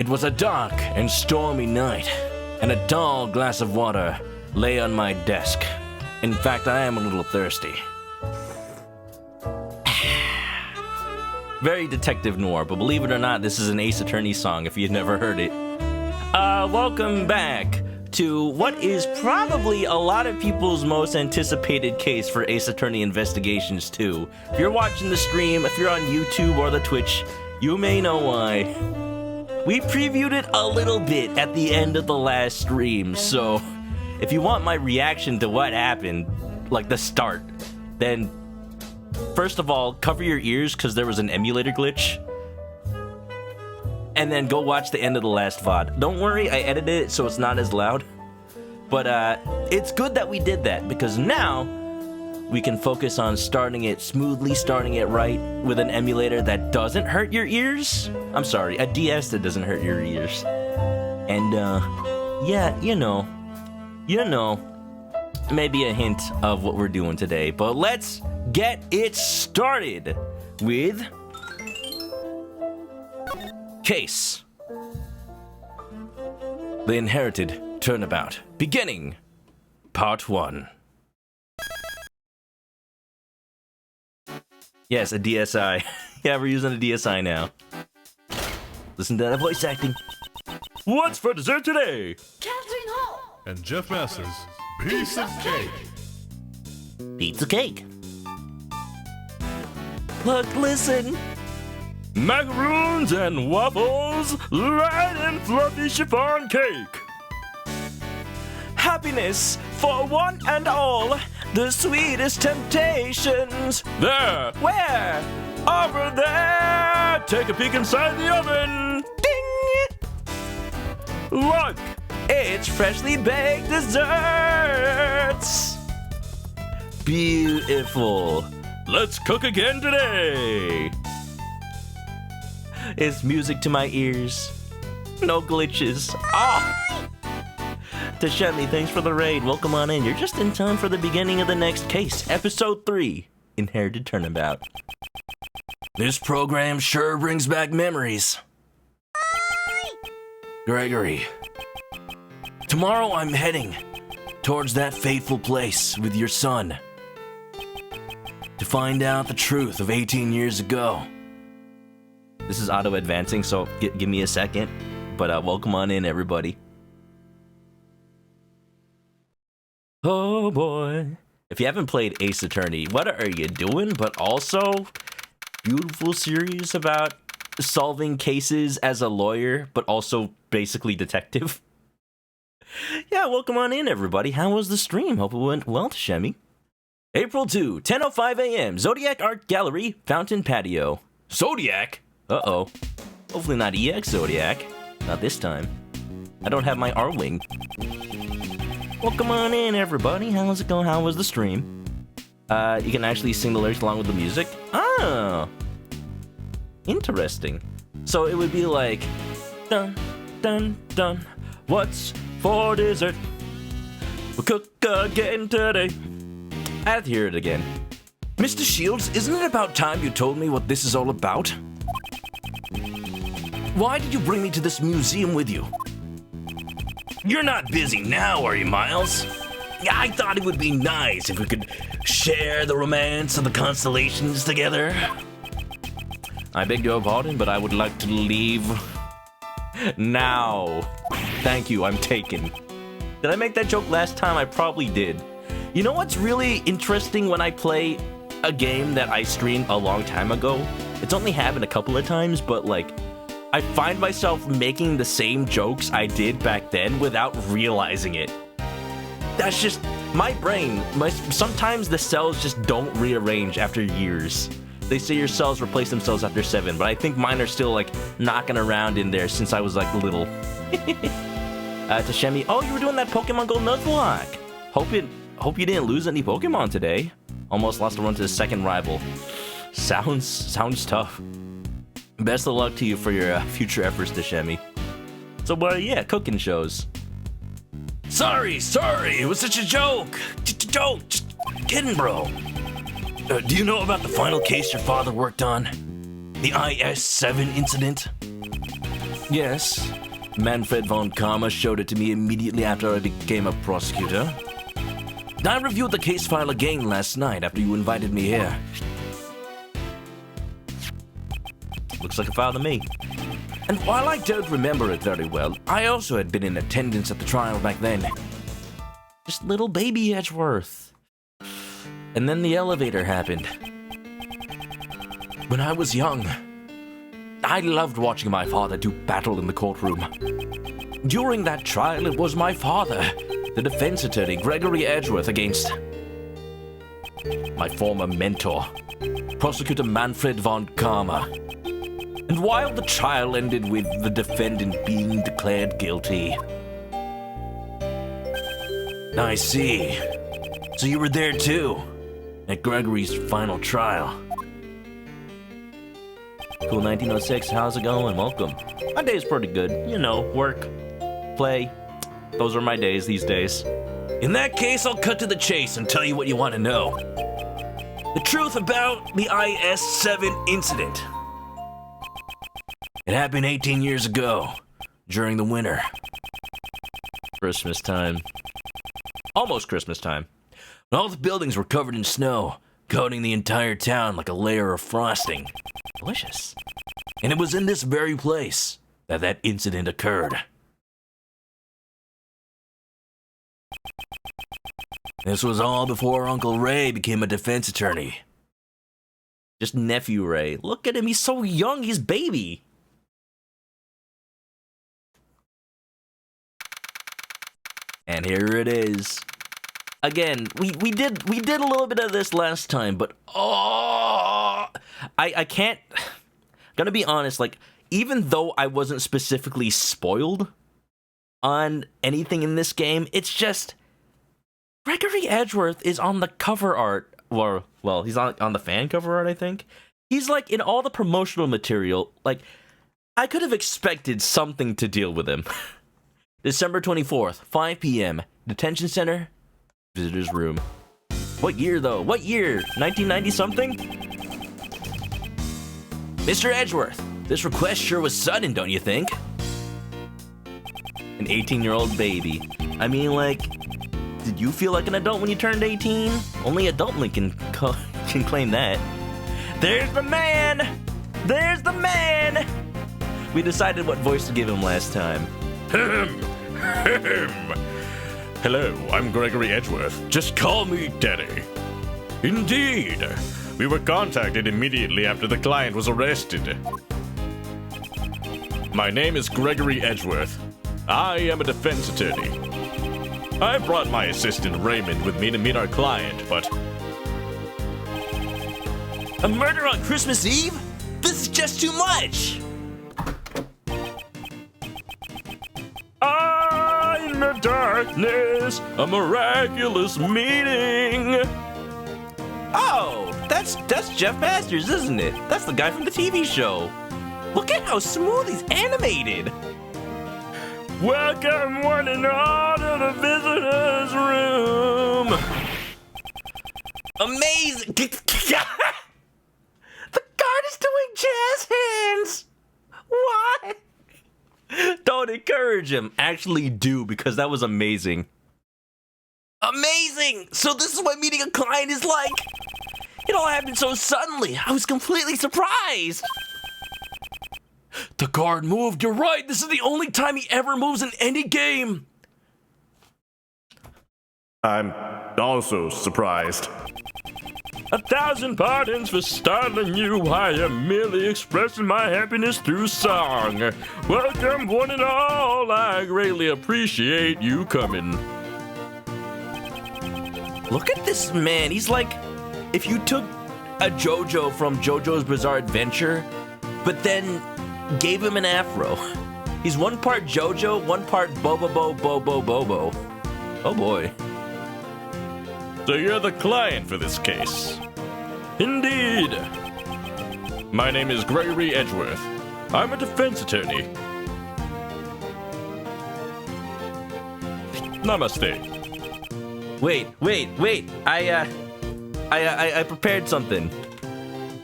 It was a dark and stormy night, and a dull glass of water lay on my desk. In fact, I am a little thirsty. Very detective noir, but believe it or not, this is an Ace Attorney song if you've never heard it. Welcome back to what is probably a lot of people's most anticipated case for Ace Attorney Investigations 2. If you're watching the stream, if you're on YouTube or the Twitch, you may know why. We previewed it a little bit at the end of the last stream, so if you want my reaction to what happened, like the start, then first of all, cover your ears because there was an emulator glitch. And then go watch the end of the last VOD. Don't worry, I edited it so it's not as loud. But it's good that we did that because now we can focus on starting it smoothly, starting it right with an emulator that doesn't hurt your ears. I'm sorry, a DS that doesn't hurt your ears. And yeah, you know, maybe a hint of what we're doing today. But let's get it started with Case. The Inherited Turnabout. Beginning, Part 1. Yes, a DSi. Yeah, we're using a DSi now. Listen to that voice acting. What's for dessert today? Catherine Hall and Jeff Masters, Piece of Cake. Pizza cake. Look, listen. Macaroons and waffles, light and fluffy chiffon cake. Happiness for one and all, the sweetest temptations. There. Where? Over there. Take a peek inside the oven. Ding! Look, it's freshly baked desserts. Beautiful. Let's cook again today. It's music to my ears. No glitches. Ah! Tashemi, thanks for the raid. Welcome on in. You're just in time for the beginning of the next case. Episode 3, Inherited Turnabout. This program sure brings back memories. Gregory. Tomorrow I'm heading towards that fateful place with your son to find out the truth of 18 years ago. This is auto-advancing, so give me a second. But welcome on in, everybody. Oh boy. If you haven't played Ace Attorney, what are you doing? But also, beautiful series about solving cases as a lawyer, but also basically detective. Yeah, welcome on in, everybody. How was the stream? Hope it went well, Tashemi. April 2, 10:05 a.m. Zodiac Art Gallery, Fountain Patio. Zodiac? Uh-oh. Hopefully not EX Zodiac. Not this time. I don't have my R-Wing. Welcome on in, everybody. How's it going? How was the stream? You can actually sing the lyrics along with the music. Ah! Interesting. So it would be like... Dun, dun, dun. What's for dessert? We'll cook again today. I have to hear it again. Mr. Shields, isn't it about time you told me what this is all about? Why did you bring me to this museum with you? You're not busy now, are you, Miles? I thought it would be nice if we could share the romance of the constellations together. I beg your pardon, but I would like to leave now. Thank you, I'm taken. Did I make that joke last time? I probably did. You know what's really interesting when I play a game that I streamed a long time ago? It's only happened a couple of times, but like, I find myself making the same jokes I did back then without realizing it. That's just my brain. Sometimes the cells just don't rearrange after years. They say your cells replace themselves after 7, but I think mine are still like knocking around in there since I was like little. Tashemi, oh, you were doing that Pokemon Go Nuzlocke. Hope you didn't lose any Pokemon today. Almost lost a run to the second rival. Sounds tough. Best of luck to you for your future efforts, Tashemi. So, yeah, cooking shows. Sorry, it was such a joke. Joke, just kidding, bro. Do you know about the final case your father worked on? The IS-7 incident? Yes, Manfred von Karma showed it to me immediately after I became a prosecutor. I reviewed the case file again last night after you invited me here. Looks like a file to me. And while I don't remember it very well, I also had been in attendance at the trial back then. Just little baby Edgeworth. And then the elevator happened. When I was young, I loved watching my father do battle in the courtroom. During that trial, it was my father, the defense attorney Gregory Edgeworth, against my former mentor, Prosecutor Manfred von Karma. And while the trial ended with the defendant being declared guilty. I see. So you were there too, at Gregory's final trial. Cool 1906, how's it going? Welcome. My day's pretty good. You know, work, play. Those are my days these days. In that case, I'll cut to the chase and tell you what you want to know. The truth about the IS-7 incident. It happened 18 years ago, during the winter. Christmas time. Almost Christmas time. When all the buildings were covered in snow, coating the entire town like a layer of frosting. Delicious. And it was in this very place that that incident occurred. This was all before Uncle Ray became a defense attorney. Just nephew Ray. Look at him, he's so young, he's baby. And here it is. Again, we did a little bit of this last time, but I can't. Gonna be honest, like, even though I wasn't specifically spoiled on anything in this game, it's just Gregory Edgeworth is on the cover art, or well, he's on the fan cover art, I think. He's like in all the promotional material. Like, I could have expected something to deal with him. December 24th, 5 p.m. Detention Center, Visitor's Room. What year, though? What year? 1990-something? Mr. Edgeworth, this request sure was sudden, don't you think? An 18-year-old baby. I mean, like, did you feel like an adult when you turned 18? Only adult can claim that. There's the man! There's the man! We decided what voice to give him last time. Hello, I'm Gregory Edgeworth. Just call me Daddy. Indeed. We were contacted immediately after the client was arrested. My name is Gregory Edgeworth. I am a defense attorney. I brought my assistant Raymond with me to meet our client, but... A murder on Christmas Eve? This is just too much! In the darkness, a miraculous meeting. Oh, that's Jeff Masters, isn't it? That's the guy from the TV show. Look at how smooth he's animated. Welcome one and all to the visitor's room. Amazing. The guard is doing jazz hands. What? Don't encourage him. Actually do, because that was amazing. Amazing! So this is what meeting a client is like. It all happened so suddenly. I was completely surprised. The guard moved. You're right. This is the only time he ever moves in any game. I'm also surprised. 1,000 pardons for startling you. I am merely expressing my happiness through song. Welcome, one and all. I greatly appreciate you coming. Look at this man. He's like, if you took a JoJo from JoJo's Bizarre Adventure, but then gave him an afro. He's one part JoJo, one part Bobo. Oh boy. So you're the client for this case? Indeed. My name is Gregory Edgeworth. I'm a defense attorney. Namaste. Wait. I prepared something.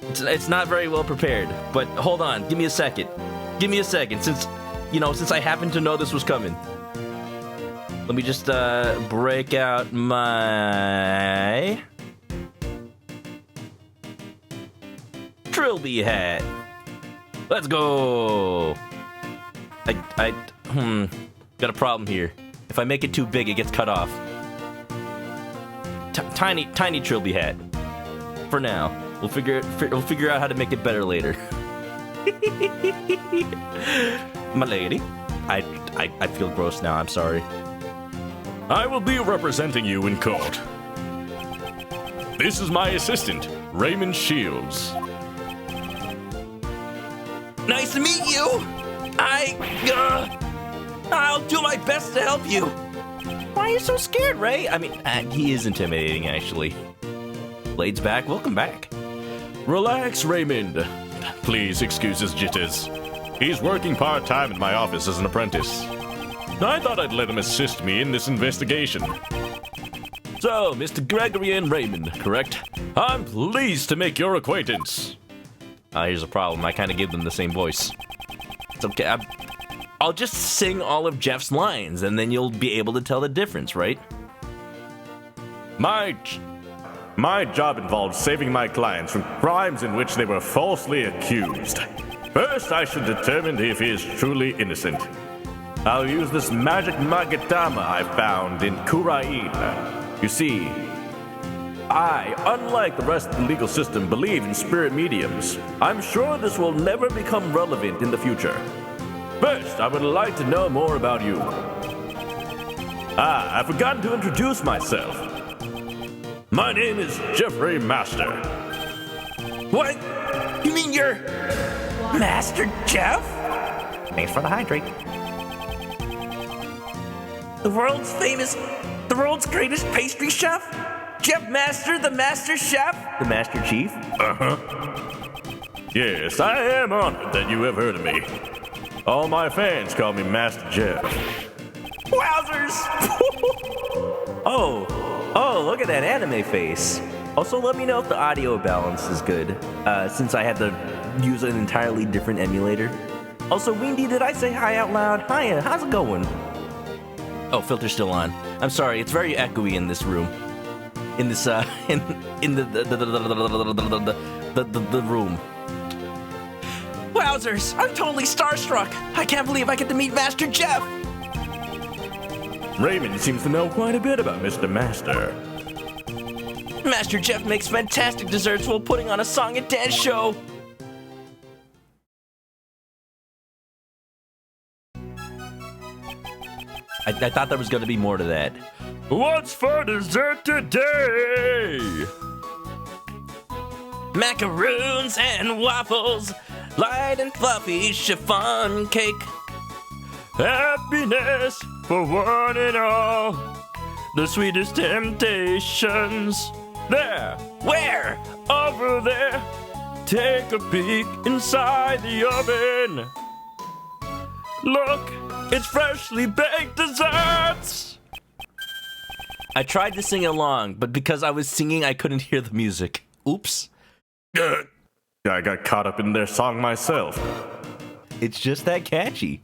It's not very well prepared, but hold on. Give me a second. Since since I happened to know this was coming. Let me just break out my Trilby hat. Let's go. Got a problem here. If I make it too big, it gets cut off. Tiny Trilby hat. For now, we'll figure out how to make it better later. My lady, I feel gross now. I'm sorry. I will be representing you in court. This is my assistant, Raymond Shields. Nice to meet you. I'll do my best to help you. Why are you so scared, Ray? I mean, he is intimidating, actually. Blade's back. Welcome back. Relax, Raymond. Please excuse his jitters. He's working part-time in my office as an apprentice. I thought I'd let him assist me in this investigation. So, Mr. Gregory and Raymond, correct? I'm pleased to make your acquaintance. Here's a problem. I kind of give them the same voice. It's okay. I'll just sing all of Jeff's lines, and then you'll be able to tell the difference, right? My job involves saving my clients from crimes in which they were falsely accused. First, I should determine if he is truly innocent. I'll use this magic magatama I found in Kurain. You see, I, unlike the rest of the legal system, believe in spirit mediums. I'm sure this will never become relevant in the future. First, I would like to know more about you. I've forgotten to introduce myself. My name is Jeffrey Master. What? You mean you're Master Jeff? Thanks for the hydrate. The world's greatest pastry chef? Jeff Master, the Master Chef? The Master Chief? Yes, I am honored that you have heard of me. All my fans call me Master Jeff. Wowzers! Oh, look at that anime face. Also, let me know if the audio balance is good, since I had to use an entirely different emulator. Also, Windy, did I say hi out loud? Hiya, how's it going? Oh, filter's still on. I'm sorry, it's very echoey in this room. In this, in the room. Wowzers, I'm totally starstruck. I can't believe I get to meet Master Jeff. Raymond seems to know quite a bit about Mr. Master. Master Jeff makes fantastic desserts while putting on a song and dance show. I thought there was going to be more to that. What's for dessert today? Macaroons and waffles, light and fluffy chiffon cake. Happiness for one and all, the sweetest temptations. There, Where? over there, take a peek inside the oven. Look, it's freshly baked desserts. I tried to sing along, but because I was singing, I couldn't hear the music. Oops. I got caught up in their song myself. It's just that catchy.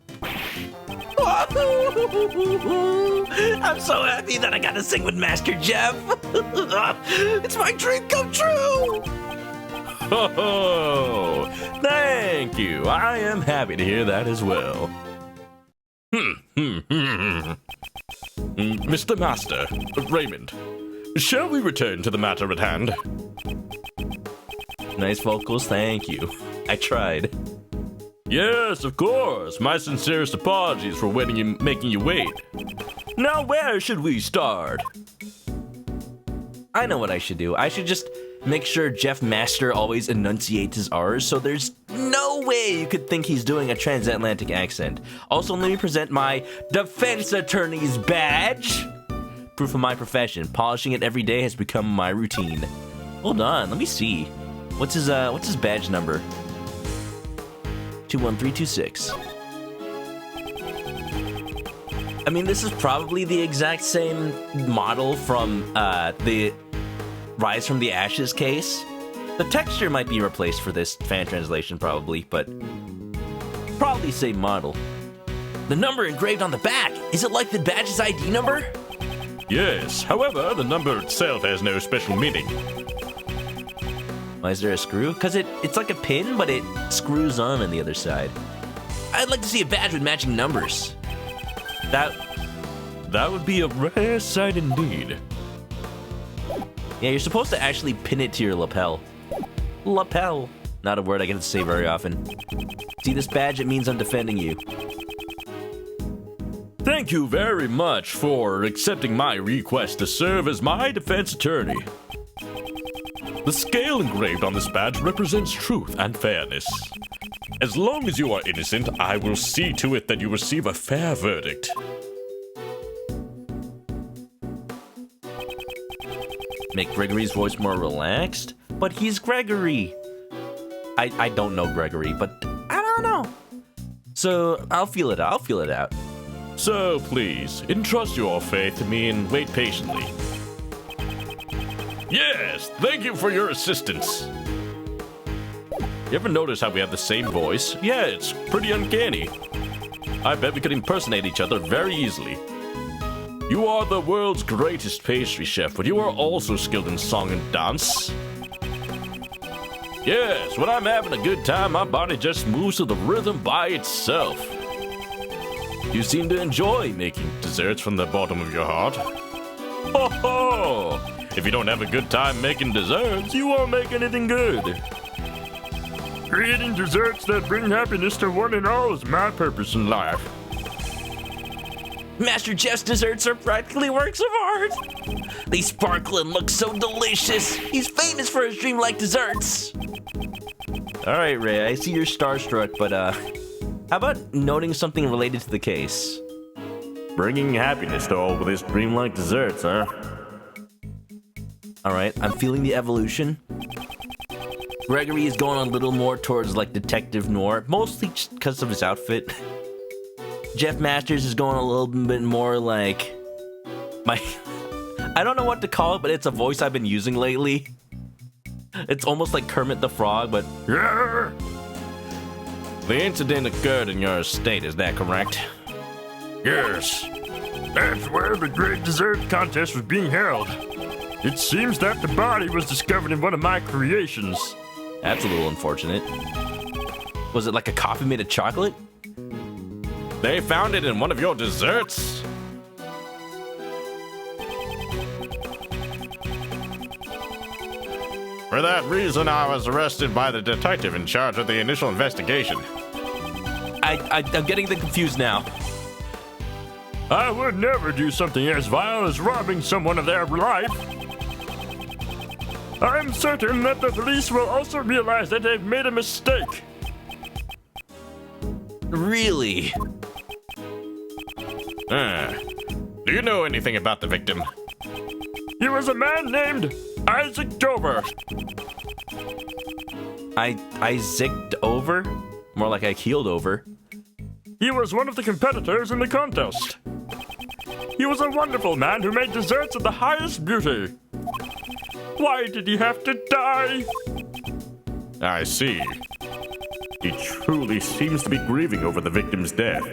I'm so happy that I got to sing with Master Jeff. It's my dream come true. Oh, thank you. I am happy to hear that as well. Mr. Master, Raymond, shall we return to the matter at hand? Nice vocals, thank you. I tried. Yes, of course. My sincerest apologies for making you wait. Now, where should we start? I know what I should do. I should just make sure Jeff Master always enunciates his R's, so there's no way you could think he's doing a transatlantic accent. Also, let me present my defense attorney's badge. Proof of my profession. Polishing it every day has become my routine. Hold on, let me see. What's his badge number? 21326. I mean, this is probably the exact same model from the Rise from the Ashes case. The texture might be replaced for this fan translation, probably, but probably same model. The number engraved on the back, is it like the badge's ID number? Yes, however, the number itself has no special meaning. Why is there a screw? Because it's like a pin, but it screws on the other side. I'd like to see a badge with matching numbers. That would be a rare sight indeed. Yeah, you're supposed to actually pin it to your lapel. Lapel. Not a word I get to say very often. See this badge? It means I'm defending you. Thank you very much for accepting my request to serve as my defense attorney. The scale engraved on this badge represents truth and fairness. As long as you are innocent, I will see to it that you receive a fair verdict. Make Gregory's voice more relaxed? But he's Gregory. I don't know Gregory, but I don't know. So I'll feel it out. So please, entrust your faith to me and wait patiently. Yes, thank you for your assistance. You ever notice how we have the same voice? Yeah, it's pretty uncanny. I bet we could impersonate each other very easily. You are the world's greatest pastry chef, but you are also skilled in song and dance. Yes, when I'm having a good time, my body just moves to the rhythm by itself. You seem to enjoy making desserts from the bottom of your heart. Ho ho! If you don't have a good time making desserts, you won't make anything good. Creating desserts that bring happiness to one and all is my purpose in life. Master Jeff's desserts are practically works of art. They sparkle and look so delicious. He's famous for his dreamlike desserts. All right, Ray, I see you're starstruck, but how about noting something related to the case? Bringing happiness to all with his dreamlike desserts, huh? All right, I'm feeling the evolution. Gregory is going a little more towards like detective noir, mostly just because of his outfit. Jeff Masters is going a little bit more like I don't know what to call it, but it's a voice I've been using lately. It's almost like Kermit the Frog, but Yeah. The incident occurred in your estate, is that correct? Yes. That's where the great dessert contest was being held. It seems that the body was discovered in one of my creations. that's a little unfortunate. Was it like a coffee made of chocolate? They found it in one of your desserts? For that reason, I was arrested by the detective in charge of the initial investigation. I'm getting confused now. I would never do something as vile as robbing someone of their life. I'm certain that the police will also realize that they've made a mistake. Really? Do you know anything about the victim? He was a man named Isaac Dover. I zigged over? More like I keeled over. He was one of the competitors in the contest. He was a wonderful man who made desserts of the highest beauty. Why did he have to die? I see. He truly seems to be grieving over the victim's death.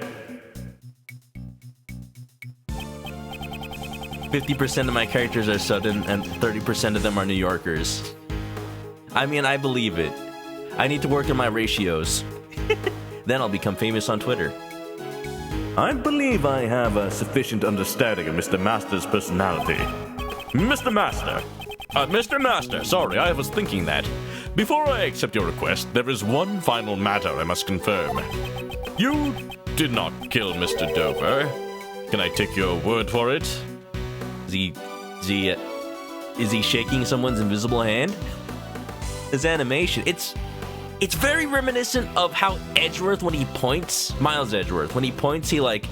50% of my characters are Southern and 30% of them are New Yorkers. I mean, I believe it. I need to work on my ratios. Then I'll become famous on Twitter. I believe I have a sufficient understanding of Mr. Master's personality. Mr. Master, sorry, I was thinking that. Before I accept your request, there is one final matter I must confirm. You did not kill Mr. Dover. Can I take your word for it? Is he shaking someone's invisible hand? His animation, it's very reminiscent of how Edgeworth, when he points, Miles Edgeworth, when he points, he like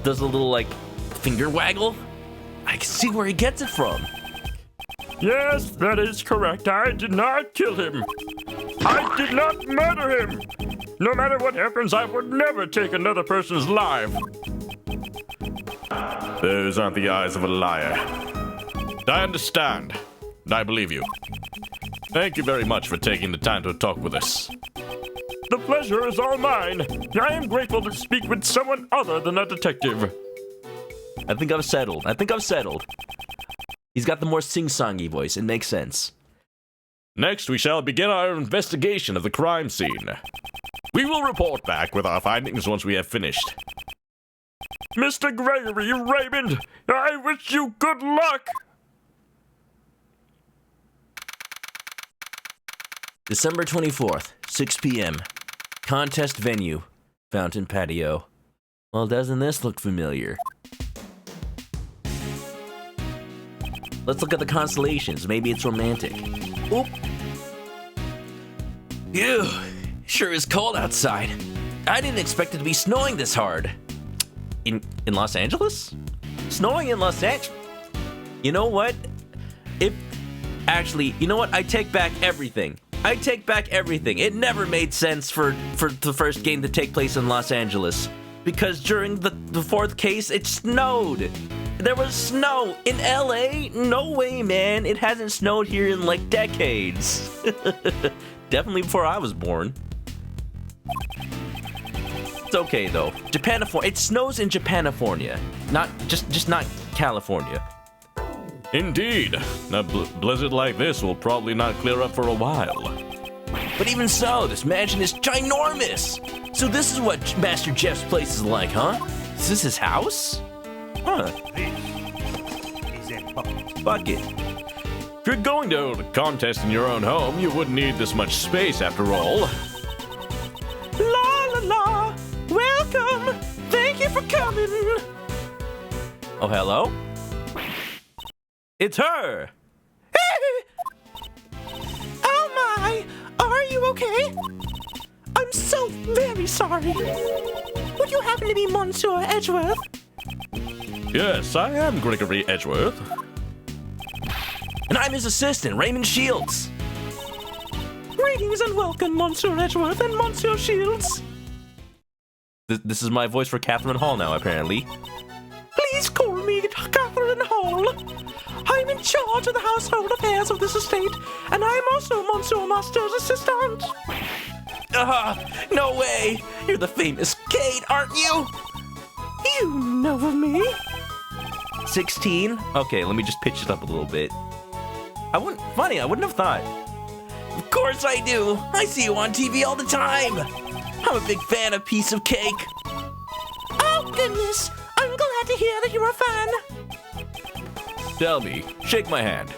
does a little like finger waggle. I can see where he gets it from. Yes, that is correct. I did not kill him. I did not murder him. No matter what happens, I would never take another person's life. Those aren't the eyes of a liar. I understand. I believe you. Thank you very much for taking the time to talk with us. The pleasure is all mine. I am grateful to speak with someone other than a detective. I think I've settled. He's got the more sing-songy voice. It makes sense. Next, we shall begin our investigation of the crime scene. We will report back with our findings once we have finished. Mr. Gregory Raymond, I wish you good luck. December 24th, 6 p.m. Contest venue, Fountain Patio. Well, doesn't this look familiar? Let's look at the constellations. Maybe it's romantic. Oop. Ew, sure is cold outside. I didn't expect it to be snowing this hard. In Los Angeles? Snowing in Los Angeles? You know what? You know what? I take back everything. It never made sense for the first game to take place in Los Angeles. Because during the fourth case, it snowed. There was snow in LA? No way, man. It hasn't snowed here in like decades. Definitely before I was born. It's okay though. It snows in Japanifornia, not California. Indeed. A blizzard like this will probably not clear up for a while. But even so, this mansion is ginormous. So this is what Master Jeff's place is like, huh? Is this his house? Huh. This is a Bucket. If you're going to hold a contest in your own home, you wouldn't need this much space after all. La la la. Welcome. Thank you for coming. Oh, hello? It's her. Oh my. Are you okay? I'm so very sorry. Would you happen to be Monsieur Edgeworth? Yes, I am Gregory Edgeworth. And I'm his assistant, Raymond Shields. Greetings and welcome, Monsieur Edgeworth and Monsieur Shields. This is my voice for Catherine Hall now, apparently. Please call me Catherine Hall. I'm in charge of the household affairs of this estate, and I'm also Monsieur Master's assistant. No way! You're the famous Kate, aren't you? You know of me? 16? Okay, let me just pitch it up a little bit. I wouldn't have thought. Of course I do. I see you on TV all the time. I'm a big fan of Piece of Cake. Oh, goodness. I'm glad to hear that you're a fan. Tell me, shake my hand.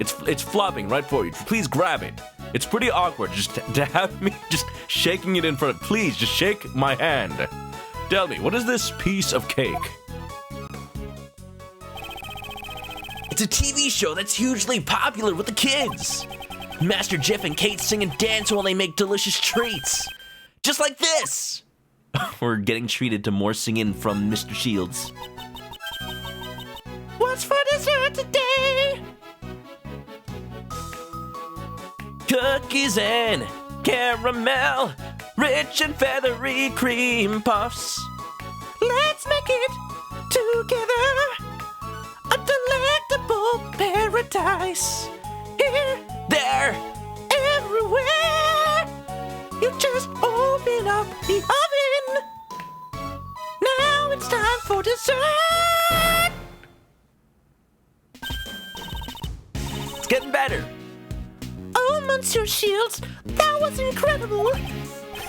It's flopping right for you. Please grab it. It's pretty awkward just to have me just shaking it in front of. Please, just shake my hand. Tell me, what is this piece of cake? It's a TV show that's hugely popular with the kids. Master Jeff and Kate sing and dance while they make delicious treats. Just like this. We're getting treated to more singing from Mr. Shields. What's for dessert today? Cookies and caramel, rich and feathery cream puffs. Let's make it together a delectable paradise. Here, there, everywhere. You just open up the oven. Now it's time for dessert. It's getting better. Oh, Monsieur Shields, that was incredible.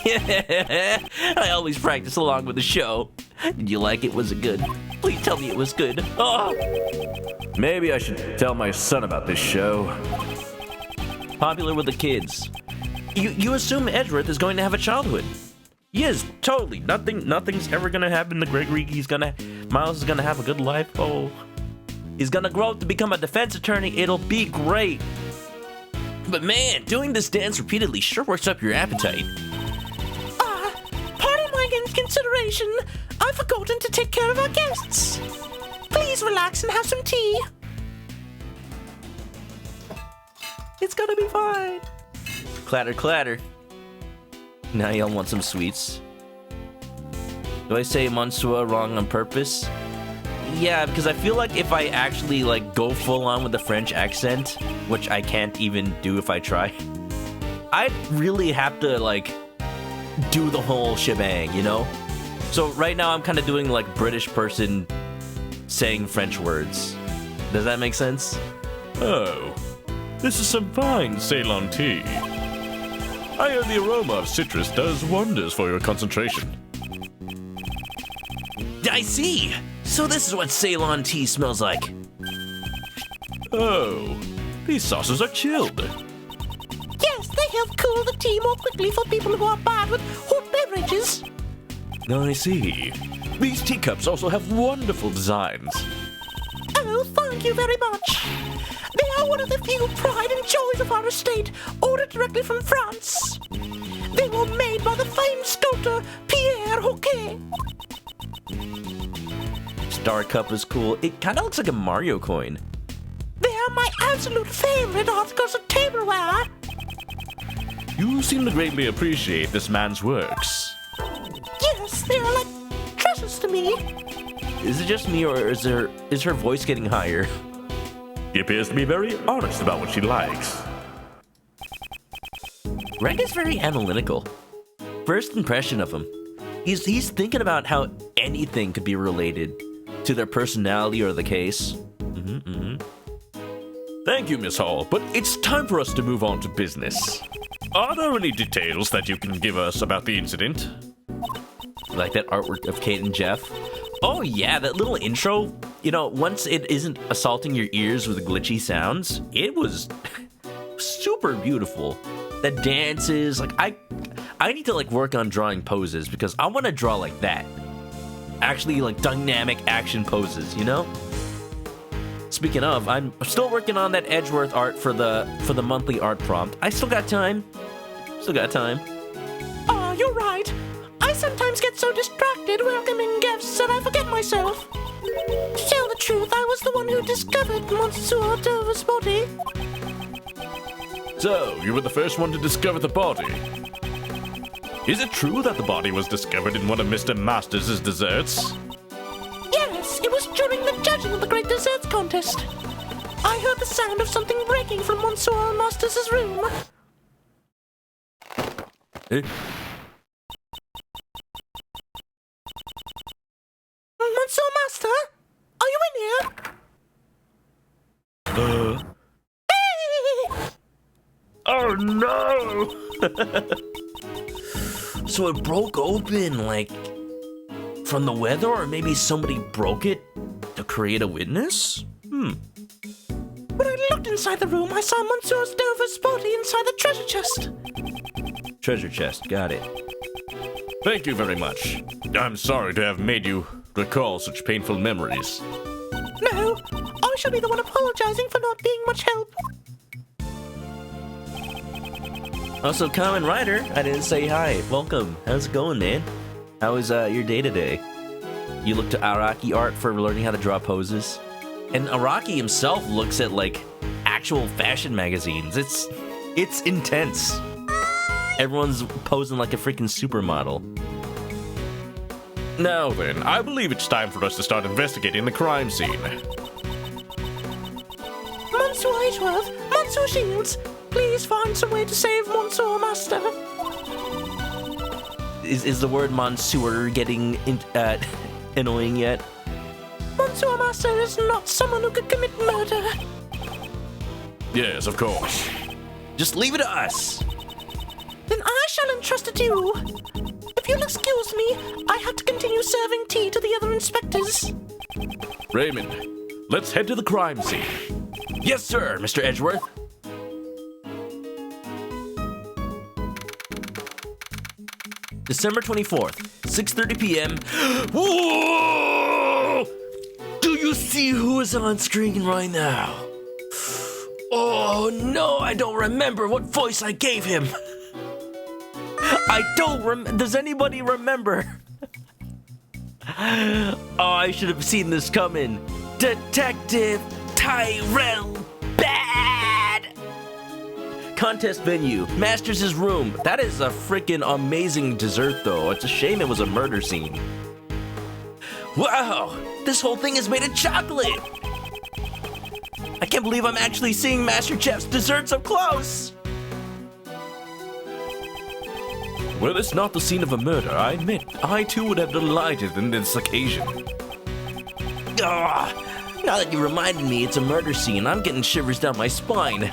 I always practice along with the show. Did you like it? Was it good? Please tell me it was good. Oh. Maybe I should tell my son about this show. Popular with the kids. You assume Edgeworth is going to have a childhood. He is, totally. Nothing's ever gonna happen to Gregory. Miles is gonna have a good life. Oh. He's gonna grow up to become a defense attorney. It'll be great. But man, doing this dance repeatedly sure works up your appetite. Pardon my inconsideration. I've forgotten to take care of our guests. Please relax and have some tea. It's gonna be fine. Clatter, clatter. Now y'all want some sweets. Do I say Monsieur wrong on purpose? Yeah, because I feel like if I actually go full on with the French accent, which I can't even do if I try, I'd really have to do the whole shebang, you know? So right now I'm kind of doing like British person saying French words. Does that make sense? Oh, this is some fine Ceylon tea. I hear the aroma of citrus does wonders for your concentration. I see. So this is what Ceylon tea smells like. Oh, these saucers are chilled. Yes, they help cool the tea more quickly for people who are bad with hot beverages. I see. These teacups also have wonderful designs. Oh, thank you very much. They are one of the few pride and joys of our estate, ordered directly from France. They were made by the famed sculptor Pierre Hoquet. Star cup is cool. It kind of looks like a Mario coin. They are my absolute favorite articles of tableware. You seem to greatly appreciate this man's works. Yes, they are like treasures to me. Is it just me, or is her voice getting higher? He appears to be very honest about what she likes. Greg is very analytical. First impression of him, he's thinking about how anything could be related to their personality or the case. Thank you, Miss Hall, but it's time for us to move on to business. Are there any details that you can give us about the incident? Like that artwork of Kate and Jeff. Oh yeah, that little intro. You know, once it isn't assaulting your ears with glitchy sounds, it was super beautiful. The dances, like I need to like work on drawing poses because I want to draw like that. Actually, like dynamic action poses, you know? Speaking of, I'm still working on that Edgeworth art for the monthly art prompt. I still got time. Oh, you're right. I sometimes get so distracted welcoming guests that I forget myself. To tell the truth, I was the one who discovered Monsieur Dover's body. So, you were the first one to discover the body. Is it true that the body was discovered in one of Mr. Masters' desserts? Yes, it was during the judging of the Great Desserts Contest. I heard the sound of something breaking from Monsieur Masters' room. Monsieur Master? Are you in here? Hey! Oh no! So it broke open, like, from the weather, or maybe somebody broke it to create a witness? When I looked inside the room, I saw Monsieur Dover's body inside the treasure chest. Treasure chest, got it. Thank you very much. I'm sorry to have made you recall such painful memories. No, I shall be the one apologizing for not being much help. Also, Common Rider, I didn't say hi. Welcome. How's it going, man? How is your day today? You look to Araki art for learning how to draw poses. And Araki himself looks at, like, actual fashion magazines. It's intense. Everyone's posing like a freaking supermodel. Now then, I believe it's time for us to start investigating the crime scene. Monsieur Edgeworth, Monsieur Shields, please find some way to save Monsieur Master. Is the word Monsieur getting annoying yet? Monsieur Master is not someone who could commit murder. Yes, of course. Just leave it to us. Then I shall entrust it to you. If you'll excuse me, I have to continue serving tea to the other inspectors. Raymond, let's head to the crime scene. Yes, sir, Mr. Edgeworth. December 24th, 6:30 p.m. Whoa! Do you see who is on screen right now? Oh no, I don't remember what voice I gave him. I don't does anybody remember? Oh, I should have seen this coming. Detective Tyrell Bad! Contest venue, Masters' room. That is a freaking amazing dessert, though. It's a shame it was a murder scene. Wow, this whole thing is made of chocolate. I can't believe I'm actually seeing Master Chef's desserts up close. Well, it's not the scene of a murder, I admit. I too would have delighted in this occasion. Ah, now that you reminded me it's a murder scene, I'm getting shivers down my spine.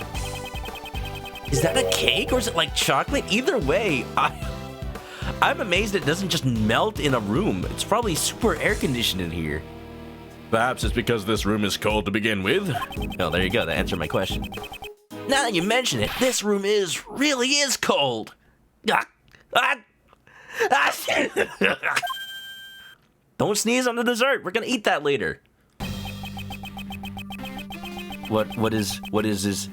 Is that a cake or is it like chocolate? Either way, I'm amazed it doesn't just melt in a room. It's probably super air conditioned in here. Perhaps it's because this room is cold to begin with. Oh, there you go. That answered my question. Now that you mention it, this room really is cold. Don't sneeze on the dessert. We're gonna eat that later. What is his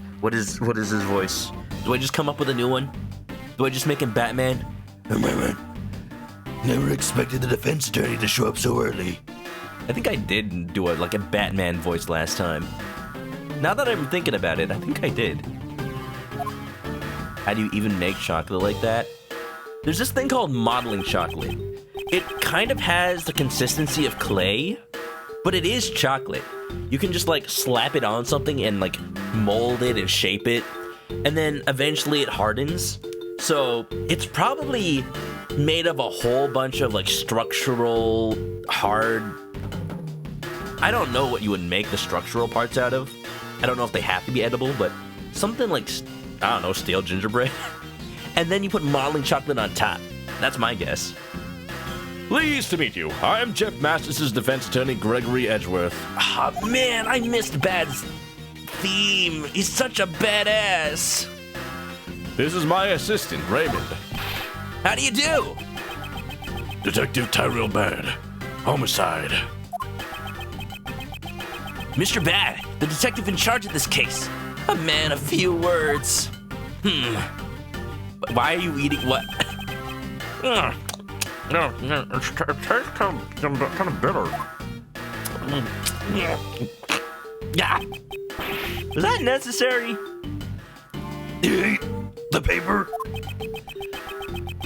voice? Do I just come up with a new one? Do I just make him Batman? Never expected the defense attorney to show up so early. I think I did do a Batman voice last time. Now that I'm thinking about it, I think I did. How do you even make chocolate like that? There's this thing called modeling chocolate. It kind of has the consistency of clay, but it is chocolate. You can just like slap it on something and like mold it and shape it, and then eventually it hardens. So it's probably made of a whole bunch of like structural, hard... I don't know what you would make the structural parts out of. I don't know if they have to be edible, but something like, I don't know, stale gingerbread. And then you put modeling chocolate on top. That's my guess. Pleased to meet you. I'm Jeff Masters' defense attorney, Gregory Edgeworth. Ah, man, I missed Bad's theme. He's such a badass. This is my assistant, Raymond. How do you do? Detective Tyrell Bad. Homicide. Mr. Bad, the detective in charge of this case. A man of few words. Why are you eating what? No, it tastes kind of bitter. Yeah. Was that necessary? You ate the paper?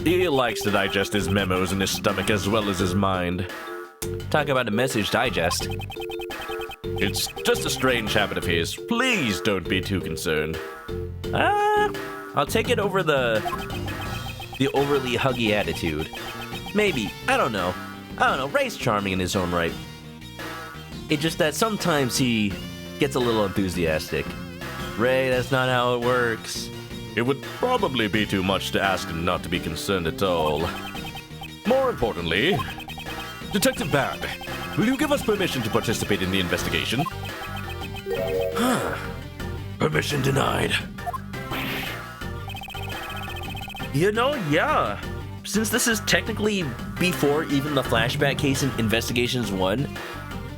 He likes to digest his memos in his stomach as well as his mind. Talk about a message digest. It's just a strange habit of his. Please don't be too concerned. I'll take it over the overly huggy attitude. Maybe. I don't know. Ray's charming in his own right. It's just that sometimes he gets a little enthusiastic. Ray, that's not how it works. It would probably be too much to ask him not to be concerned at all. More importantly, Detective Bad, will you give us permission to participate in the investigation? Permission denied. You know, yeah. Since this is technically before even the flashback case in Investigations 1,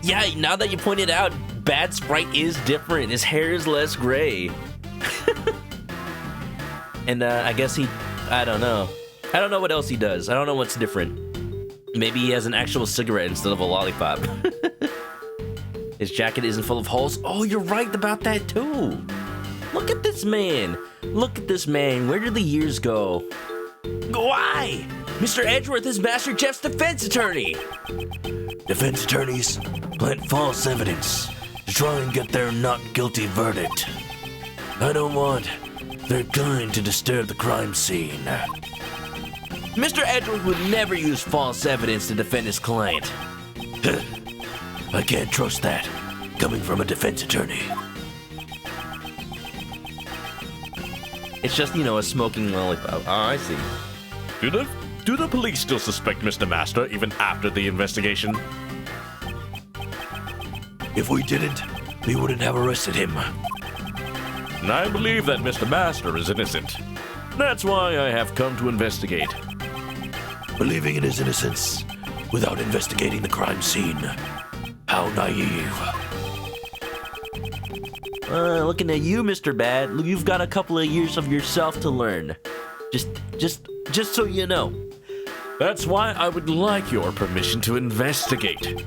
yeah, now that you pointed out, Bad Sprite is different. His hair is less gray. And I guess I don't know. I don't know what else he does. I don't know what's different. Maybe he has an actual cigarette instead of a lollipop. His jacket isn't full of holes. Oh, you're right about that too. Look at this man. Look at this man. Where did the years go? Why? Mr. Edgeworth is Master Jeff's defense attorney. Defense attorneys plant false evidence to try and get their not guilty verdict. I don't want their kind to disturb the crime scene. Mr. Edgeworth would never use false evidence to defend his client. I can't trust that, coming from a defense attorney. It's just, a smoking lollipop. Oh, I see. Do the police still suspect Mr. Master even after the investigation? If we didn't, we wouldn't have arrested him. And I believe that Mr. Master is innocent. That's why I have come to investigate. Believing in his innocence without investigating the crime scene. How naive. Looking at you, Mr. Bad, you've got a couple of years of yourself to learn. Just so you know. That's why I would like your permission to investigate.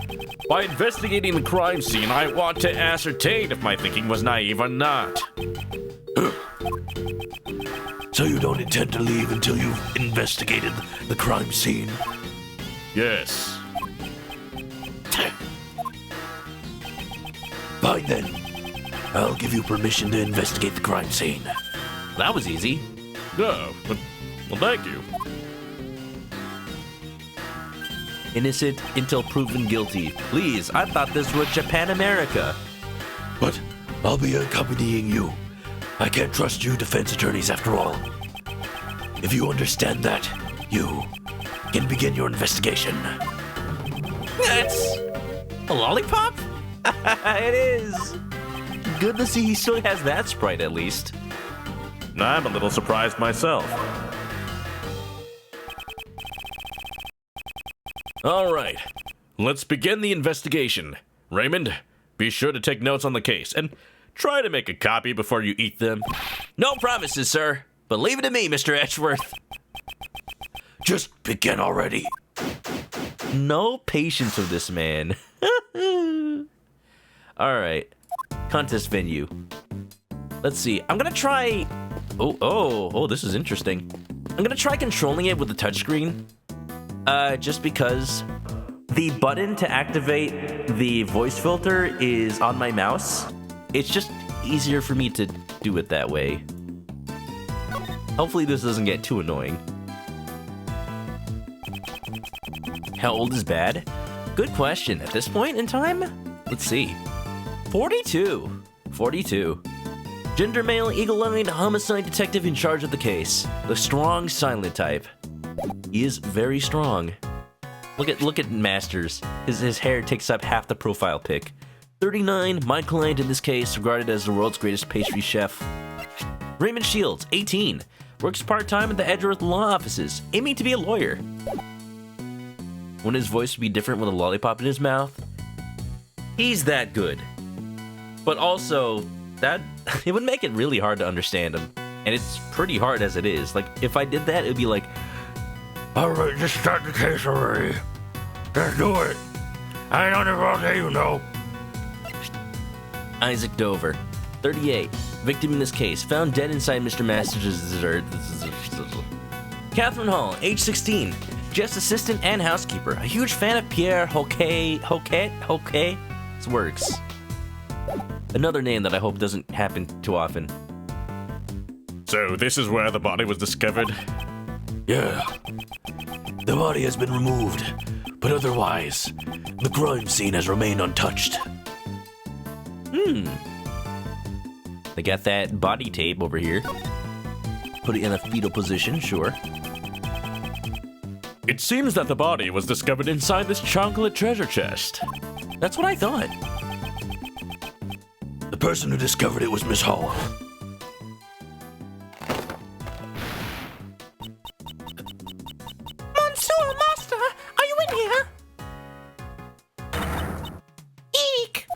By investigating the crime scene, I want to ascertain if my thinking was naive or not. So you don't intend to leave until you've investigated the crime scene? Yes. Fine then. I'll give you permission to investigate the crime scene. That was easy. No, well, thank you. Innocent until proven guilty. Please, I thought this was Japan America. But I'll be accompanying you. I can't trust you defense attorneys after all. If you understand that, you can begin your investigation. That's a lollipop? It is. Good to see he still has that sprite at least. I'm a little surprised myself. All right, let's begin the investigation. Raymond, be sure to take notes on the case and try to make a copy before you eat them. No promises, sir, but leave it to me, Mr. Edgeworth. Just begin already. No patience with this man. All right, contest venue. Let's see. I'm gonna try. Oh, this is interesting. I'm gonna try controlling it with the touchscreen. Just because the button to activate the voice filter is on my mouse. It's just easier for me to do it that way. Hopefully this doesn't get too annoying. How old is bad? Good question. At this point in time, let's see. 42. 42. Gender male, eagle-eyed, homicide detective in charge of the case. The strong, silent type. He is very strong. Look at Masters. His hair takes up half the profile pic. 39, my client in this case, regarded as the world's greatest pastry chef. Raymond Shields, 18, works part-time at the Edgeworth Law Offices, aiming to be a lawyer. Wouldn't his voice be different with a lollipop in his mouth? He's that good. But also, that it would make it really hard to understand him. And it's pretty hard as it is. Like, if I did that, it would be like, Alright, just start the case already. Let's do it. I ain't on it all day, you know. Isaac Dover, 38, victim in this case, found dead inside Mr. Masters' dessert. Catherine Hall, age 16, just assistant and housekeeper. A huge fan of Pierre Hoquet's works. Another name that I hope doesn't happen too often. So this is where the body was discovered? Yeah. The body has been removed, but otherwise, the crime scene has remained untouched. They got that body tape over here. Put it in a fetal position, sure. It seems that the body was discovered inside this chocolate treasure chest. That's what I thought. The person who discovered it was Miss Hall. Monsieur Master, are you in here? Eek!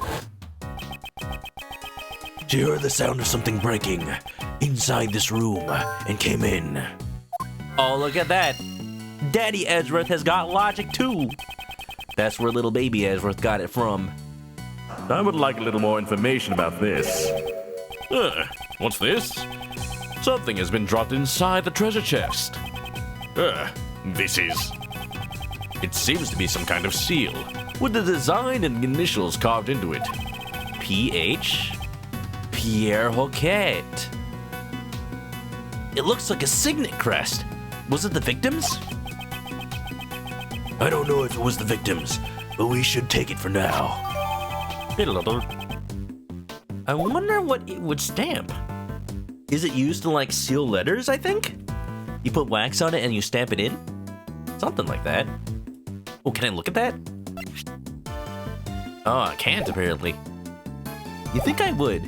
She heard the sound of something breaking inside this room and came in. Oh, look at that. Daddy Edgeworth has got logic too. That's where little baby Edgeworth got it from. I would like a little more information about this. What's this? Something has been dropped inside the treasure chest. This is... It seems to be some kind of seal, with the design and initials carved into it. PH? Pierre Hoquet. It looks like a signet crest. Was it the victims? I don't know if it was the victims, but we should take it for now. I wonder what it would stamp. Is it used to like seal letters, I think? You put wax on it and you stamp it in? Something like that. Oh, can I look at that? Oh, I can't apparently. You think I would?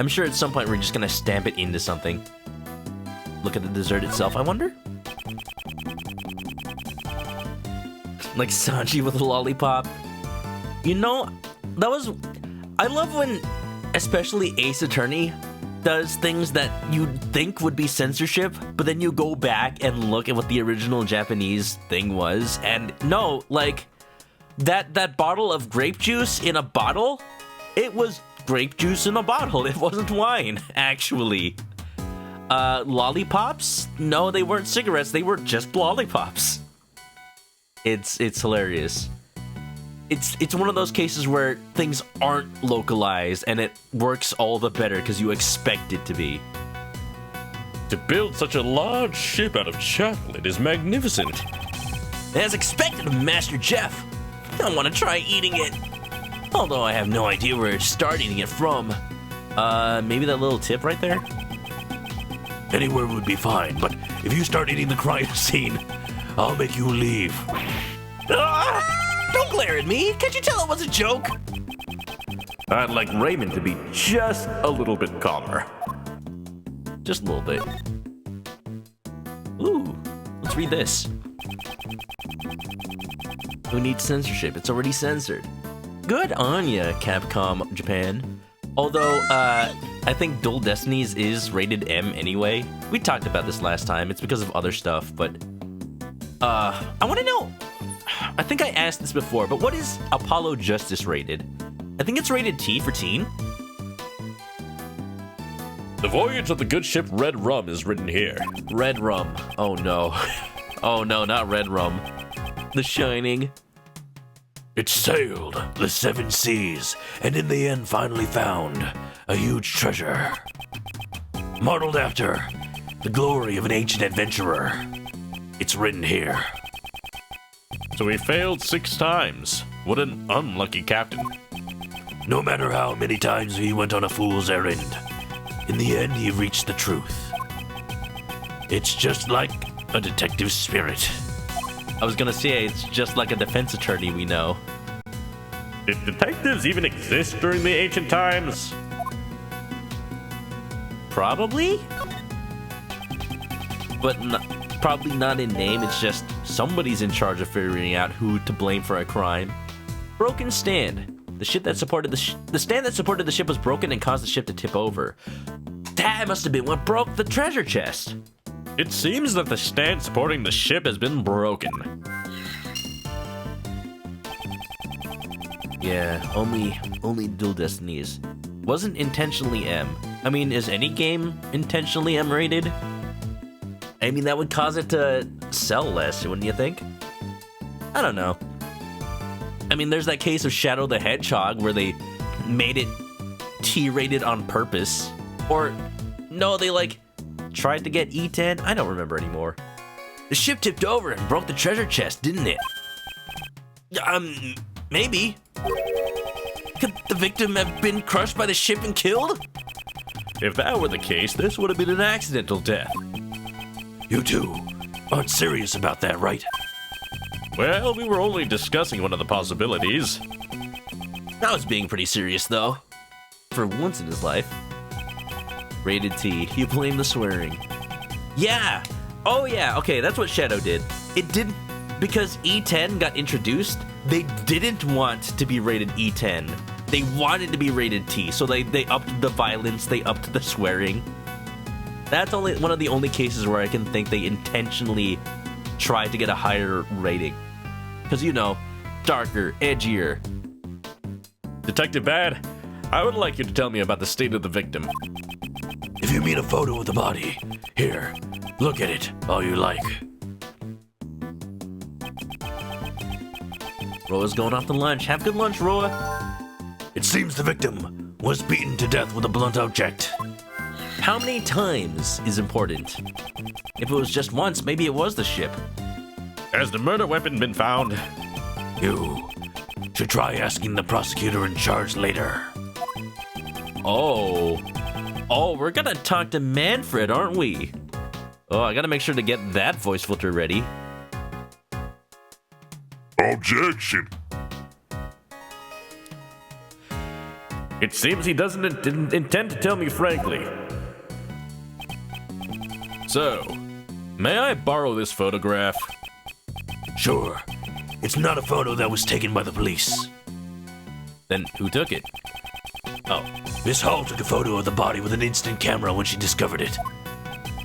I'm sure at some point we're just gonna stamp it into something. Look at the dessert itself, I wonder? Like Sanji with a lollipop. You know, that was... I love when, especially Ace Attorney, does things that you'd think would be censorship, but then you go back and look at what the original Japanese thing was, and no, like, that bottle of grape juice in a bottle, it was grape juice in a bottle. It wasn't wine, actually. Lollipops? No, they weren't cigarettes. They were just lollipops. It's hilarious. It's one of those cases where things aren't localized and it works all the better because you expect it to be. To build such a large ship out of chocolate is magnificent. As expected of Master Jeff, I want to try eating it. Although I have no idea where to start eating it from. Maybe that little tip right there? Anywhere would be fine, but if you start eating the crime scene, I'll make you leave. Ah! Don't glare at me. Can't you tell it was a joke? I'd like Raymond to be just a little bit calmer. Just a little bit. Ooh, let's read this. Who needs censorship? It's already censored. Good on ya, Capcom Japan. Although, I think Dual Destinies is rated M anyway. We talked about this last time. It's because of other stuff, but... I want to know... I think I asked this before, but what is Apollo Justice rated? I think it's rated T for teen. The voyage of the good ship Red Rum is written here. Red Rum. Oh no. Oh no, not Red Rum. The Shining. It sailed the 7 seas, and in the end finally found a huge treasure. Modeled after the glory of an ancient adventurer. It's written here. So he failed 6 times. What an unlucky captain. No matter how many times he went on a fool's errand, in the end he reached the truth. It's just like a detective spirit. I was gonna say, it's just like a defense attorney we know. Did detectives even exist during the ancient times? Probably? But probably not in name, it's just somebody's in charge of figuring out who to blame for a crime. Broken stand. The ship that supported the stand that supported the ship was broken and caused the ship to tip over. That must have been what broke the treasure chest. It seems that the stand supporting the ship has been broken. Yeah, only Dual Destinies. Wasn't intentionally M. I mean, is any game intentionally M rated? I mean, that would cause it to sell less, wouldn't you think? I don't know. I mean, there's that case of Shadow the Hedgehog where they made it T-rated on purpose. Or, no, they, like, tried to get E10? I don't remember anymore. The ship tipped over and broke the treasure chest, didn't it? Maybe. Could the victim have been crushed by the ship and killed? If that were the case, this would have been an accidental death. You two aren't serious about that, right? Well, we were only discussing one of the possibilities. I was being pretty serious, though. For once in his life. Rated T. You blame the swearing. Yeah! Oh yeah, okay, that's what Shadow did. It did... Because E10 got introduced, they didn't want to be rated E10. They wanted to be rated T, so they upped the violence, they upped the swearing. That's only one of the only cases where I can think they intentionally tried to get a higher rating. Because, you know, darker, edgier. Detective Bad, I would like you to tell me about the state of the victim. If you mean a photo of the body, here, look at it, all you like. Roa's going off to lunch. Have good lunch, Roa. It seems the victim was beaten to death with a blunt object. How many times is important? If it was just once, maybe it was the ship. Has the murder weapon been found? You should try asking the prosecutor in charge later. Oh, we're gonna talk to Manfred, aren't we? Oh, I gotta make sure to get that voice filter ready. Objection. It seems he didn't intend to tell me frankly. So, may I borrow this photograph? Sure. It's not a photo that was taken by the police. Then who took it? Oh, Miss Hall took a photo of the body with an instant camera when she discovered it.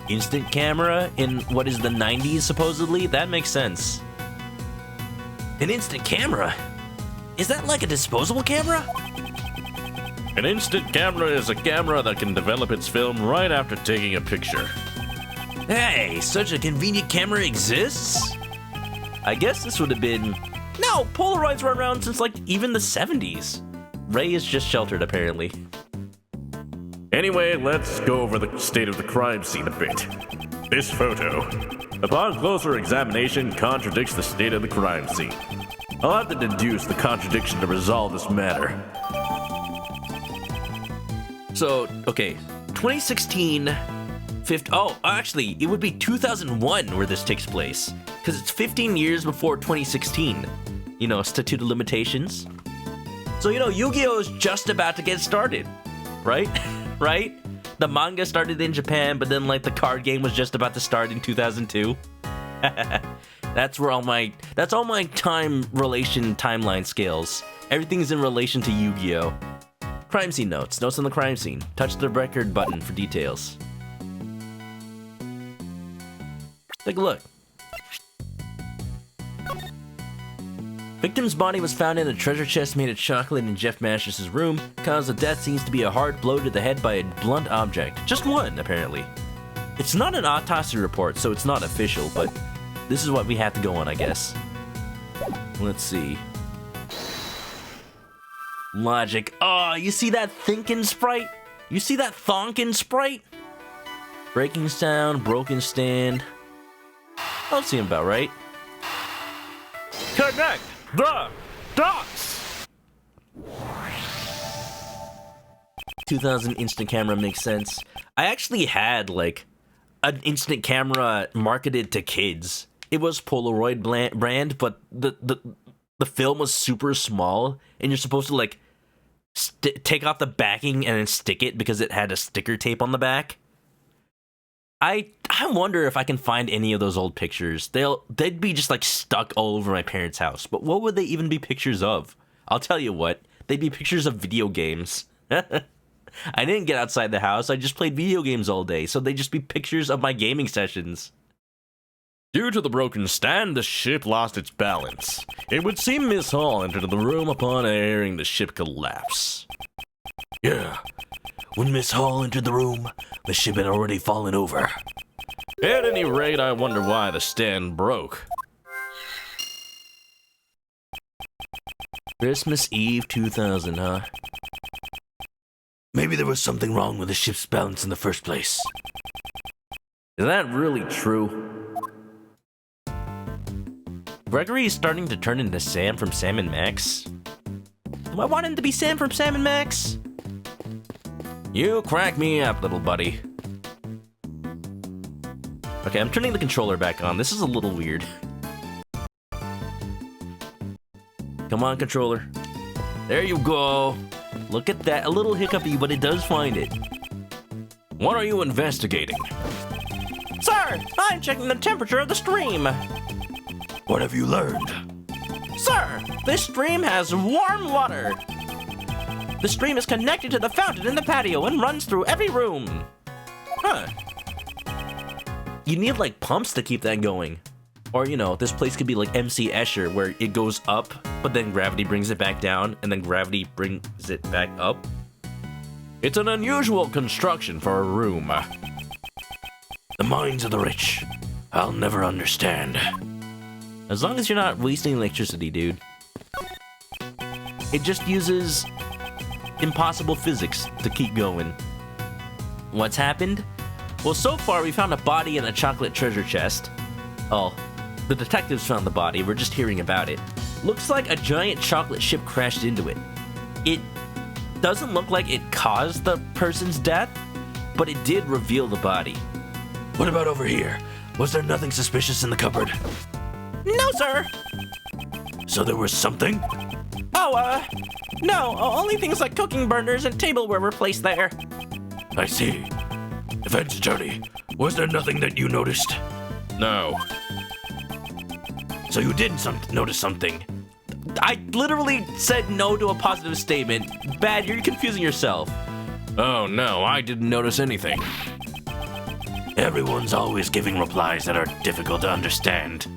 instant camera in what is the 90s, supposedly? That makes sense. An instant camera? Is that like a disposable camera? An instant camera is a camera that can develop its film right after taking a picture. Hey, such a convenient camera exists? I guess this would have been... No, Polaroids were around since like even the 70s. Ray is just sheltered apparently. Anyway, let's go over the state of the crime scene a bit. This photo. upon closer examination, contradicts the state of the crime scene. I'll have to deduce the contradiction to resolve this matter. So, okay, 2016, actually, it would be 2001 where this takes place, because it's 15 years before 2016. You know, statute of limitations. So, you know, Yu-Gi-Oh! Is just about to get started, right? Right? The manga started in Japan, but then, like, the card game was just about to start in 2002. That's all my timeline scales. Everything's in relation to Yu-Gi-Oh! Crime scene notes. Notes on the crime scene. Touch the record button for details. Take a look. Victim's body was found in a treasure chest made of chocolate in Jeff Masters' room. Cause of death seems to be a hard blow to the head by a blunt object. Just one, apparently. It's not an autopsy report, so it's not official, but this is what we have to go on, I guess. Let's see. Logic. Oh, you see that thinking sprite? You see that thonkin sprite? Breaking sound, broken stand. I'll see him about right. Connect the dots! 2000 instant camera makes sense. I actually had, like, an instant camera marketed to kids. It was Polaroid brand, but the film was super small, and you're supposed to, like, take off the backing and then stick it because it had a sticker tape on the back. I wonder if I can find any of those old pictures. They'd be just, like, stuck all over my parents' house. But what would they even be pictures of? I'll tell you what. They'd be pictures of video games. I didn't get outside the house. I just played video games all day. So they'd just be pictures of my gaming sessions. Due to the broken stand, the ship lost its balance. It would seem Miss Hall entered the room upon hearing the ship collapse. Yeah. When Miss Hall entered the room, the ship had already fallen over. At any rate, I wonder why the stand broke. Christmas Eve 2000, huh? Maybe there was something wrong with the ship's balance in the first place. Is that really true? Gregory is starting to turn into Sam from Sam and Max. Do I want him to be Sam from Sam and Max? You crack me up, little buddy. Okay, I'm turning the controller back on. This is a little weird. Come on, controller. There you go. Look at that. A little hiccupy, but it does find it. What are you investigating? Sir, I'm checking the temperature of the stream. What have you learned? Sir, this stream has warm water. The stream is connected to the fountain in the patio and runs through every room. Huh. You need, like, pumps to keep that going. Or, you know, this place could be like MC Escher, where it goes up, but then gravity brings it back down, and then gravity brings it back up. It's an unusual construction for a room. The minds of the rich. I'll never understand. As long as you're not wasting electricity, dude. It just uses impossible physics to keep going. What's happened? Well, so far we found a body in a chocolate treasure chest. Oh, the detectives found the body, we're just hearing about it. Looks like a giant chocolate ship crashed into it. It doesn't look like it caused the person's death, but it did reveal the body. What about over here? Was there nothing suspicious in the cupboard? No, sir. So there was something? Oh, no, only things like cooking burners and tableware were placed there. I see. Defense attorney, was there nothing that you noticed? No. So you did notice something? I literally said no to a positive statement. Bad, you're confusing yourself. Oh no, I didn't notice anything. Everyone's always giving replies that are difficult to understand.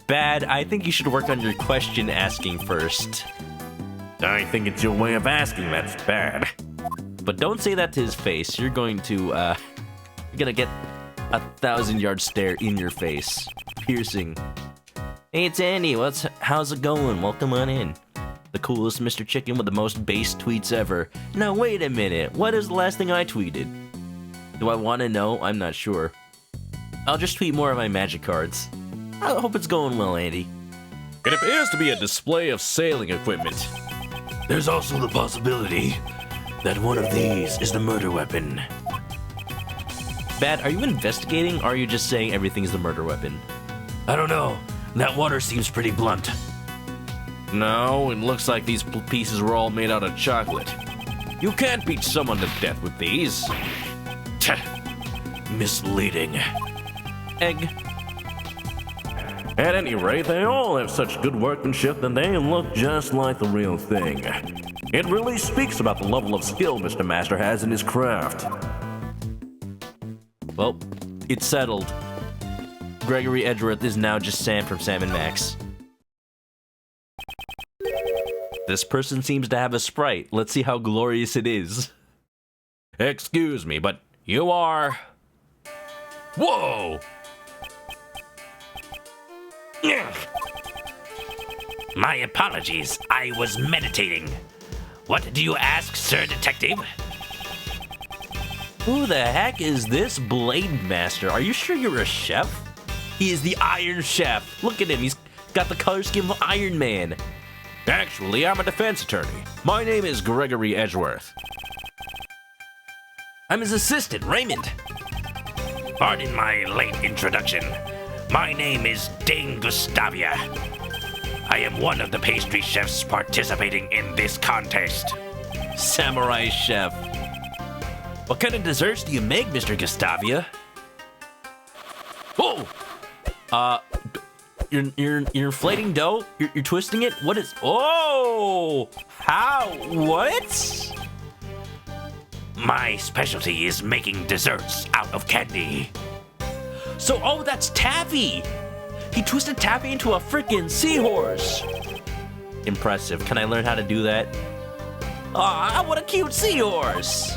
Bad, I think you should work on your question asking first. I think it's your way of asking that's bad. But don't say that to his face. You're going to, you're gonna get a 1,000-yard stare in your face. Piercing. Hey, it's Andy. How's it going? Welcome on in. The coolest Mr. Chicken with the most base tweets ever. Now, wait a minute. What is the last thing I tweeted? Do I want to know? I'm not sure. I'll just tweet more of my magic cards. I hope it's going well, Andy. It appears to be a display of sailing equipment. There's also the possibility that one of these is the murder weapon. Bad, are you investigating, or are you just saying everything's the murder weapon? I don't know. That water seems pretty blunt. No, it looks like these pieces were all made out of chocolate. You can't beat someone to death with these. Misleading. Egg. At any rate, they all have such good workmanship that they look just like the real thing. It really speaks about the level of skill Mr. Master has in his craft. Well, it's settled. Gregory Edgeworth is now just Sam from Sam and Max. This person seems to have a sprite. Let's see how glorious it is. Excuse me, but you are... Whoa! My apologies. I was meditating. What do you ask, Sir Detective? Who the heck is this Blade Master? Are you sure you're a chef? He is the Iron Chef. Look at him. He's got the color scheme of Iron Man. Actually, I'm a defense attorney. My name is Gregory Edgeworth. I'm his assistant, Raymond. Pardon my late introduction. My name is Dame Gustavia. I am one of the pastry chefs participating in this contest. Samurai Chef. What kind of desserts do you make, Mr. Gustavia? Whoa! You're inflating dough? You're twisting it? What is... Oh! How? What? My specialty is making desserts out of candy. So, oh, that's taffy! He twisted taffy into a freaking seahorse! Impressive. Can I learn how to do that? Aw, what a cute seahorse!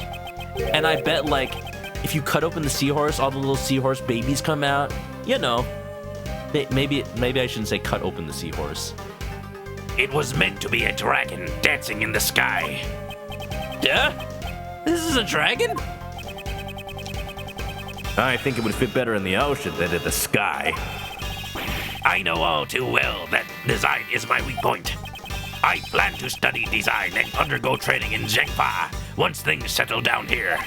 And I bet, like, if you cut open the seahorse, all the little seahorse babies come out. You know. Maybe I shouldn't say cut open the seahorse. It was meant to be a dragon dancing in the sky. Duh? This is a dragon? I think it would fit better in the ocean than in the sky. I know all too well that design is my weak point. I plan to study design and undergo training in Zhengfa once things settle down here.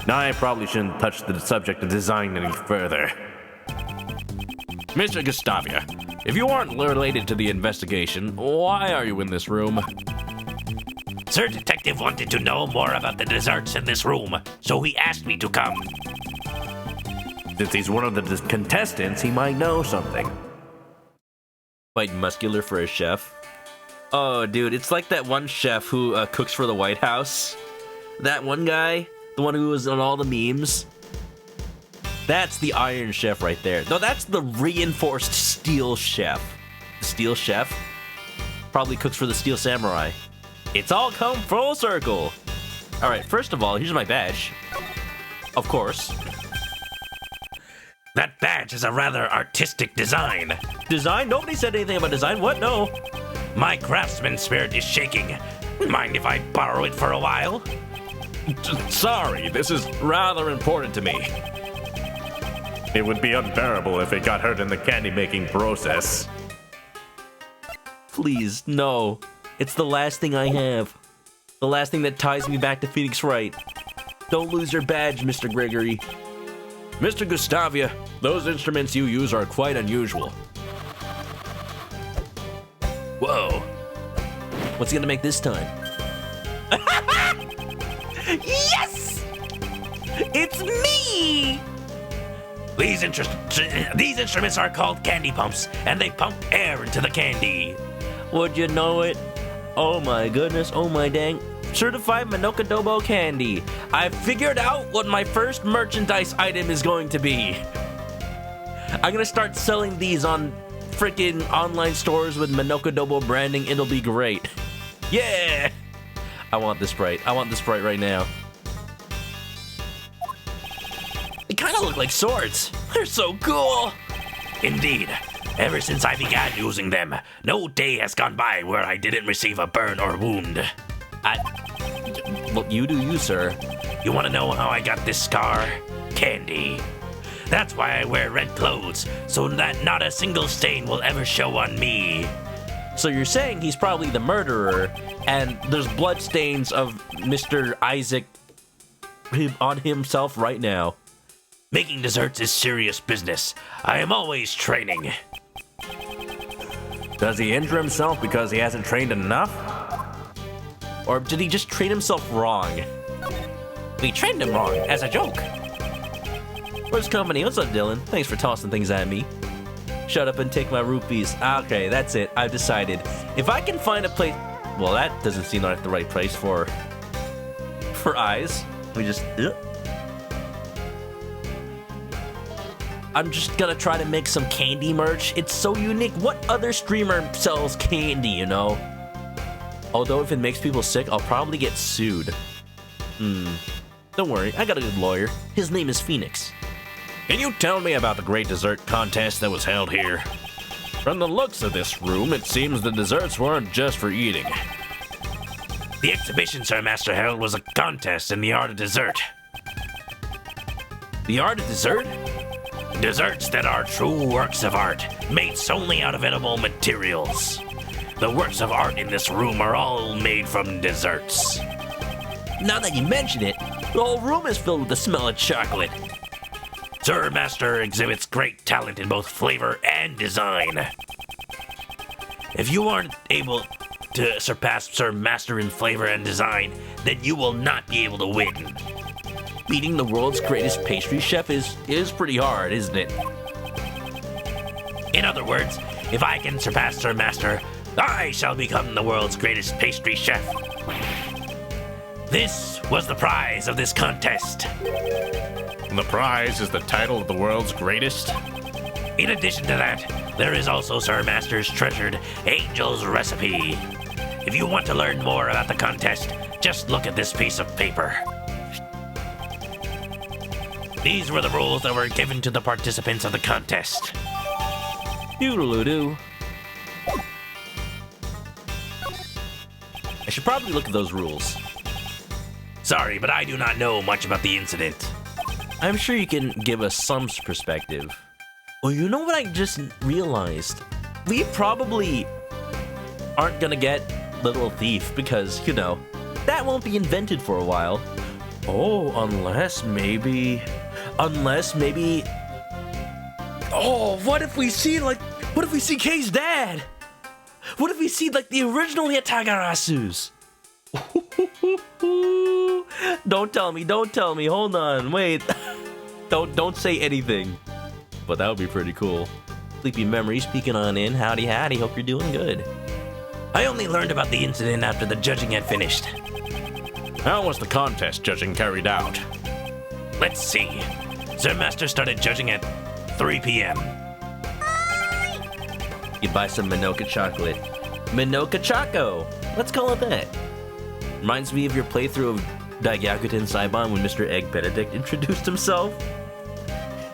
I probably shouldn't touch the subject of design any further. Mr. Gustavia, if you aren't related to the investigation, why are you in this room? Sir Detective wanted to know more about the desserts in this room, so he asked me to come. Since he's one of the contestants, he might know something. Quite muscular for a chef. Oh, dude, it's like that one chef who cooks for the White House. That one guy, the one who was on all the memes. That's the Iron Chef right there. No, that's the reinforced Steel Chef. The Steel Chef probably cooks for the Steel Samurai. It's all come full circle. All right, first of all, here's my badge. Of course. That badge is a rather artistic design. Design? Nobody said anything about design. What? No. My craftsman spirit is shaking. Mind if I borrow it for a while? Sorry, this is rather important to me. It would be unbearable if it got hurt in the candy-making process. Please, no. It's the last thing I have. The last thing that ties me back to Phoenix Wright. Don't lose your badge, Mr. Gregory. Mr. Gustavia, those instruments you use are quite unusual. Whoa. What's he gonna make this time? Yes! It's me! These instruments are called candy pumps, and they pump air into the candy. Would you know it? Oh my goodness, oh my dang. Certified ManokAdobo candy. I've figured out what my first merchandise item is going to be. I'm gonna start selling these on freaking online stores with ManokAdobo branding. It'll be great. Yeah! I want this Sprite. I want this Sprite right now. They kind of look like swords. They're so cool. Indeed. Ever since I began using them, no day has gone by where I didn't receive a burn or wound. Well, you do you, sir. You want to know how I got this scar? Candy. That's why I wear red clothes, so that not a single stain will ever show on me. So you're saying he's probably the murderer, and there's bloodstains of Mr. Isaac on himself right now. Making desserts is serious business. I am always training. Does he injure himself because he hasn't trained enough? Or did he just treat himself wrong? We trained him wrong, as a joke. Where's company? What's up, Dylan? Thanks for tossing things at me. Shut up and take my rupees. Okay, that's it. I've decided. If I can find a place... Well, that doesn't seem like the right place for eyes. We just... I'm just gonna try to make some candy merch. It's so unique. What other streamer sells candy, you know? Although if it makes people sick, I'll probably get sued. Don't worry, I got a good lawyer. His name is Phoenix. Can you tell me about the great dessert contest that was held here? From the looks of this room, it seems the desserts weren't just for eating. The exhibition Sir Master held was a contest in the art of dessert. The art of dessert? Desserts that are true works of art, made solely out of edible materials. The works of art in this room are all made from desserts. Now that you mention it, the whole room is filled with the smell of chocolate. Sir Master exhibits great talent in both flavor and design. If you aren't able to surpass Sir Master in flavor and design, then you will not be able to win. Beating the world's greatest pastry chef is pretty hard, isn't it? In other words, if I can surpass Sir Master, I shall become the world's greatest pastry chef. This was the prize of this contest. And the prize is the title of the world's greatest? In addition to that, there is also Sir Master's treasured Angel's Recipe. If you want to learn more about the contest, just look at this piece of paper. These were the rules that were given to the participants of the contest. Doodle-doo. I should probably look at those rules. Sorry, but I do not know much about the incident. I'm sure you can give us some perspective. Well, you know what I just realized? We probably aren't gonna get Little Thief because, you know, that won't be invented for a while. Oh, unless maybe... Oh, what if we see Kei's dad? What if we see, like, the original Yatagarasu's? Don't tell me, hold on, wait. Don't say anything. But that would be pretty cool. Sleepy Memories peeking on in, howdy, hope you're doing good. I only learned about the incident after the judging had finished. How was the contest judging carried out? Let's see. Sir Master started judging at 3 p.m. You buy some Manoka chocolate. Manoka Choco! Let's call it that. Reminds me of your playthrough of Daigyakuten Saiban when Mr. Egg Benedict introduced himself.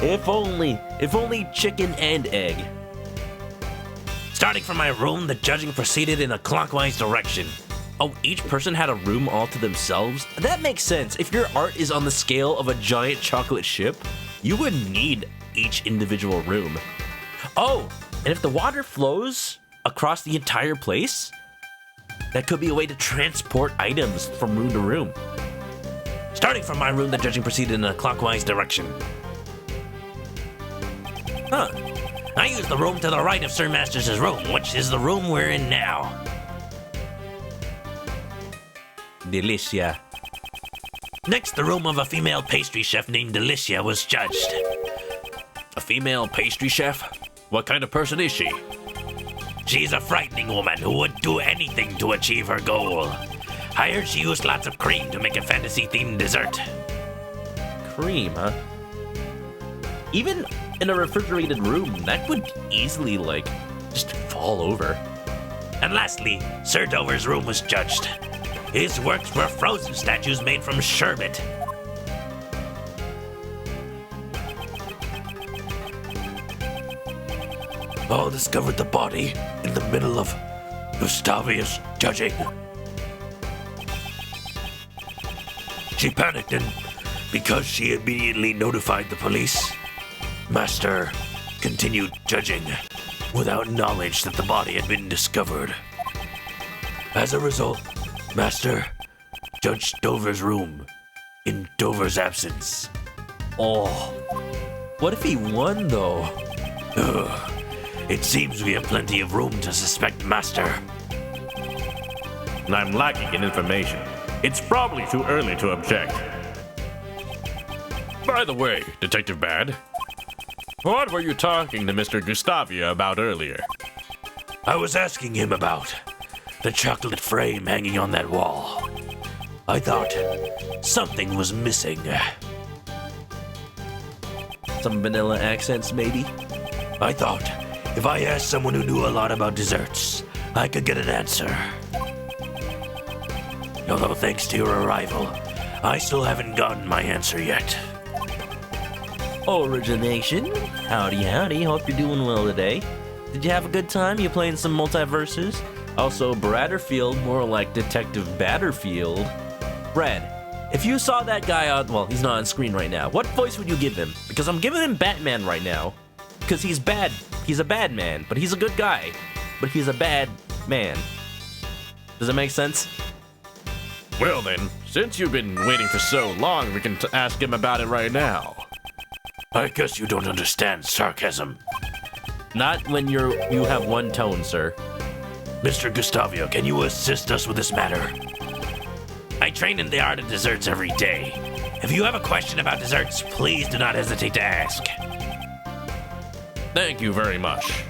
If only chicken and egg. Starting from my room, the judging proceeded in a clockwise direction. Oh, each person had a room all to themselves? That makes sense. If your art is on the scale of a giant chocolate ship, you would need each individual room. Oh, and if the water flows across the entire place, that could be a way to transport items from room to room. Starting from my room, the judging proceeded in a clockwise direction. I used the room to the right of Sir Master's room, which is the room we're in now. Delicia. Next, the room of a female pastry chef named Delicia was judged. A female pastry chef? What kind of person is she? She's a frightening woman who would do anything to achieve her goal. I heard she used lots of cream to make a fantasy-themed dessert. Cream, huh? Even in a refrigerated room, that would easily, like, just fall over. And lastly, Sir Dover's room was judged. His works were frozen statues made from sherbet. All discovered the body in the middle of Gustavia's judging. She panicked, and because she immediately notified the police, Master continued judging without knowledge that the body had been discovered. As a result, Master judged Dover's room in Dover's absence. Oh, what if he won though? It seems we have plenty of room to suspect Master. And I'm lacking in information. It's probably too early to object. By the way, Detective Bad, what were you talking to Mr. Gustavia about earlier? I was asking him about the chocolate frame hanging on that wall. I thought something was missing. Some vanilla accents, maybe? I thought if I asked someone who knew a lot about desserts, I could get an answer. Although thanks to your arrival, I still haven't gotten my answer yet. Origination. Howdy, howdy. Hope you're doing well today. Did you have a good time? You playing some multiverses? Also, Bradderfield, more like Detective Batterfield. Brad, if you saw that guy on, well, he's not on screen right now, what voice would you give him? Because I'm giving him Batman right now. Because he's bad. He's a bad man, but he's a good guy. But he's a bad man. Does that make sense? Well then, since you've been waiting for so long, we can ask him about it right now. I guess you don't understand sarcasm. Not when you have one tone, sir. Mr. Gustavio, can you assist us with this matter? I train in the art of desserts every day. If you have a question about desserts, please do not hesitate to ask. Thank you very much.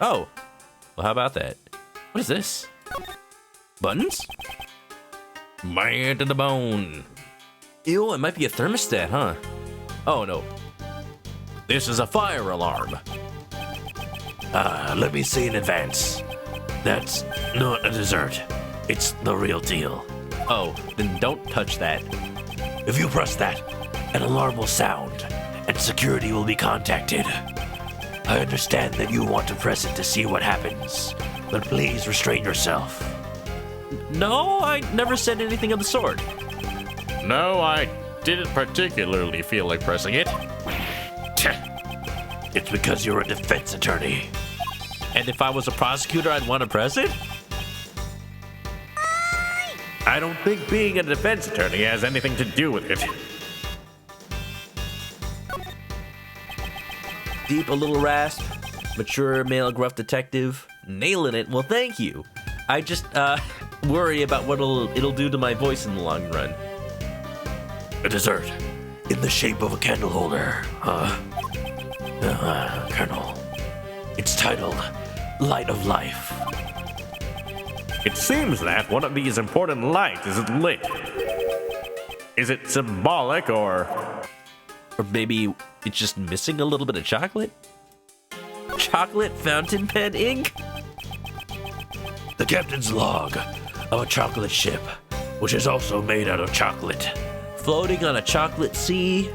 Oh, well, how about that? What is this? Buttons? Bad to the bone. Ew, it might be a thermostat, huh? Oh, no. This is a fire alarm. Let me see in advance. That's not a dessert. It's the real deal. Oh, then don't touch that. If you press that, an alarm will sound, and security will be contacted. I understand that you want to press it to see what happens, but please restrain yourself. No, I never said anything of the sort. No, I didn't particularly feel like pressing it. It's because you're a defense attorney. And if I was a prosecutor, I'd want to press it? I don't think being a defense attorney has anything to do with it. Deep, a little rasp. Mature, male, gruff detective. Nailing it. Well, thank you. I just, worry about what it'll do to my voice in the long run. A dessert in the shape of a candle holder. Colonel. It's titled Light of Life. It seems that one of these important lights isn't lit. Is it symbolic or... Or maybe it's just missing a little bit of chocolate? Chocolate fountain pen ink? The captain's log of a chocolate ship, which is also made out of chocolate. Floating on a chocolate sea,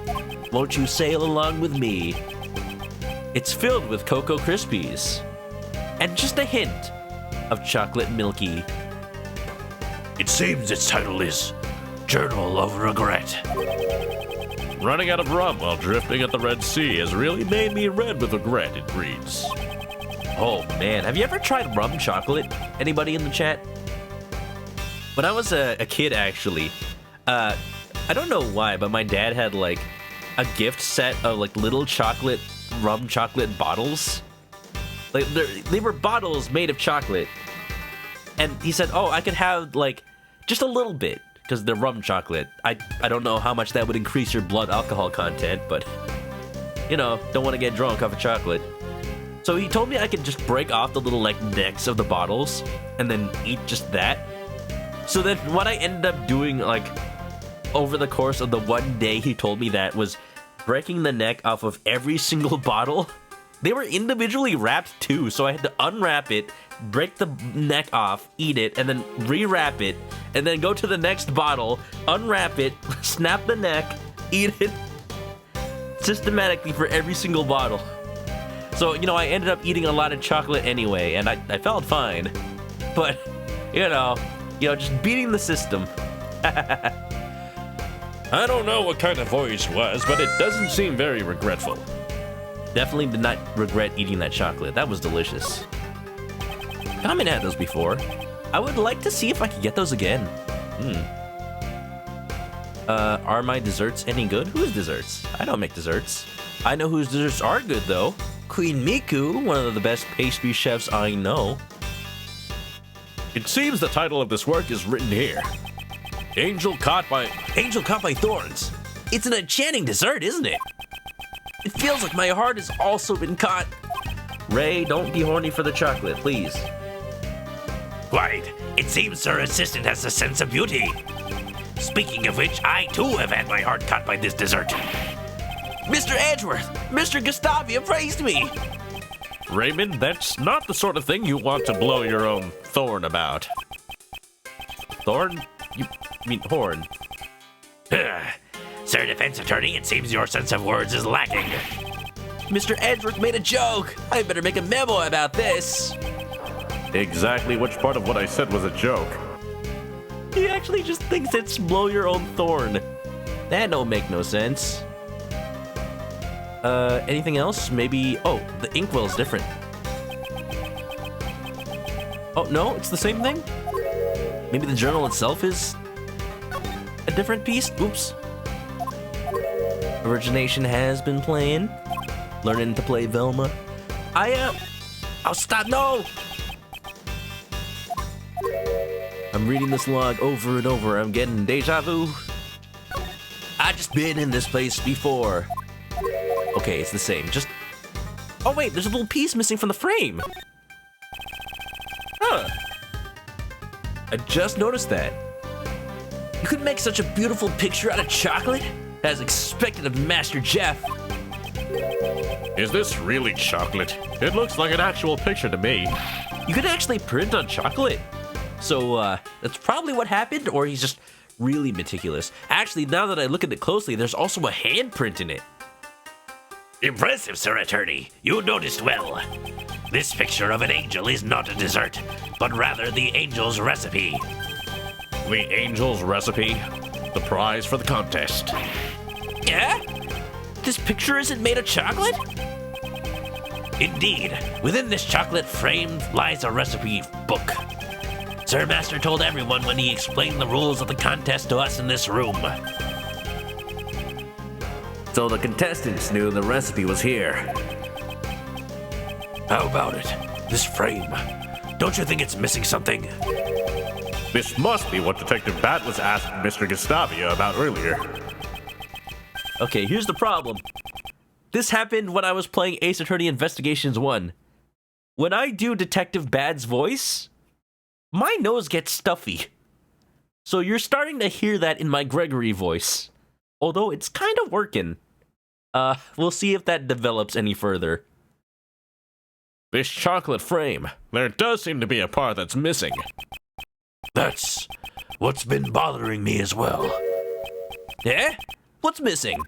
won't you sail along with me? It's filled with Cocoa Krispies. And just a hint of chocolate milky. It seems its title is Journal of Regret. Running out of rum while drifting at the Red Sea has really made me red with regret, it reads. Oh man, have you ever tried rum chocolate? Anybody in the chat? When I was a kid, actually, I don't know why, but my dad had like a gift set of like little rum chocolate bottles. Like they were bottles made of chocolate, and he said, "Oh, I could have like just a little bit because they're rum chocolate." I don't know how much that would increase your blood alcohol content, but you know, don't want to get drunk off of chocolate. So he told me I could just break off the little like necks of the bottles and then eat just that. So then what I ended up doing like over the course of the one day he told me that was breaking the neck off of every single bottle. They were individually wrapped too, so I had to unwrap it, break the neck off, eat it, and then rewrap it, and then go to the next bottle, unwrap it, snap the neck, eat it, systematically for every single bottle. So, you know, I ended up eating a lot of chocolate anyway, and I felt fine. But, you know, just beating the system. I don't know what kind of voice was, but it doesn't seem very regretful. Definitely did not regret eating that chocolate. That was delicious. I haven't had those before. I would like to see if I could get those again. Are my desserts any good? Whose desserts? I don't make desserts. I know whose desserts are good, though. Queen Miku, one of the best pastry chefs I know. It seems the title of this work is written here. Angel caught by thorns. It's an enchanting dessert, isn't it? It feels like my heart has also been caught. Ray, don't be horny for the chocolate, please. Quite. It seems Sir Assistant has a sense of beauty. Speaking of which, I too have had my heart caught by this dessert. Mr. Edgeworth, Mr. Gustavia praised me. Raymond, that's not the sort of thing you want to blow your own thorn about. Thorn? You mean horn? Sir Defense Attorney, it seems your sense of words is lacking. Mr. Edgeworth made a joke. I better make a memo about this. Exactly which part of what I said was a joke? He actually just thinks it's blow your own thorn. That don't make no sense. Anything else? Maybe, oh, the inkwell is different. Oh, no, it's the same thing? Maybe the journal itself is a different piece? Oops. Origination has been playing. Learning to play Velma. Oh, stop, no! I'm reading this log over and over. I'm getting deja vu. I just been in this place before. Okay, it's the same. Just... Oh, wait, there's a little piece missing from the frame. Huh. I just noticed that. You could make such a beautiful picture out of chocolate, as expected of Master Jeff. Is this really chocolate? It looks like an actual picture to me. You could actually print on chocolate. So, that's probably what happened, or he's just really meticulous. Actually, now that I look at it closely, there's also a handprint in it. Impressive, Sir Attorney. You noticed well. This picture of an angel is not a dessert, but rather the angel's recipe. The angel's recipe? The prize for the contest. Yeah? This picture isn't made of chocolate? Indeed. Within this chocolate frame lies a recipe book. Sir Master told everyone when he explained the rules of the contest to us in this room. So the contestants knew the recipe was here. How about it? This frame. Don't you think it's missing something? This must be what Detective Bat was asking Mr. Gustavia about earlier. Okay, here's the problem. This happened when I was playing Ace Attorney Investigations 1. When I do Detective Bad's voice, my nose gets stuffy. So you're starting to hear that in my Gregory voice. Although it's kind of working. We'll see if that develops any further. This chocolate frame. There does seem to be a part that's missing. That's what's been bothering me as well. Yeah? What's missing?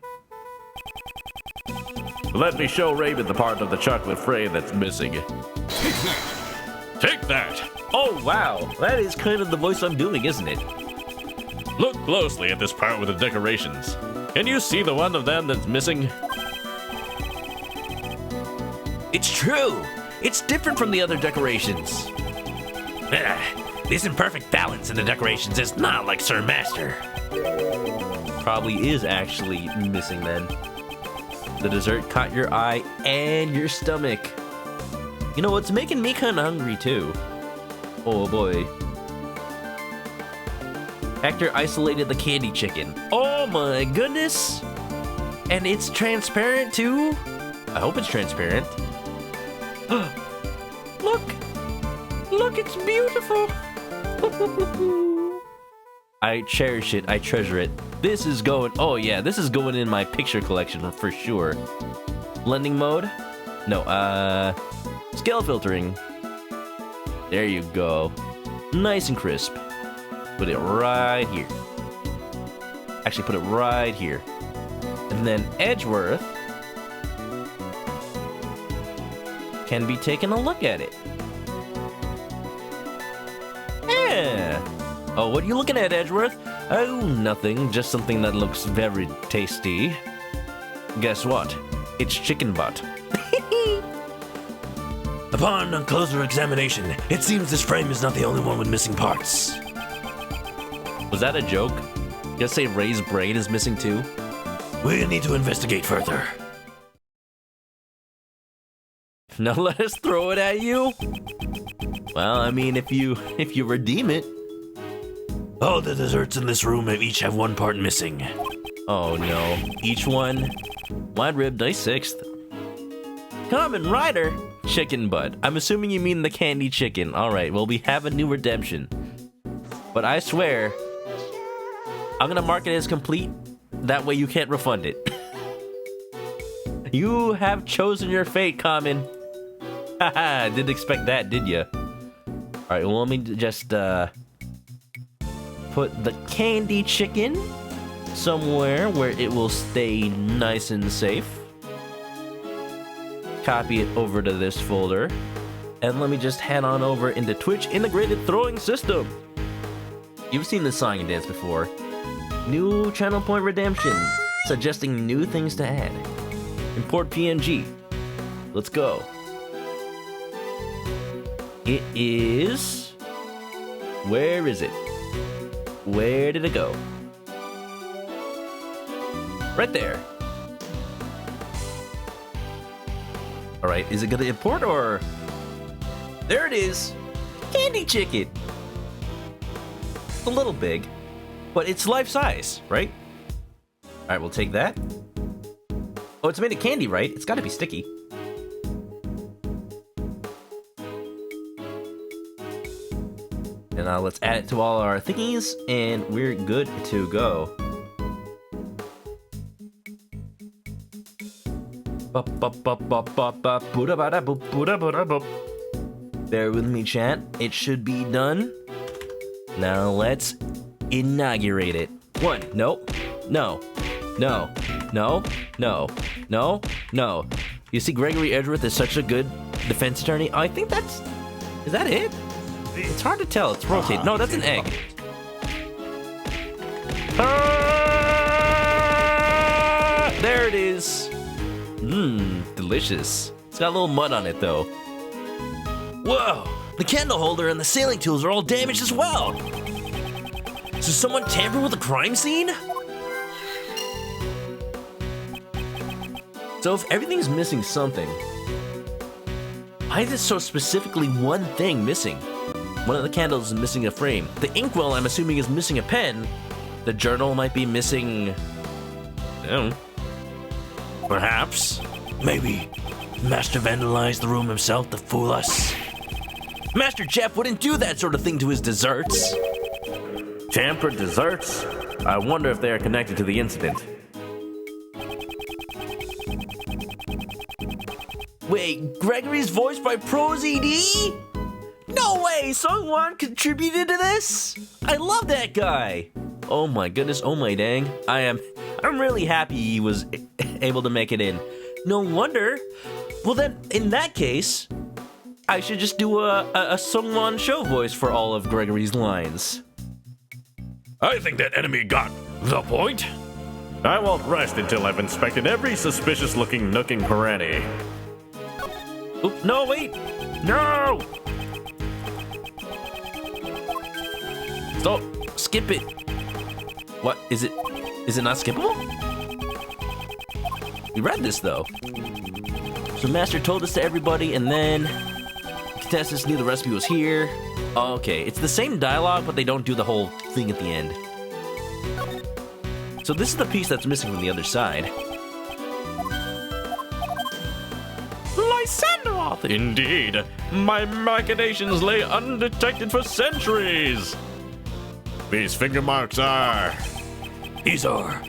Let me show Raven the part of the chocolate frame that's missing. Take that! Oh, wow. That is kind of the voice I'm doing, isn't it? Look closely at this part with the decorations. Can you see the one of them that's missing? It's true. It's different from the other decorations. This imperfect balance in the decorations is not like Sir Master. Probably is actually missing then. The dessert caught your eye and your stomach. You know, it's making me kind of hungry too. Oh boy. Hector isolated the candy chicken. Oh my goodness! And it's transparent too? I hope it's transparent. Look! Look, it's beautiful! I cherish it, I treasure it. This is going, oh yeah, this is going in my picture collection for sure. Blending mode? No, scale filtering. There you go. Nice and crisp. Put it right here. Actually, put it right here. And then Edgeworth can be taking a look at it. Yeah. Oh, what are you looking at, Edgeworth? Oh, nothing. Just something that looks very tasty. Guess what? It's chicken butt. Upon closer examination, it seems this frame is not the only one with missing parts. Was that a joke? You gonna say Ray's brain is missing too? We need to investigate further. Now let us throw it at you? Well, I mean, if you redeem it. All the desserts in this room each have one part missing. Oh no. Each one? Wide rib, dice sixth. Common Rider? Chicken butt. I'm assuming you mean the candy chicken. Alright, well, we have a new redemption. But I swear, I'm gonna mark it as complete. That way you can't refund it. You have chosen your fate, Common. Haha, didn't expect that, did ya? Alright, well, let me just, put the candy chicken somewhere where it will stay nice and safe. Copy it over to this folder. And let me just head on over into Twitch Integrated Throwing System. You've seen this song and dance before. New channel point redemption. Suggesting new things to add. Import PNG. Let's go. It is... Where is it? Where did it go? Right there. Alright, is it gonna import or... There it is! Candy chicken! It's a little big, but it's life size, right? Alright, we'll take that. Oh, it's made of candy, right? It's gotta be sticky. And now let's add it to all our thingies, and we're good to go. Bear with me, chat. It should be done. Now let's inaugurate it. One. Nope. No. No. No. No. No. No. You see, Gregory Edgeworth is such a good defense attorney. I think that's... Is that it? It's hard to tell. It's rotated. No, that's an egg. There it is. Mmm, delicious. It's got a little mud on it, though. Whoa! The candle holder and the sailing tools are all damaged as well. So someone tampered with the crime scene? So if everything's missing something, why is it so specifically one thing missing? One of the candles is missing a frame. The inkwell, I'm assuming, is missing a pen. The journal might be missing... I don't know. Perhaps. Maybe Master vandalized the room himself to fool us. Master Jeff wouldn't do that sort of thing to his desserts. Tampered desserts? I wonder if they are connected to the incident. Wait, Gregory's voiced by ProZD? No way! Sungwon contributed to this? I love that guy! Oh my goodness, oh my dang. I'm really happy he was able to make it in. No wonder. Well then, in that case, I should just do a Sungwon show voice for all of Gregory's lines. I think that enemy got the point. I won't rest until I've inspected every suspicious-looking nook and cranny. Oop, no, wait! No! Stop! Skip it! What, is it not skippable? We read this, though. So Master told this to everybody, and then contestants knew the recipe was here. Oh, okay, it's the same dialogue, but they don't do the whole thing at the end. So this is the piece that's missing from the other side. Lysanderoth! Indeed, my machinations lay undetected for centuries. These finger marks are... These are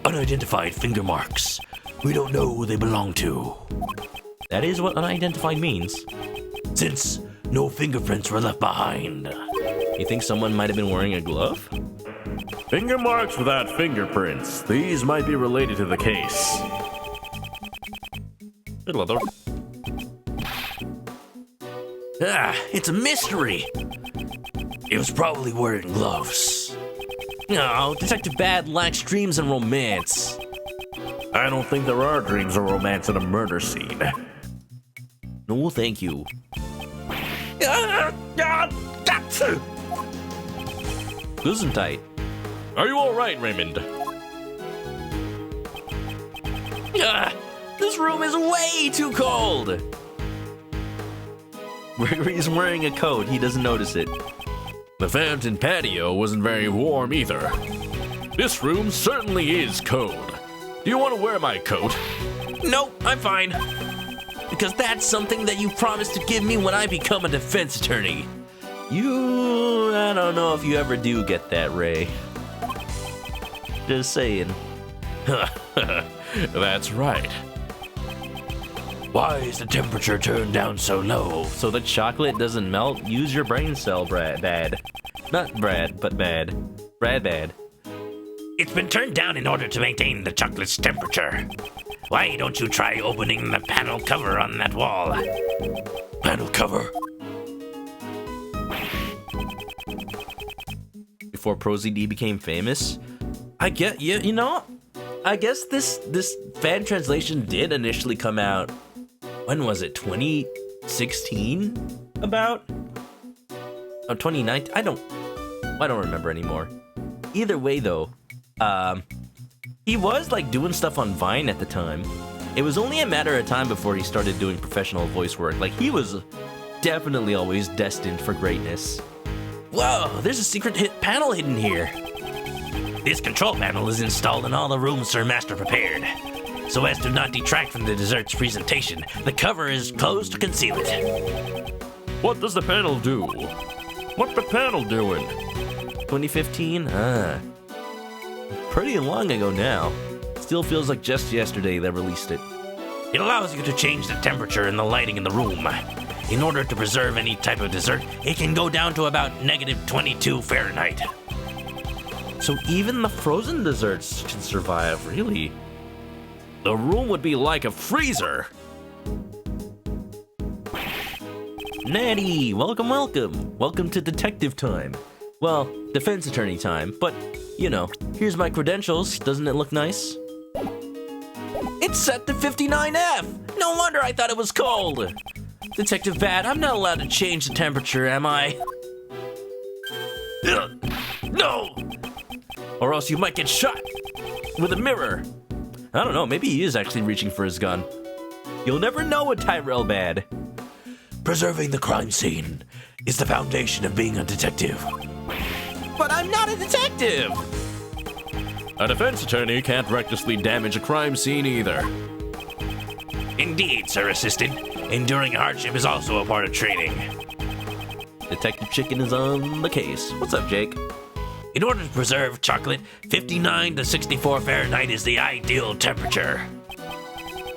unidentified finger marks. We don't know who they belong to. That is what unidentified means. Since no fingerprints were left behind. You think someone might have been wearing a glove? Finger marks without fingerprints. These might be related to the case. Good leather. Ah, it's a mystery. He was probably wearing gloves. No, Detective Bad lacks dreams and romance. I don't think there are dreams or romance in a murder scene. No, thank you. Gesundheit. Are you alright, Raymond? This room is way too cold. Gregory's wearing a coat. He doesn't notice it. The fountain patio wasn't very warm either. This room certainly is cold. Do you want to wear my coat? Nope, I'm fine. Because that's something that you promised to give me when I become a defense attorney. I don't know if you ever do get that, Ray. Just saying. That's right. Why is the temperature turned down so low? So the chocolate doesn't melt? Use your brain cell, Bad. Not Brad, but Bad. Bad. It's been turned down in order to maintain the chocolate's temperature. Why don't you try opening the panel cover on that wall? Panel cover? Before ProZD became famous, I guess this fan translation did initially come out. When was it? 2016? About? Oh, 2019? I don't remember anymore. Either way, though, he was like doing stuff on Vine at the time. It was only a matter of time before he started doing professional voice work. Like, he was definitely always destined for greatness. Whoa, there's a secret panel hidden here. This control panel is installed in all the rooms Sir Master prepared. So as to not detract from the dessert's presentation, the cover is closed to conceal it. What does the panel do? What the panel doing? 2015? Pretty long ago now. Still feels like just yesterday they released it. It allows you to change the temperature and the lighting in the room. In order to preserve any type of dessert, it can go down to about -22 Fahrenheit. So even the frozen desserts can survive, really? The room would be like a freezer. Natty, welcome. Welcome to detective time. Well, defense attorney time, but, here's my credentials. Doesn't it look nice? It's set to 59F! No wonder I thought it was cold! Detective Bad, I'm not allowed to change the temperature, am I? No! Or else you might get shot with a mirror. I don't know, maybe he is actually reaching for his gun. You'll never know with Tyrell Bad. Preserving the crime scene is the foundation of being a detective. But I'm not a detective! A defense attorney can't recklessly damage a crime scene either. Indeed, Sir Assistant. Enduring hardship is also a part of training. Detective Chicken is on the case. What's up, Jake? In order to preserve chocolate, 59 to 64 Fahrenheit is the ideal temperature.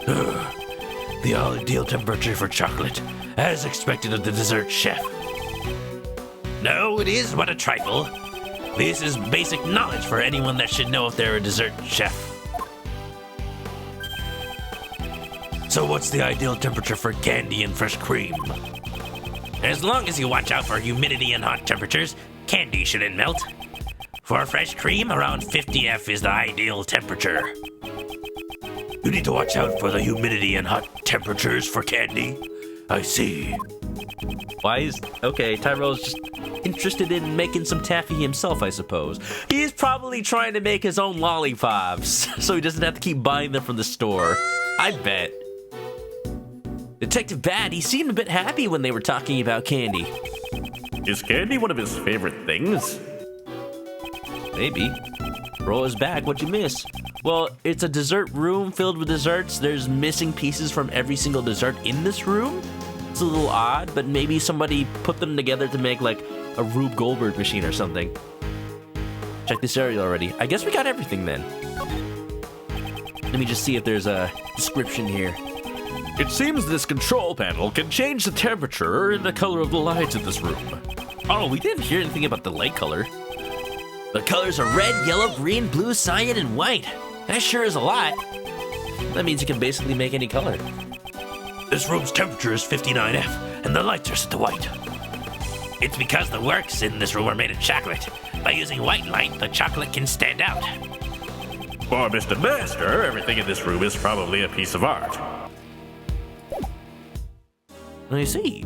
The ideal temperature for chocolate, as expected of the dessert chef. No, it is but a trifle. This is basic knowledge for anyone that should know if they're a dessert chef. So what's the ideal temperature for candy and fresh cream? As long as you watch out for humidity and hot temperatures, candy shouldn't melt. For fresh cream, around 50F is the ideal temperature. You need to watch out for the humidity and hot temperatures for candy? I see. Okay, Tyrell's just interested in making some taffy himself, I suppose. He's probably trying to make his own lollipops, so he doesn't have to keep buying them from the store. I bet. Detective Bad, he seemed a bit happy when they were talking about candy. Is candy one of his favorite things? Maybe. Roll is back, what'd you miss? Well, it's a dessert room filled with desserts. There's missing pieces from every single dessert in this room. It's a little odd, but maybe somebody put them together to make like a Rube Goldberg machine or something. Check this area already. I guess we got everything then. Let me just see if there's a description here. It seems this control panel can change the temperature and the color of the lights in this room. Oh, we didn't hear anything about the light color. The colors are red, yellow, green, blue, cyan, and white. That sure is a lot. That means you can basically make any color. This room's temperature is 59F, and the lights are set to white. It's because the works in this room are made of chocolate. By using white light, the chocolate can stand out. For Mr. Master, everything in this room is probably a piece of art. I see.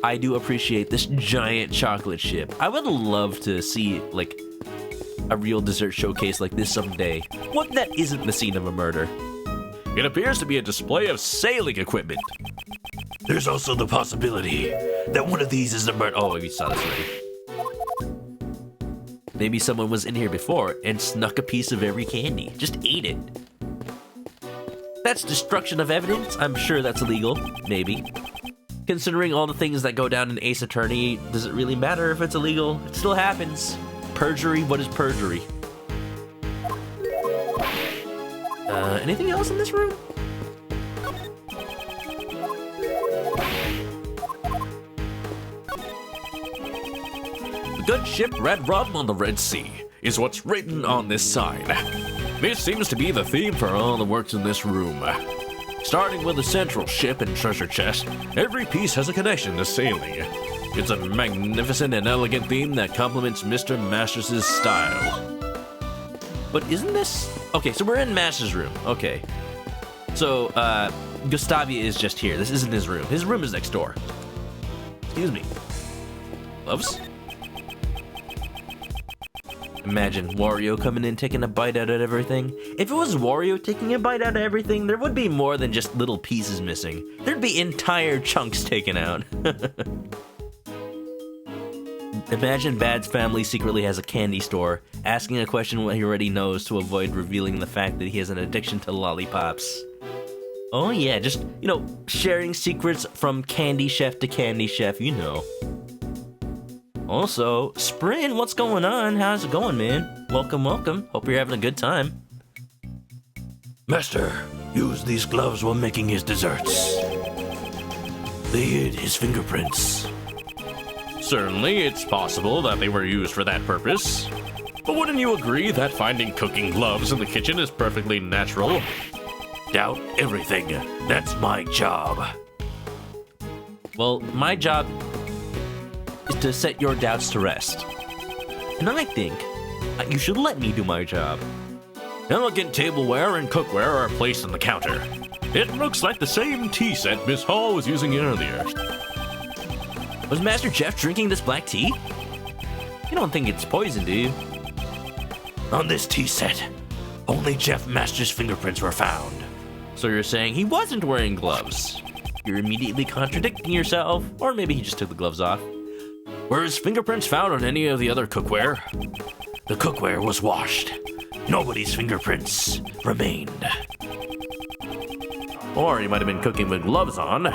I do appreciate this giant chocolate ship. I would love to see, like, a real dessert showcase like this someday. One that isn't the scene of a murder. It appears to be a display of sailing equipment. There's also the possibility that one of these is the murder. Oh, we saw this already. Maybe someone was in here before and snuck a piece of every candy. Just ate it. That's destruction of evidence. I'm sure that's illegal. Maybe. Considering all the things that go down in Ace Attorney, does it really matter if it's illegal? It still happens. Perjury, what is perjury? Anything else in this room? The good ship Red Rum on the Red Sea is what's written on this sign. This seems to be the theme for all the works in this room. Starting with the central ship and treasure chest, every piece has a connection to sailing. It's a magnificent and elegant theme that complements Mr. Masters' style. But isn't this... Okay, so we're in Masters' room. Okay. So, Gustavia is just here. This isn't his room. His room is next door. Excuse me. Gloves? Imagine Wario coming in taking a bite out of everything. If it was Wario taking a bite out of everything, there would be more than just little pieces missing. There'd be entire chunks taken out. Imagine Bad's family secretly has a candy store, asking a question what he already knows to avoid revealing the fact that he has an addiction to lollipops. Oh yeah, just, you know, sharing secrets from candy chef to candy chef, you know. Also, Sprin, what's going on? How's it going, man? Welcome, welcome. Hope you're having a good time. Master used these gloves while making his desserts. They hid his fingerprints. Certainly, it's possible that they were used for that purpose. But wouldn't you agree that finding cooking gloves in the kitchen is perfectly natural? Doubt everything. That's my job. Well, my job is to set your doubts to rest. And I think you should let me do my job. Elegant tableware and cookware are placed on the counter. It looks like the same tea set Miss Hall was using earlier. Was Master Jeff drinking this black tea? You don't think it's poison, do you? On this tea set, only Jeff Master's fingerprints were found. So you're saying he wasn't wearing gloves? You're immediately contradicting yourself, or maybe he just took the gloves off. Were his fingerprints found on any of the other cookware? The cookware was washed. Nobody's fingerprints remained. Or he might have been cooking with gloves on.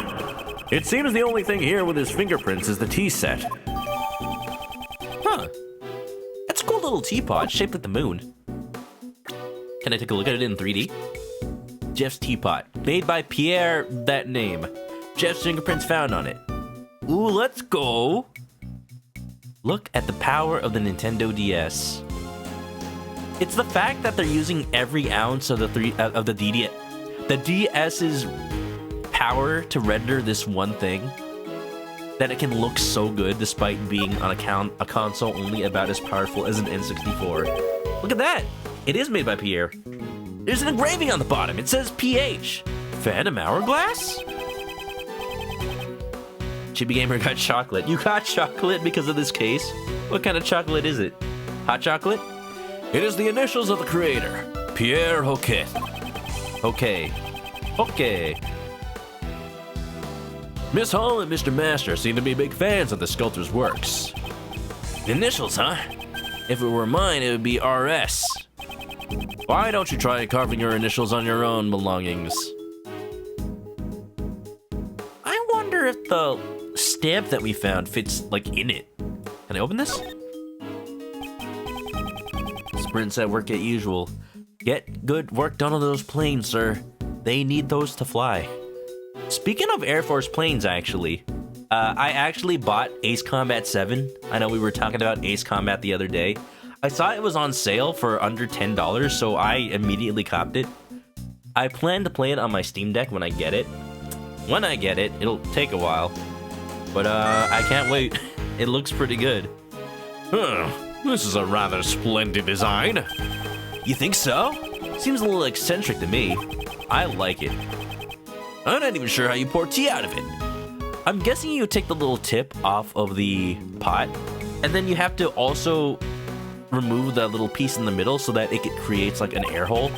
It seems the only thing here with his fingerprints is the tea set. Huh. That's a cool little teapot shaped like the moon. Can I take a look at it in 3D? Jeff's teapot, made by Pierre, that name. Jeff's fingerprints found on it. Ooh, let's go. Look at the power of the Nintendo DS. It's the fact that they're using every ounce of the DS's power to render this one thing, that it can look so good despite being on a console only about as powerful as an N64. Look at that! It is made by Pierre. There's an engraving on the bottom. It says PH. Phantom Hourglass? Chibi Gamer got chocolate. You got chocolate because of this case? What kind of chocolate is it? Hot chocolate? It is the initials of the creator, Pierre Hoquet. Okay. Okay. Miss Hall and Mr. Master seem to be big fans of the sculptor's works. Initials, huh? If it were mine, it would be RS. Why don't you try carving your initials on your own belongings? I wonder if the stamp that we found fits, like, in it. Can I open this? Sprints at work as usual. Get good work done on those planes, sir. They need those to fly. Speaking of Air Force planes, actually, I actually bought Ace Combat 7. I know we were talking about Ace Combat the other day. I saw it was on sale for under $10, so I immediately copped it. I plan to play it on my Steam Deck when I get it. When I get it, it'll take a while. But I can't wait. It looks pretty good. This is a rather splendid design. You think so? Seems a little eccentric to me. I like it. I'm not even sure how you pour tea out of it. I'm guessing you take the little tip off of the pot, and then you have to also remove that little piece in the middle so that it creates like an air hole.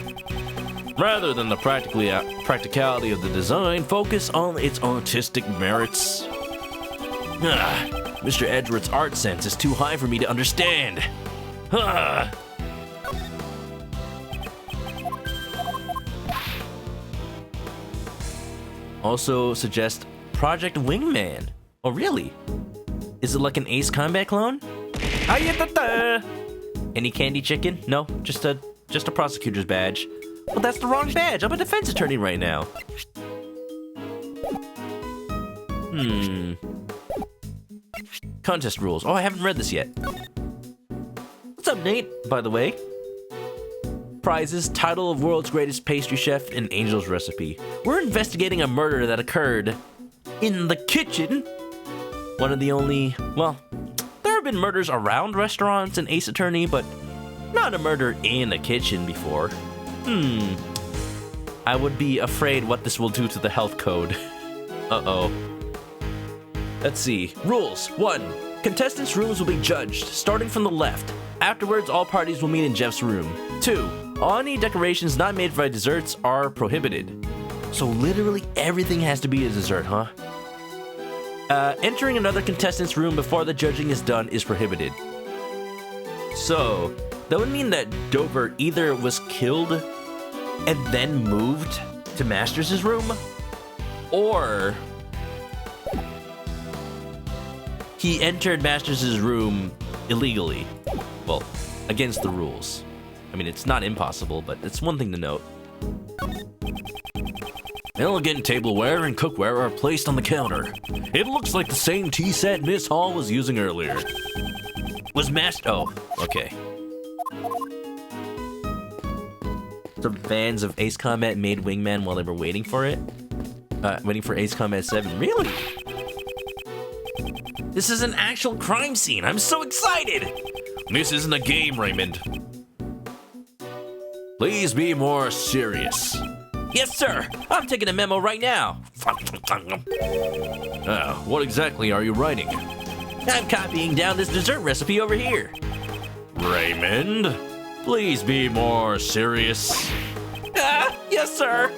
Rather than the practicality of the design, focus on its artistic merits. Mr. Edgeworth's art sense is too high for me to understand. Also suggest Project Wingman. Oh, really? Is it like an Ace Combat clone? Any candy chicken? No, just a prosecutor's badge. Well, that's the wrong badge. I'm a defense attorney right now. Contest rules. Oh, I haven't read this yet. What's up, Nate, by the way? Prizes, title of world's greatest pastry chef, and Angel's recipe. We're investigating a murder that occurred in the kitchen. One of the only, well, there have been murders around restaurants in Ace Attorney, but not a murder in a kitchen before. I would be afraid what this will do to the health code. Uh-oh. Let's see. Rules. 1. Contestants' rooms will be judged, starting from the left. Afterwards, all parties will meet in Jeff's room. 2. All any decorations not made by desserts are prohibited. So literally everything has to be a dessert, huh? Entering another contestant's room before the judging is done is prohibited. So, that would mean that Dover either was killed and then moved to Masters' room, or he entered Masters' room illegally. Well, against the rules. I mean, it's not impossible, but it's one thing to note. Elegant tableware and cookware are placed on the counter. It looks like the same tea set Miss Hall was using earlier. Oh, okay. Some fans of Ace Combat made Wingman while they were waiting for it. Waiting for Ace Combat 7. Really? This is an actual crime scene. I'm so excited! This isn't a game, Raymond. Please be more serious. Yes, sir. I'm taking a memo right now. What exactly are you writing? I'm copying down this dessert recipe over here. Raymond, please be more serious. Yes, sir.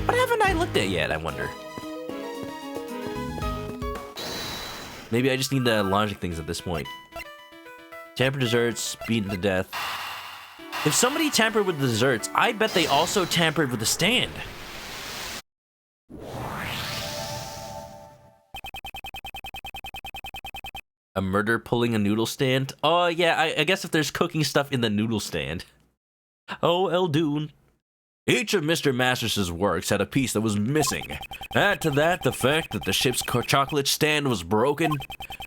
What haven't I looked at yet, I wonder? Maybe I just need the logic things at this point. Tampered desserts, beaten to death. If somebody tampered with the desserts, I bet they also tampered with the stand. A murder pulling a noodle stand? Oh, yeah, I guess if there's cooking stuff in the noodle stand. Oh, Eldoon. Each of Mr. Masters' works had a piece that was missing. Add to that the fact that the ship's chocolate stand was broken.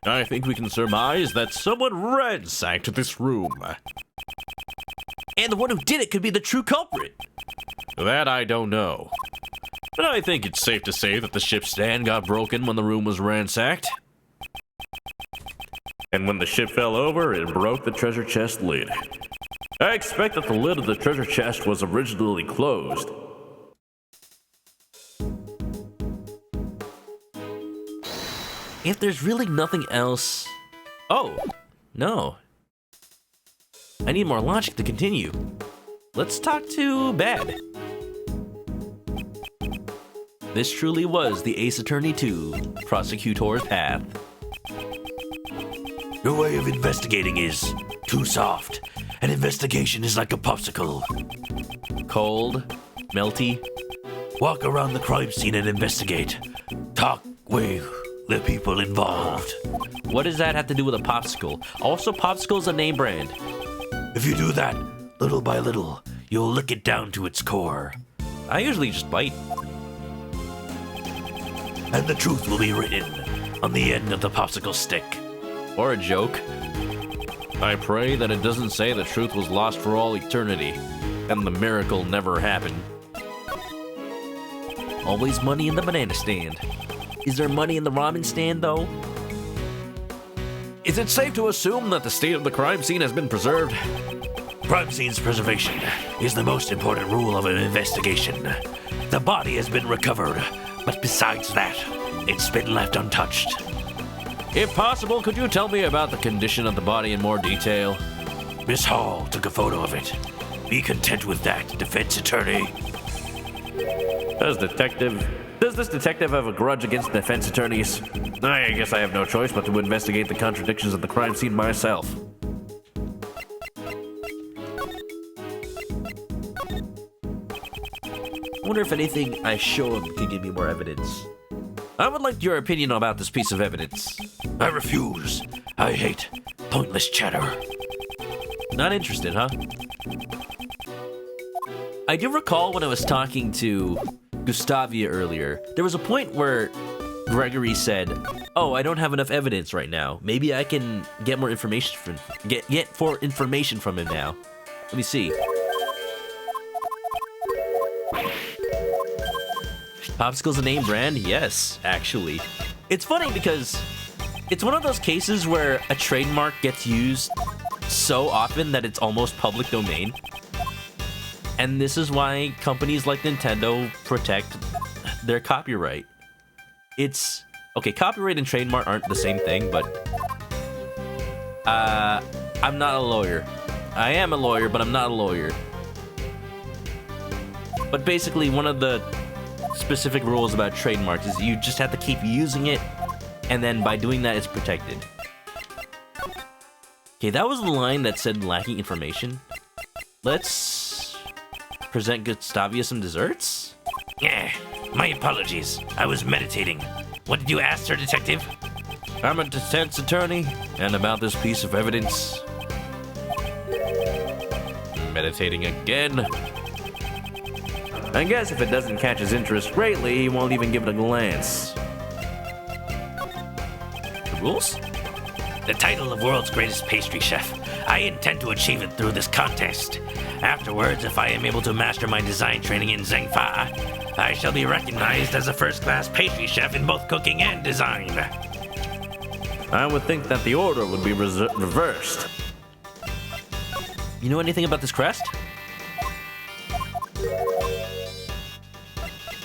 I think we can surmise that someone ransacked this room. And the one who did it could be the true culprit. That I don't know. But I think it's safe to say that the ship's stand got broken when the room was ransacked. And when the ship fell over, it broke the treasure chest lid. I expect that the lid of the treasure chest was originally closed. If there's really nothing else... Oh, no. I need more logic to continue. Let's talk to Bad. This truly was the Ace Attorney 2 Prosecutor's Path. Your way of investigating is too soft. An investigation is like a popsicle. Cold, melty. Walk around the crime scene and investigate. Talk with the people involved. What does that have to do with a popsicle? Also, popsicle's a name brand. If you do that, little by little, you'll lick it down to its core. I usually just bite. And the truth will be written on the end of the popsicle stick. Or a joke. I pray that it doesn't say the truth was lost for all eternity, and the miracle never happened. Always money in the banana stand. Is there money in the ramen stand, though? Is it safe to assume that the state of the crime scene has been preserved? Crime scene's preservation is the most important rule of an investigation. The body has been recovered, but besides that, it's been left untouched. If possible, could you tell me about the condition of the body in more detail? Miss Hall took a photo of it. Be content with that, defense attorney. Does this detective have a grudge against defense attorneys? I guess I have no choice but to investigate the contradictions of the crime scene myself. I wonder if anything I show him could give me more evidence. I would like your opinion about this piece of evidence. I refuse. I hate pointless chatter. Not interested, huh? I do recall when I was talking to Gustavia earlier, there was a point where Gregory said, "Oh, I don't have enough evidence right now. Maybe I can get more information from get more information from him now." Let me see. Popsicle's a name brand? Yes, actually. It's funny because it's one of those cases where a trademark gets used so often that it's almost public domain. And this is why companies like Nintendo protect their copyright. It's... okay, copyright and trademark aren't the same thing, but... I'm not a lawyer. I am a lawyer, but I'm not a lawyer. But basically, one of the specific rules about trademarks is you just have to keep using it, and then by doing that, it's protected. Okay, that was the line that said lacking information. Let's present Gustavia some desserts? Yeah, my apologies. I was meditating. What did you ask, Sir Detective? I'm a defense attorney, and about this piece of evidence. Meditating again. I guess if it doesn't catch his interest greatly, he won't even give it a glance. The rules? The title of World's Greatest Pastry Chef. I intend to achieve it through this contest. Afterwards, if I am able to master my design training in Zhengfa, I shall be recognized as a first-class pastry chef in both cooking and design. I would think that the order would be reversed. You know anything about this crest?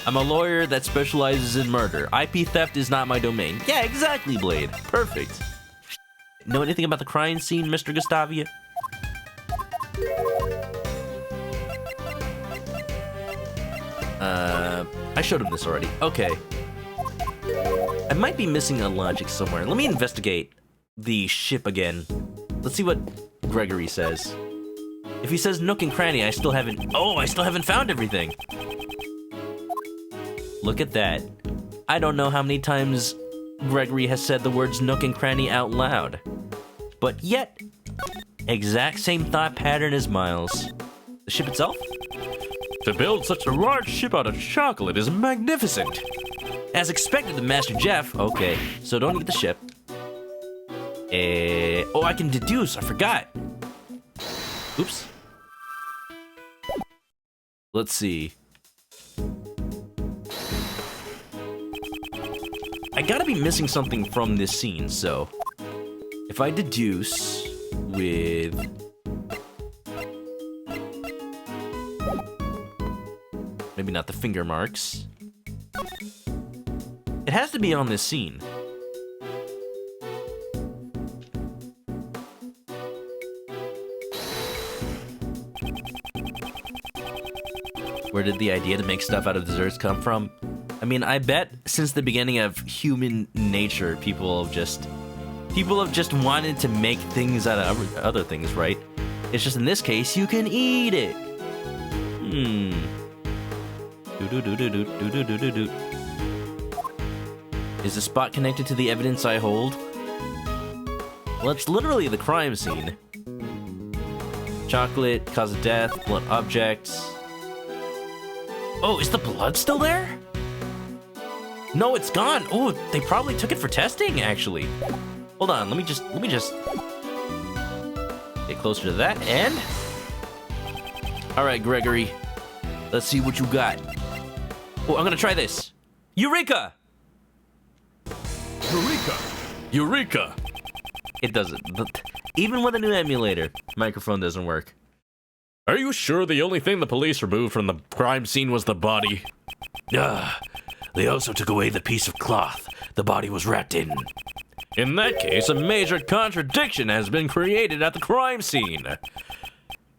I'm a lawyer that specializes in murder. IP theft is not my domain. Yeah, exactly, Blade. Perfect. Know anything about the crime scene, Mr. Gustavia? I showed him this already. Okay. I might be missing a logic somewhere. Let me investigate the ship again. Let's see what Gregory says. If he says nook and cranny, I still haven't found everything. Look at that. I don't know how many times Gregory has said the words nook and cranny out loud. But yet, exact same thought pattern as Miles. The ship itself? To build such a large ship out of chocolate is magnificent. As expected, the Master Jeff. Okay, so don't eat the ship. Oh, I can deduce. I forgot. Oops. Let's see. I gotta be missing something from this scene, so... if I deduce with... maybe not the finger marks. It has to be on this scene. Where did the idea to make stuff out of desserts come from? I mean, I bet since the beginning of human nature, people have just wanted to make things out of other things, right? It's just in this case, you can eat it. Is the spot connected to the evidence I hold? Well, it's literally the crime scene. Chocolate, cause of death, blunt objects. Oh, is the blood still there? No, it's gone. Oh, they probably took it for testing, actually. Hold on, let me just get closer to that, and... all right, Gregory. Let's see what you got. Oh, I'm gonna try this. Eureka! Eureka! Eureka! It doesn't. Even with a new emulator, microphone doesn't work. Are you sure the only thing the police removed from the crime scene was the body? They also took away the piece of cloth the body was wrapped in. In that case, a major contradiction has been created at the crime scene.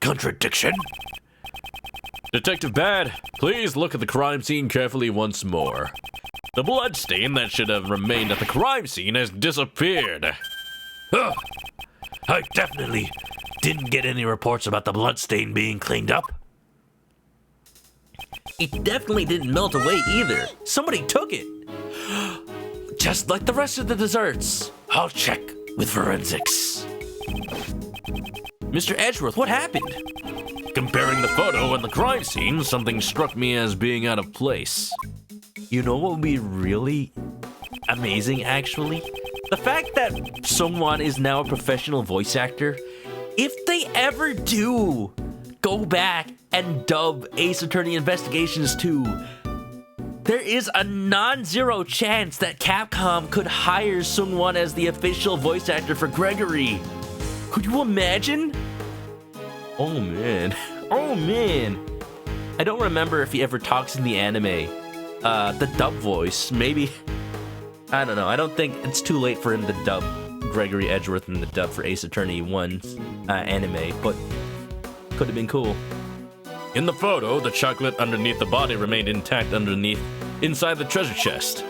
Contradiction? Detective Bad, please look at the crime scene carefully once more. The bloodstain that should have remained at the crime scene has disappeared. I definitely didn't get any reports about the bloodstain being cleaned up. It definitely didn't melt away either. Somebody took it. Just like the rest of the desserts. I'll check with forensics. Mr. Edgeworth, what happened? Comparing the photo and the crime scene, something struck me as being out of place. You know what would be really amazing, actually? The fact that Sungwon is now a professional voice actor. If they ever do go back and dub Ace Attorney Investigations 2, there is a non-zero chance that Capcom could hire Sungwon as the official voice actor for Gregory. Could you imagine? Oh man. Oh man. I don't remember if he ever talks in the anime. The dub voice, maybe. I don't know. I don't think it's too late for him to dub Gregory Edgeworth in the dub for Ace Attorney 1's anime, but could have been cool. In the photo, the chocolate underneath the body remained intact inside the treasure chest.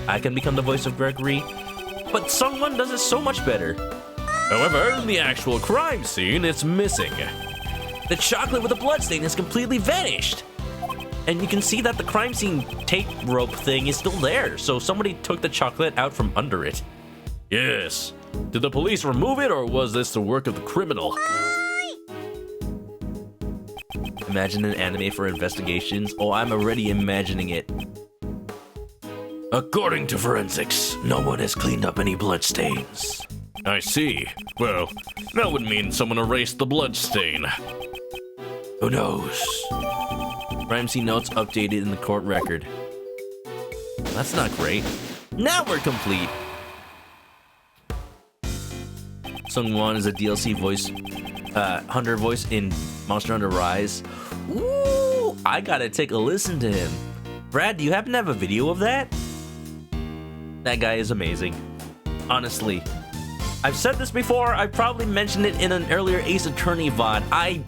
I can become the voice of Gregory, but someone does it so much better. However, in the actual crime scene, it's missing. The chocolate with the bloodstain has completely vanished. And you can see that the crime scene tape rope thing is still there, so somebody took the chocolate out from under it. Yes. Did the police remove it, or was this the work of the criminal? Imagine an anime for investigations. Oh, I'm already imagining it. According to forensics, no one has cleaned up any bloodstains. I see. Well, that would mean someone erased the bloodstain. Who knows? Crime scene notes updated in the court record. That's not great. Now we're complete. Sungwon is a DLC voice, Hunter voice in Monster Hunter Rise. Ooh, I gotta take a listen to him. Brad, do you happen to have a video of that? That guy is amazing. Honestly. I've said this before, I've probably mentioned it in an earlier Ace Attorney VOD. I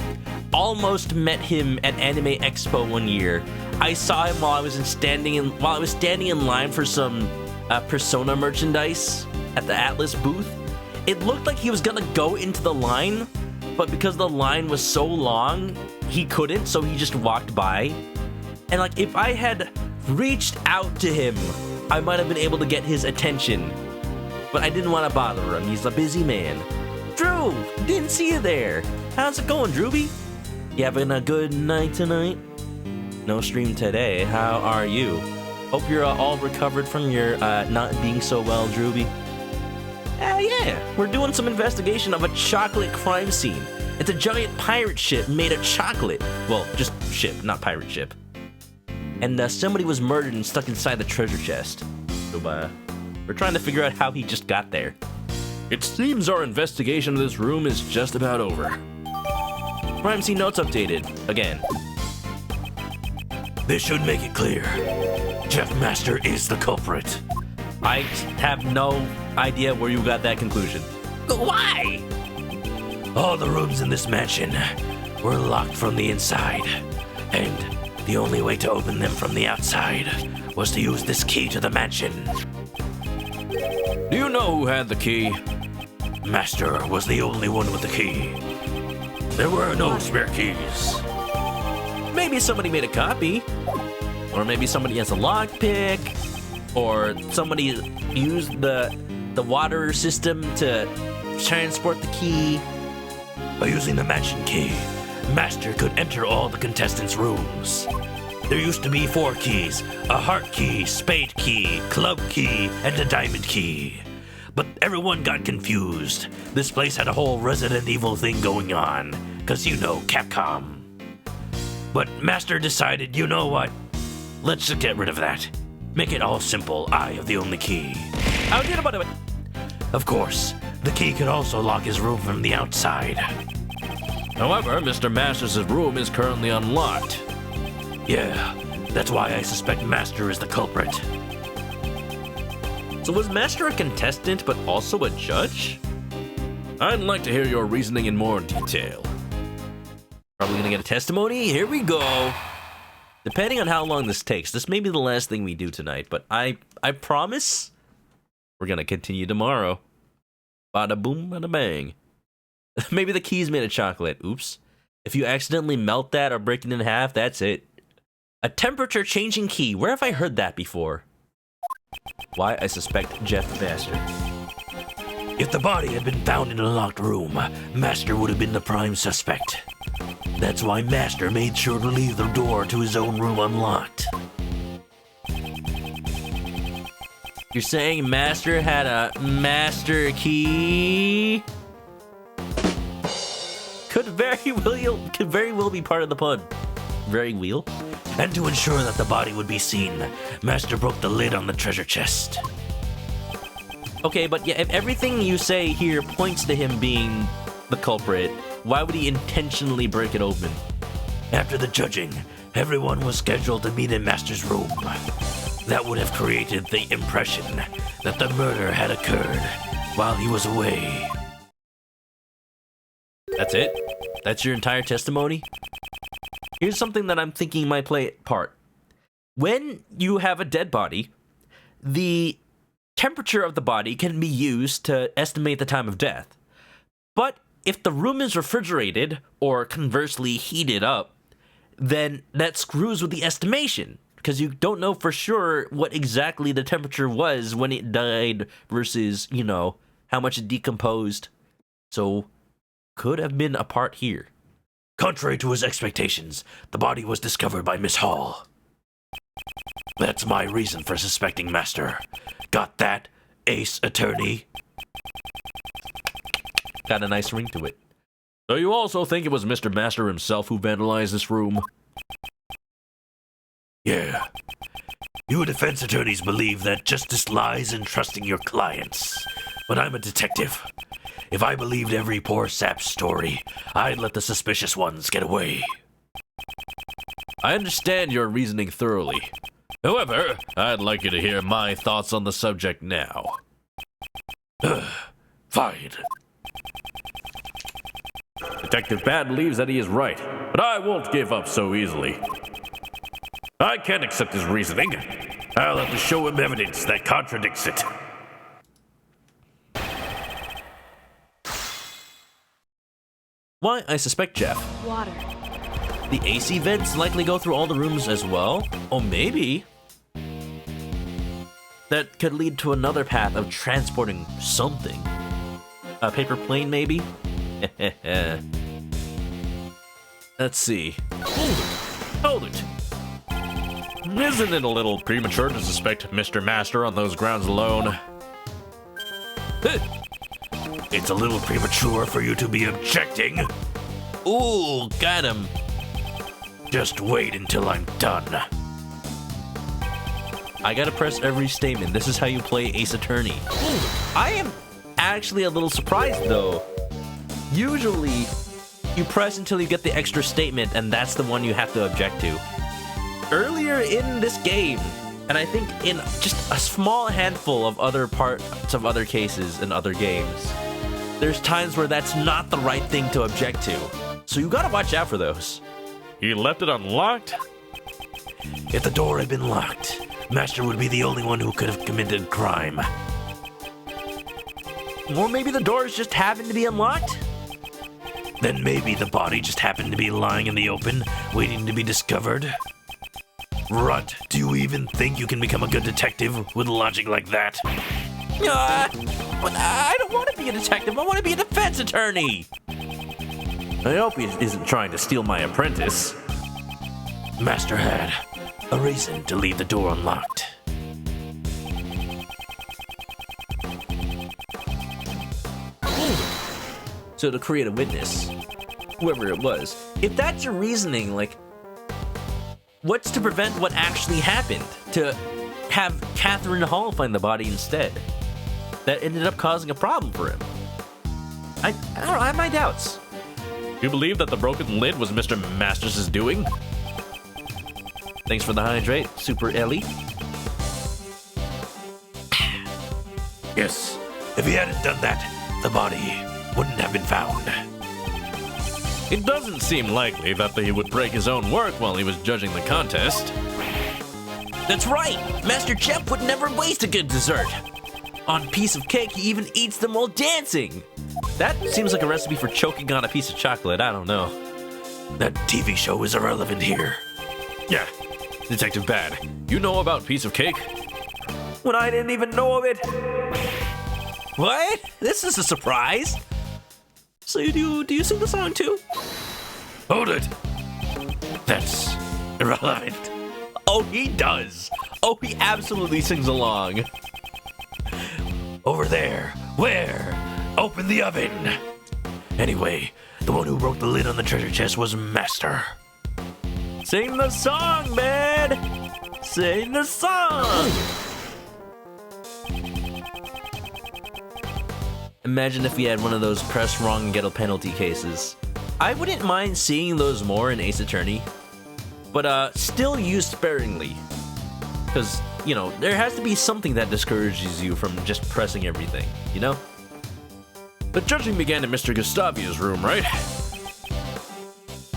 almost met him at Anime Expo one year. I saw him while I was standing in line for some Persona merchandise at the Atlas booth. It looked like he was gonna go into the line, but because the line was so long, he couldn't, so he just walked by. And like, if I had reached out to him, I might have been able to get his attention. But I didn't want to bother him. He's a busy man. Drew, didn't see you there. How's it going, Drewby? You having a good night tonight? No stream today. How are you? Hope you're all recovered from your not being so well, Drewby. Yeah, we're doing some investigation of a chocolate crime scene. It's a giant pirate ship made of chocolate. Well, just ship, not pirate ship. And somebody was murdered and stuck inside the treasure chest. So, we're trying to figure out how he just got there. It seems our investigation of this room is just about over. Crime scene notes updated. Again. This should make it clear. Jeff Master is the culprit. I have no idea where you got that conclusion. Why? All the rooms in this mansion were locked from the inside, and the only way to open them from the outside was to use this key to the mansion. Do you know who had the key? Master was the only one with the key. There were no spare keys. Maybe somebody made a copy. Or maybe somebody has a lockpick. Or somebody used the water system to transport the key. By using the mansion key, Master could enter all the contestants' rooms. There used to be 4 keys: a heart key, spade key, club key, and a diamond key. But everyone got confused. This place had a whole Resident Evil thing going on, 'cause you know, Capcom. But Master decided, you know what? Let's just get rid of that. Make it all simple. I have the only key. Of course, the key could also lock his room from the outside. However, Mr. Masters' room is currently unlocked. Yeah, that's why I suspect Master is the culprit. So was Master a contestant but also a judge? I'd like to hear your reasoning in more detail. Probably gonna get a testimony? Here we go. Depending on how long this takes, this may be the last thing we do tonight, but I promise we're gonna continue tomorrow. Bada boom, bada bang. Maybe the key's made of chocolate. Oops. If you accidentally melt that or break it in half, that's it. A temperature changing key. Where have I heard that before? Why I suspect Jeff Master. If the body had been found in a locked room, Master would have been the prime suspect. That's why Master made sure to leave the door to his own room unlocked. You're saying Master had a master key? Could very well be part of the pun. Very well. And to ensure that the body would be seen, Master broke the lid on the treasure chest. Okay, but yeah, if everything you say here points to him being the culprit, why would he intentionally break it open? After the judging, everyone was scheduled to meet in Master's room. That would have created the impression that the murder had occurred while he was away. That's it? That's your entire testimony? Here's something that I'm thinking might play a part. When you have a dead body, the temperature of the body can be used to estimate the time of death. But if the room is refrigerated, or conversely heated up, then that screws with the estimation, because you don't know for sure what exactly the temperature was when it died versus, you know, how much it decomposed. So, could have been a part here. Contrary to his expectations, the body was discovered by Miss Hall. That's my reason for suspecting Master. Got that, Ace Attorney? Got a nice ring to it. So you also think it was Mr. Master himself who vandalized this room? Yeah. You defense attorneys believe that justice lies in trusting your clients. But I'm a detective. If I believed every poor sap's story, I'd let the suspicious ones get away. I understand your reasoning thoroughly. However, I'd like you to hear my thoughts on the subject now. Fine. Detective Bad believes that he is right, but I won't give up so easily. I can't accept his reasoning. I'll have to show him evidence that contradicts it. Why I suspect Jeff. Water. The AC vents likely go through all the rooms as well? Oh, maybe. That could lead to another path of transporting something. A paper plane, maybe? Let's see. Hold it. Isn't it a little premature to suspect Mr. Master on those grounds alone? It's a little premature for you to be objecting. Ooh, got him. Just wait until I'm done. I gotta press every statement. This is how you play Ace Attorney. I am actually a little surprised, though. Usually, you press until you get the extra statement, and that's the one you have to object to. Earlier in this game, and I think in just a small handful of other parts of other cases in other games, there's times where that's not the right thing to object to. So you gotta watch out for those. He left it unlocked? If the door had been locked, Master would be the only one who could have committed crime. Or maybe the doors just happened to be unlocked? Then maybe the body just happened to be lying in the open, waiting to be discovered. Rut, do you even think you can become a good detective with logic like that? But I don't want to be a detective. I want to be a defense attorney. I hope he isn't trying to steal my apprentice. Master had a reason to leave the door unlocked. So to create a witness, whoever it was. If that's your reasoning, like, what's to prevent what actually happened? To have Catherine Hall find the body instead? that ended up causing a problem for him. I don't know, I have my doubts. You believe that the broken lid was Mr. Masters' doing? Thanks for the hydrate, Super Ellie. Yes, if he hadn't done that, the body wouldn't have been found. It doesn't seem likely that he would break his own work while he was judging the contest. That's right! Master Chef would never waste a good dessert. On a piece of cake, he even eats them while dancing. That seems like a recipe for choking on a piece of chocolate, I don't know. That TV show is irrelevant here. Yeah, Detective Bad, you know about piece of cake? When I didn't even know of it. What? This is a surprise. So do you sing the song too? Hold it! That's irrelevant. Oh, he does. Oh, he absolutely sings along. Over there. Where? Open the oven. Anyway, the one who broke the lid on the treasure chest was Master. Sing the song, man! Sing the song! Imagine if we had one of those press wrong and get a penalty cases. I wouldn't mind seeing those more in Ace Attorney, but still used sparingly. Because, you know, there has to be something that discourages you from just pressing everything, you know? The judging began in Mr. Gustavia's room, right?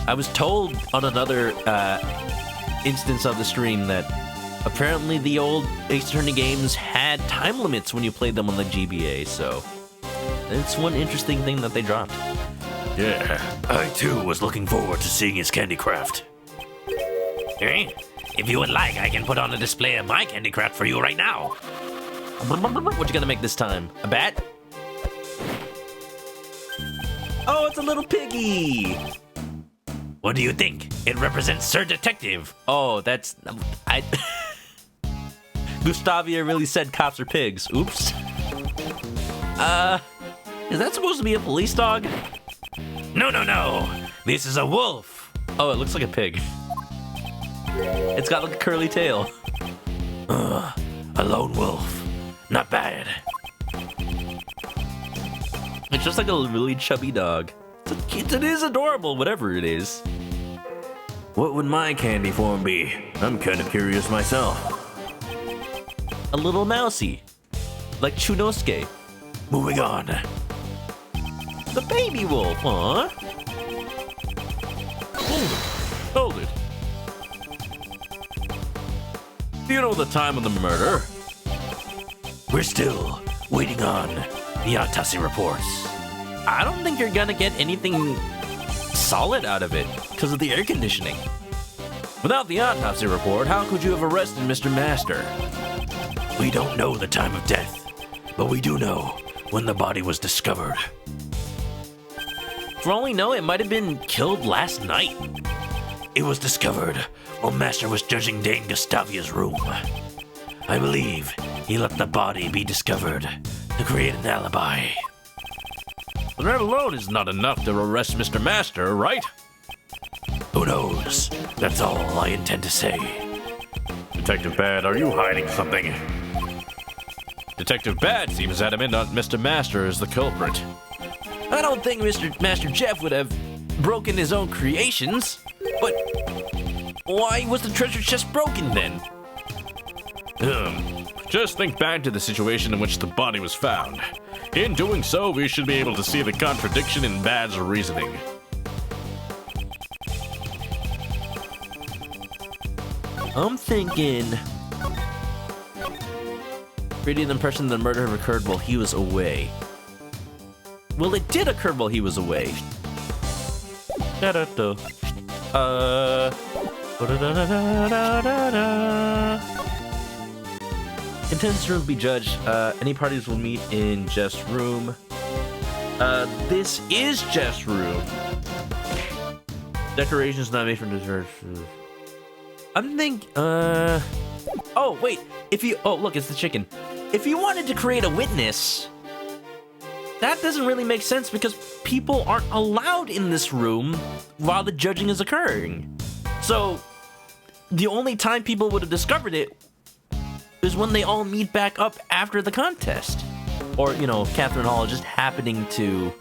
I was told on another instance of the stream that apparently the old Ace Attorney games had time limits when you played them on the GBA, so it's one interesting thing that they dropped. Yeah, I too was looking forward to seeing his candy craft. Hey, if you would like, I can put on a display of my candy craft for you right now. What you gonna make this time? A bat? Oh, it's a little piggy! What do you think? It represents Sir Detective. Oh, that's... Gustavia really said cops are pigs. Oops. Is that supposed to be a police dog? No. This is a wolf. Oh, it looks like a pig. It's got like a curly tail. A lone wolf. Not bad. It's just like a really chubby dog. It is adorable, whatever it is. What would my candy form be? I'm kind of curious myself. A little mousy. Like Chunosuke. Moving on. The baby wolf, huh? Hold it. Do you know the time of the murder? We're still waiting on the autopsy reports. I don't think you're gonna get anything solid out of it because of the air conditioning. Without the autopsy report, how could you have arrested Mr. Master? We don't know the time of death, but we do know when the body was discovered. For all we know, it might have been killed last night. It was discovered while Master was judging Dane Gustavia's room. I believe he let the body be discovered to create an alibi. But that alone is not enough to arrest Mr. Master, right? Who knows? That's all I intend to say. Detective Bad, are you hiding something? Detective Bad seems adamant that Mr. Master is the culprit. I don't think Master Jeff would have broken his own creations, but why was the treasure chest broken then? Just think back to the situation in which the body was found. In doing so, we should be able to see the contradiction in Bad's reasoning. I'm thinking creating the impression that the murder occurred while he was away. Well, it did occur while he was away. Contestants room will be judged. Any parties will meet in Jeff's room. This is Jeff's room. Decorations not made from dessert. I'm thinking, oh, wait. Oh, look, it's the chicken. If you wanted to create a witness, that doesn't really make sense because people aren't allowed in this room while the judging is occurring. So, the only time people would have discovered it is when they all meet back up after the contest. Or, you know, Catherine Hall just happening to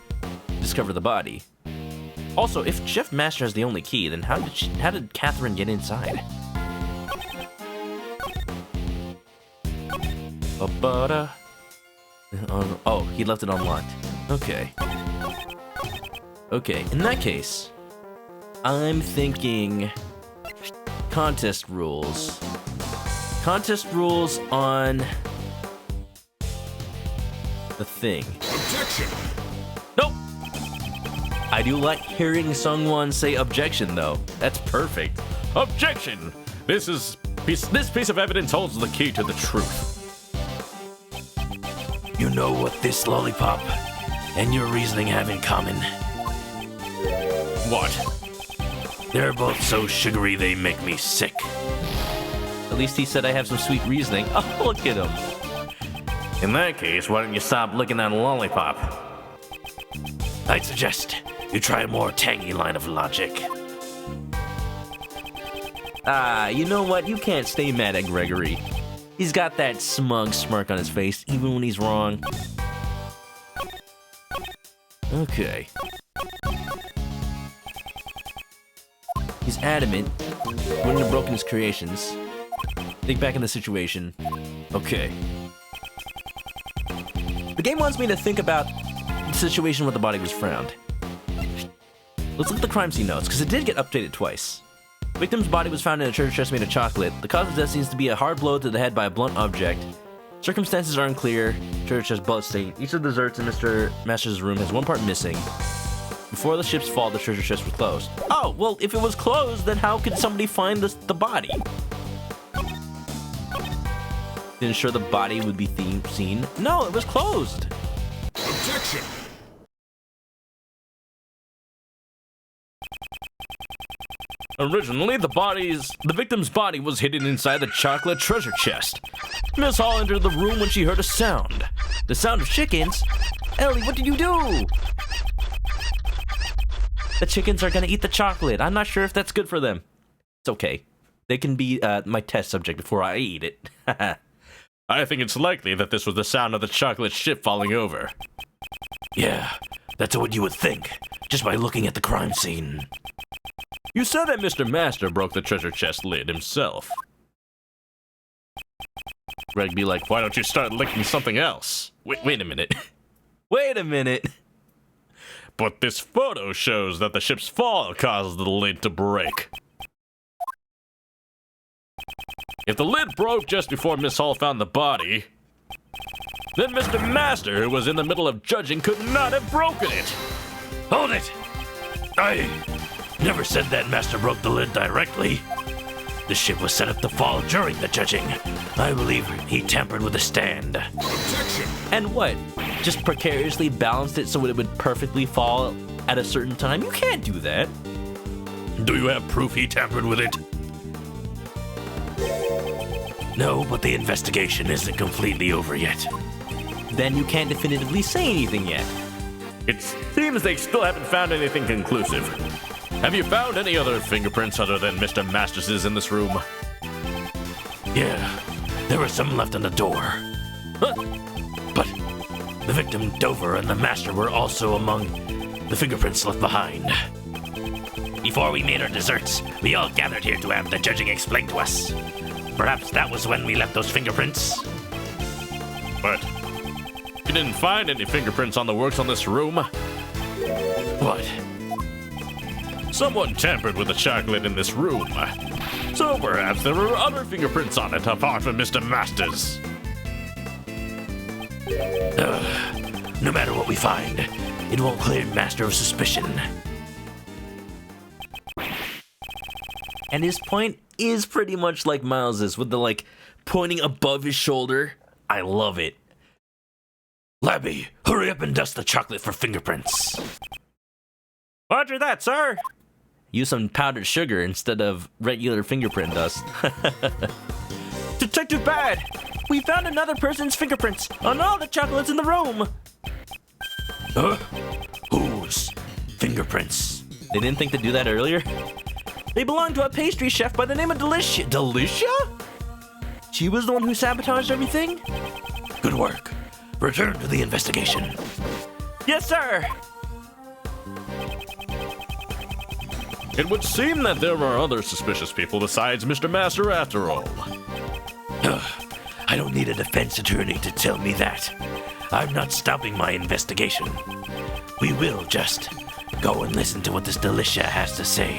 discover the body. Also, if Chef Master has the only key, then how did Catherine get inside? Oh, he left it unlocked. Okay. Okay, in that case, I'm thinking contest rules. Contest rules on the thing. Objection! Nope! I do like hearing someone say objection, though. That's perfect. Objection! This piece of evidence holds the key to the truth. You know what this lollipop and your reasoning have in common? What? They're both so sugary they make me sick. At least he said I have some sweet reasoning. Oh, look at him. In that case, why don't you stop licking that lollipop? I'd suggest you try a more tangy line of logic. You know what? You can't stay mad at Gregory. He's got that smug smirk on his face, even when he's wrong. Okay. He's adamant. Wouldn't have broken his creations. Think back in the situation. Okay. The game wants me to think about the situation where the body was found. Let's look at the crime scene notes, because it did get updated twice. Victim's body was found in a treasure chest made of chocolate. The cause of death seems to be a hard blow to the head by a blunt object. Circumstances are unclear. Treasure chest bloodstained. Each of the desserts in Mr. Master's room has one part missing. Before the ship's fall, the treasure chest was closed. Oh, well, if it was closed, then how could somebody find the body? To ensure the body would be seen? No, it was closed. Objection! Originally, the victim's body was hidden inside the chocolate treasure chest. Miss Hall entered the room when she heard a sound. The sound of chickens? Ellie, what did you do? The chickens are gonna eat the chocolate. I'm not sure if that's good for them. It's okay. They can be my test subject before I eat it. I think it's likely that this was the sound of the chocolate ship falling over. Yeah, that's what you would think, just by looking at the crime scene. You said that Mr. Master broke the treasure chest lid himself. Greg be like, why don't you start licking something else? Wait a minute. Wait a minute. But this photo shows that the ship's fall caused the lid to break. If the lid broke just before Miss Hall found the body, then Mr. Master, who was in the middle of judging, could not have broken it. Hold it! I never said that Master broke the lid directly. The ship was set up to fall during the judging. I believe he tampered with the stand. Objection! And what? Just precariously balanced it so it would perfectly fall at a certain time? You can't do that. Do you have proof he tampered with it? No, but the investigation isn't completely over yet. Then you can't definitively say anything yet. It seems they still haven't found anything conclusive. Have you found any other fingerprints other than Mr. Master's in this room? Yeah, there were some left on the door. Huh? But the victim, Dover, and the Master were also among the fingerprints left behind. Before we made our desserts, we all gathered here to have the judging explained to us. Perhaps that was when we left those fingerprints. But you didn't find any fingerprints on the works on this room. What? Someone tampered with the chocolate in this room. So perhaps there were other fingerprints on it apart from Mr. Master's. No matter what we find, it won't clear Master of suspicion. And his point is pretty much like Miles's, with the, like, pointing above his shoulder. I love it. Labby, hurry up and dust the chocolate for fingerprints. Roger that, sir. Use some powdered sugar instead of regular fingerprint dust. Detective Bad, we found another person's fingerprints on all the chocolates in the room. Whose fingerprints? They didn't think to do that earlier? They belong to a pastry chef by the name of Delicia. Delicia? She was the one who sabotaged everything? Good work. return to the investigation. Yes, sir. It would seem that there are other suspicious people besides Mr. Master after all. I don't need a defense attorney to tell me that. I'm not stopping my investigation. We will just go and listen to what this Delicia has to say.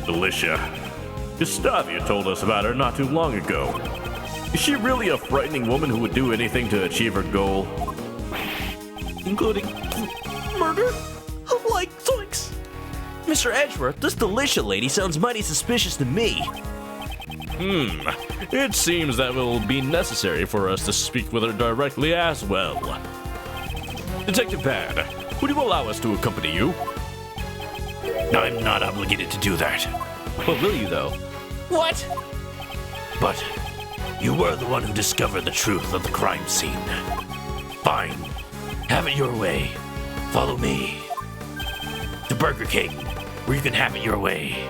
Delicia. Gustavia told us about her not too long ago. Is she really a frightening woman who would do anything to achieve her goal? Including murder? Like zoinks! Mr. Edgeworth, this Delicia lady sounds mighty suspicious to me. It seems that will be necessary for us to speak with her directly as well. Detective Bad, would you allow us to accompany you? I'm not obligated to do that. But will you, though? What? But you were the one who discovered the truth of the crime scene. Fine. Have it your way. Follow me to Burger King, where you can have it your way.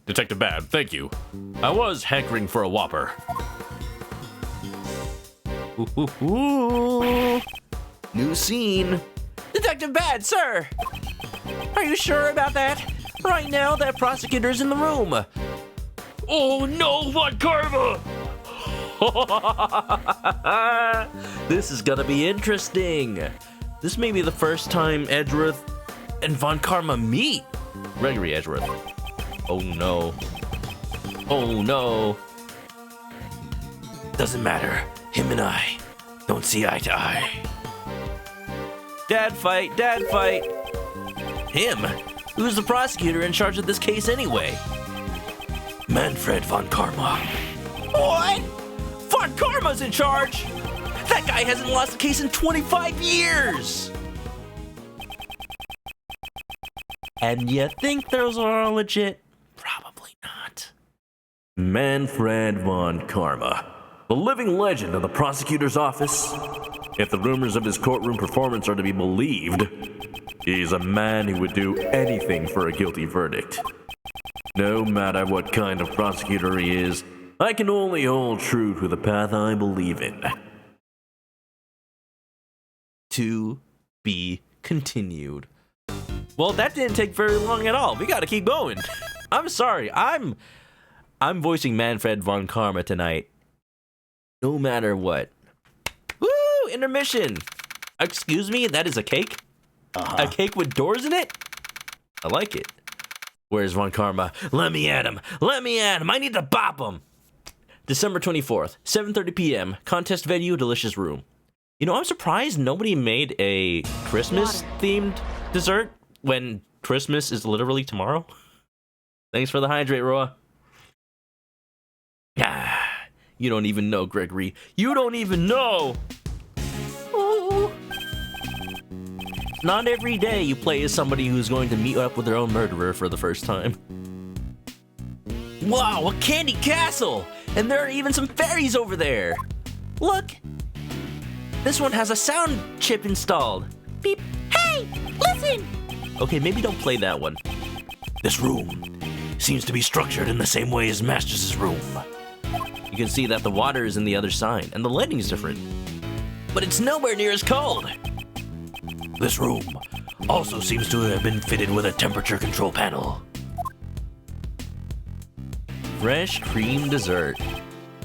Detective Bad, thank you. I was hankering for a Whopper. Ooh. New scene. Detective Bad, sir! Are you sure about that? Right now, that prosecutor's in the room. Oh no, what karma! This is gonna be interesting. This may be the first time Edgeworth and Von Karma meet. Gregory Edgeworth. Oh no. Oh no. Doesn't matter. Him and I don't see eye to eye. Dad fight, dad fight. Him? Who's the prosecutor in charge of this case anyway? Manfred Von Karma. What? Von Karma's in charge? That guy hasn't lost a case in 25 years! And you think those are all legit? Probably not. Manfred Von Karma, the living legend of the prosecutor's office. If the rumors of his courtroom performance are to be believed, he's a man who would do anything for a guilty verdict. No matter what kind of prosecutor he is, I can only hold true to the path I believe in. To be continued. Well, that didn't take very long at all. We gotta keep going. I'm sorry. I'm voicing Manfred Von Karma tonight. No matter what. Woo! Intermission! Excuse me, that is a cake? A cake with doors in it? I like it. Where's Von Karma? Let me at him. Let me at him. I need to bop him. December 24th, 7:30 p.m. Contest venue, Delicious Room. You know, I'm surprised nobody made a Christmas-themed dessert when Christmas is literally tomorrow. Thanks for the hydrate, Roa. Ah, you don't even know, Gregory. You don't even know! Ooh. Not every day you play as somebody who's going to meet up with their own murderer for the first time. Wow, a candy castle! And there are even some fairies over there! Look! This one has a sound chip installed. Beep. Hey! Listen! Okay, maybe don't play that one. This room seems to be structured in the same way as Masters' room. You can see that the water is in the other side, and the lighting is different. But it's nowhere near as cold! This room also seems to have been fitted with a temperature control panel. Fresh cream dessert.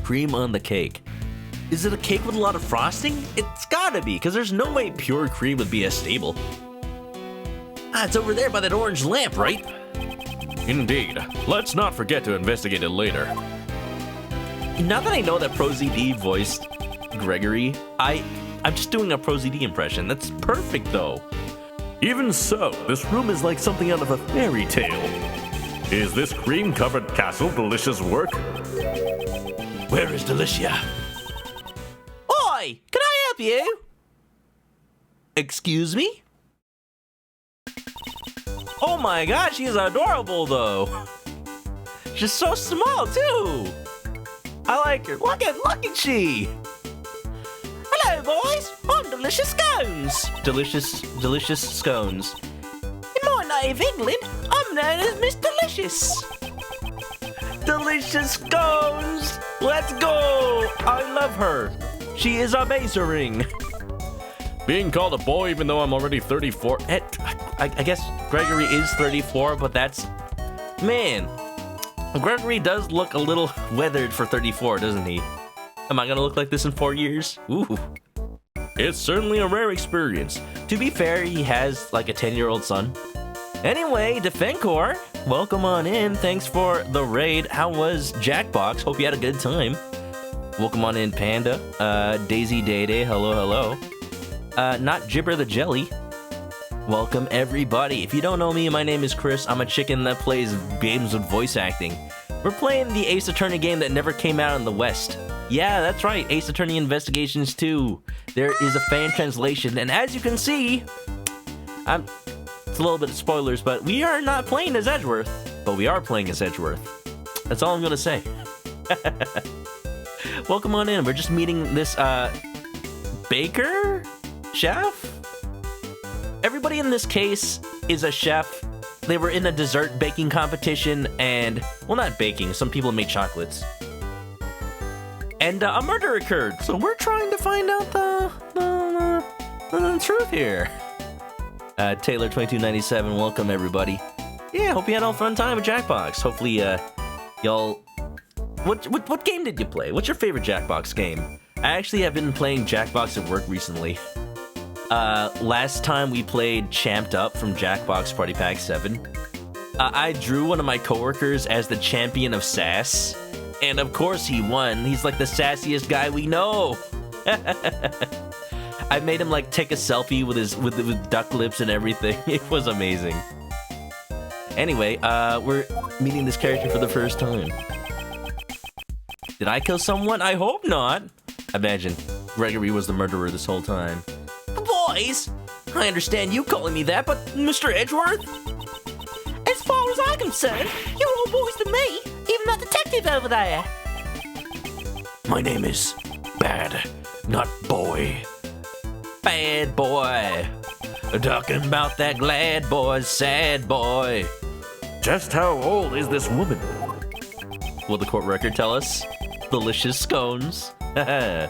Cream on the cake. Is it a cake with a lot of frosting? It's gotta be, because there's no way pure cream would be as stable. Ah, it's over there by that orange lamp, right? Indeed. Let's not forget to investigate it later. Now that I know that ProZD voiced Gregory, I'm just doing a ProZD impression. That's perfect, though. Even so, this room is like something out of a fairy tale. Is this cream-covered castle Delicia's work? Where is Delicia? Oi! Can I help you? Excuse me? Oh my gosh, she's adorable, though. She's so small, too. I like her. Look at she. Hello, boys. I'm Delicious Scones. Delicious Scones. In my native England, I'm known as Miss Delicious. Delicious Scones. Let's go. I love her. She is amazing. Being called a boy even though I'm already 34. I guess Gregory is 34, but that's... Man, Gregory does look a little weathered for 34, doesn't he? Am I gonna look like this in 4 years? Ooh. It's certainly a rare experience. To be fair, he has like a 10-year-old son. Anyway, Defencor, welcome on in. Thanks for the raid. How was Jackbox? Hope you had a good time. Welcome on in, Panda. Daisy Day Day, hello, hello. Not Jibber the Jelly. Welcome, everybody. If you don't know me, my name is Chris. I'm a chicken that plays games with voice acting. We're playing the Ace Attorney game that never came out in the West. Yeah, that's right, Ace Attorney Investigations 2. There is a fan translation, and as you can see, it's a little bit of spoilers, but we are not playing as Edgeworth, but we are playing as Edgeworth. That's all I'm gonna say. Welcome on in. We're just meeting this, baker? Chef? Everybody in this case is a chef. They were in a dessert baking competition and, well, not baking, some people made chocolates. And a murder occurred, so we're trying to find out the truth here. Taylor2297, welcome everybody. Yeah, hope you had a fun time with Jackbox. Hopefully, y'all... What game did you play? What's your favorite Jackbox game? I actually have been playing Jackbox at work recently. Last time we played Champed Up from Jackbox Party Pack 7. I drew one of my coworkers as the champion of sass, and of course he won. He's like the sassiest guy we know. I made him like take a selfie with duck lips and everything. It was amazing. Anyway, we're meeting this character for the first time. Did I kill someone? I hope not. Imagine Gregory was the murderer this whole time. Boys, I understand you calling me that, but Mr. Edgeworth? As far as I'm concerned, you're all boys to me, even that detective over there. My name is Bad, not Boy. Bad boy. Talking about that glad boy, sad boy. Just how old is this woman? Will the court record tell us? Delicious scones. You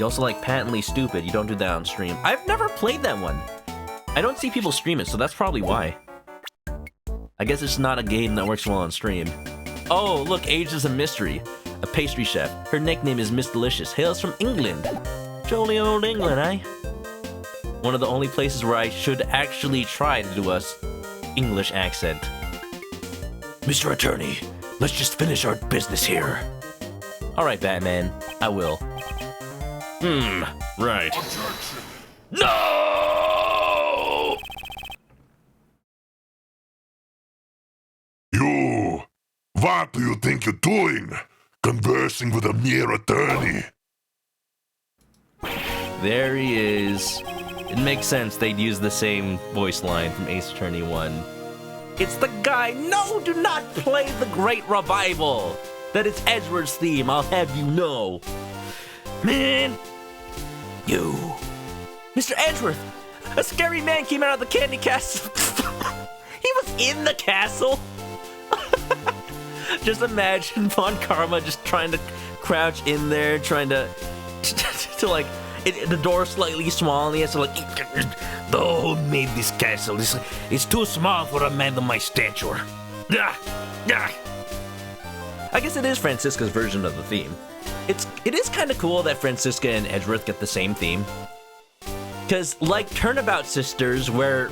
also like Patently Stupid. You don't do that on stream. I've never played that one. I don't see people stream it, so that's probably why. I guess it's not a game that works well on stream. Oh, look, Age is a mystery. A pastry chef. Her nickname is Miss Delicious. Hails from England. Jolly old England, eh? One of the only places where I should actually try to do a English accent. Mr. Attorney, let's just finish our business here. Alright, Batman. I will. Right. Objection. No! You! What do you think you're doing? Conversing with a mere attorney. There he is. It makes sense they'd use the same voice line from Ace Attorney 1. It's the guy! No, do not play the Great Revival! That is Edgeworth's theme, I'll have you know. Man! You. Mr. Edgeworth! A scary man came out of the candy castle! He was in the castle! Just imagine Von Karma just trying to crouch in there, trying to like, the door slightly small, and he has to like, Who made this castle? It's too small for a man of my stature. I guess it is Francisca's version of the theme. It is kind of cool that Francisca and Edgeworth get the same theme. Because, like Turnabout Sisters, where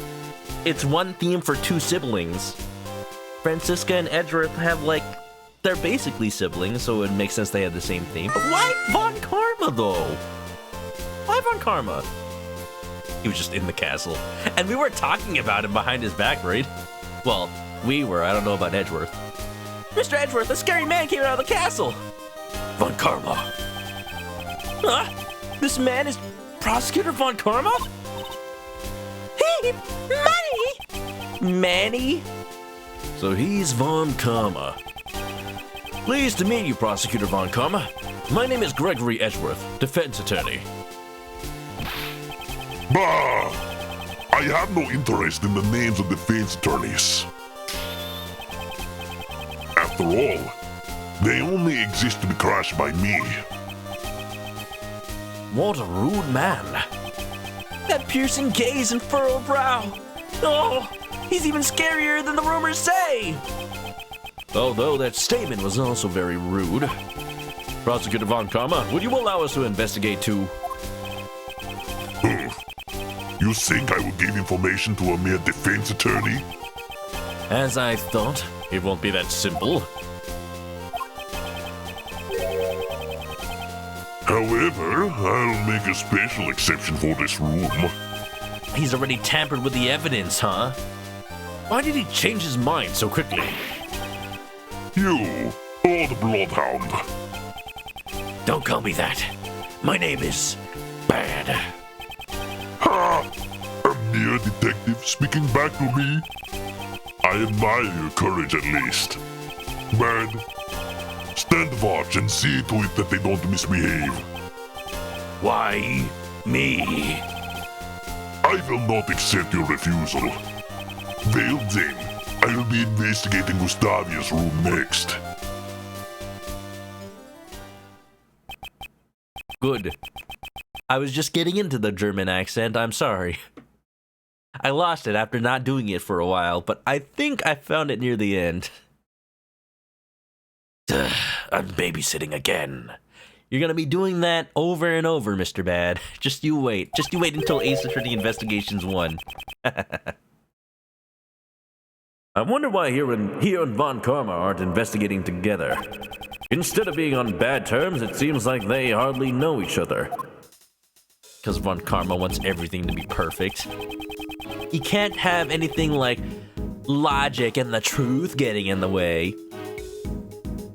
it's one theme for two siblings, Francisca and Edgeworth have, like, they're basically siblings, so it makes sense they have the same theme. But why Von Karma, though? Why Von Karma? He was just in the castle. And we were talking about him behind his back, right? Well, we were. I don't know about Edgeworth. Mr. Edgeworth, a scary man came out of the castle! Von Karma. Huh? This man is Prosecutor Von Karma? Hey, Manny! Manny? So he's Von Karma. Pleased to meet you, Prosecutor Von Karma. My name is Gregory Edgeworth, defense attorney. Bah! I have no interest in the names of defense attorneys. After all, They only exist to be crushed by me. What a rude man. That piercing gaze and furrowed brow. Oh, he's even scarier than the rumors say. Although that statement was also very rude. Prosecutor Von Karma, would you allow us to investigate too? You think I will give information to a mere defense attorney? As I thought. It won't be that simple. However, I'll make a special exception for this room. He's already tampered with the evidence, huh? Why did he change his mind so quickly? You, or the Bloodhound. Don't call me that. My name is Bad. Ha! A mere detective speaking back to me? I admire your courage at least. Bad, stand watch and see to it that they don't misbehave. Why me? I will not accept your refusal. Well then, I will be investigating Gustavia's room next. Good. I was just getting into the German accent, I'm sorry. I lost it after not doing it for a while, but I think I found it near the end. I'm babysitting again. You're gonna be doing that over and over, Mr. Bad. Just you wait. Just you wait until Ace Attorney Investigations 1. I wonder why he and Von Karma aren't investigating together. Instead of being on bad terms, it seems like they hardly know each other. Because Von Karma wants everything to be perfect. You can't have anything like logic and the truth getting in the way.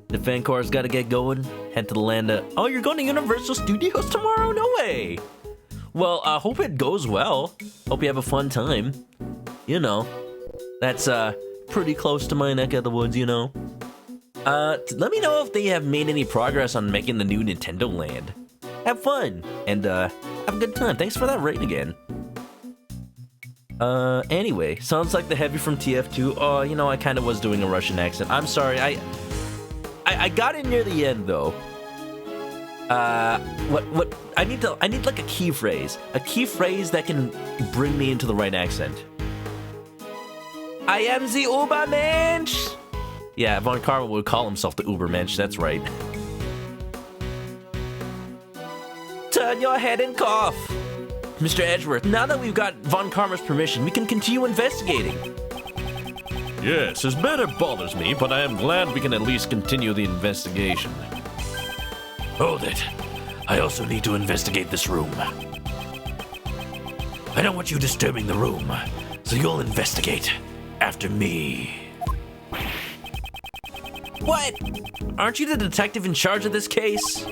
The fan core's gotta get going. Head to the land of... Oh, you're going to Universal Studios tomorrow? No way! Well, I hope it goes well. Hope you have a fun time. You know, that's pretty close to my neck of the woods, you know. Let me know if they have made any progress on making the new Nintendo Land. Have fun, and have a good time. Thanks for that raid again. Anyway, sounds like the Heavy from TF2. Oh, you know, I kind of was doing a Russian accent. I'm sorry, I got in near the end, though. What, I need like a key phrase. A key phrase that can bring me into the right accent. I am the Ubermensch! Yeah, Von Karma would call himself the Ubermensch, that's right. Turn your head and cough! Mr. Edgeworth, now that we've got Von Karma's permission, we can continue investigating. Yes, his matter bothers me, but I am glad we can at least continue the investigation. Hold it. I also need to investigate this room. I don't want you disturbing the room, so you'll investigate after me. What? Aren't you the detective in charge of this case?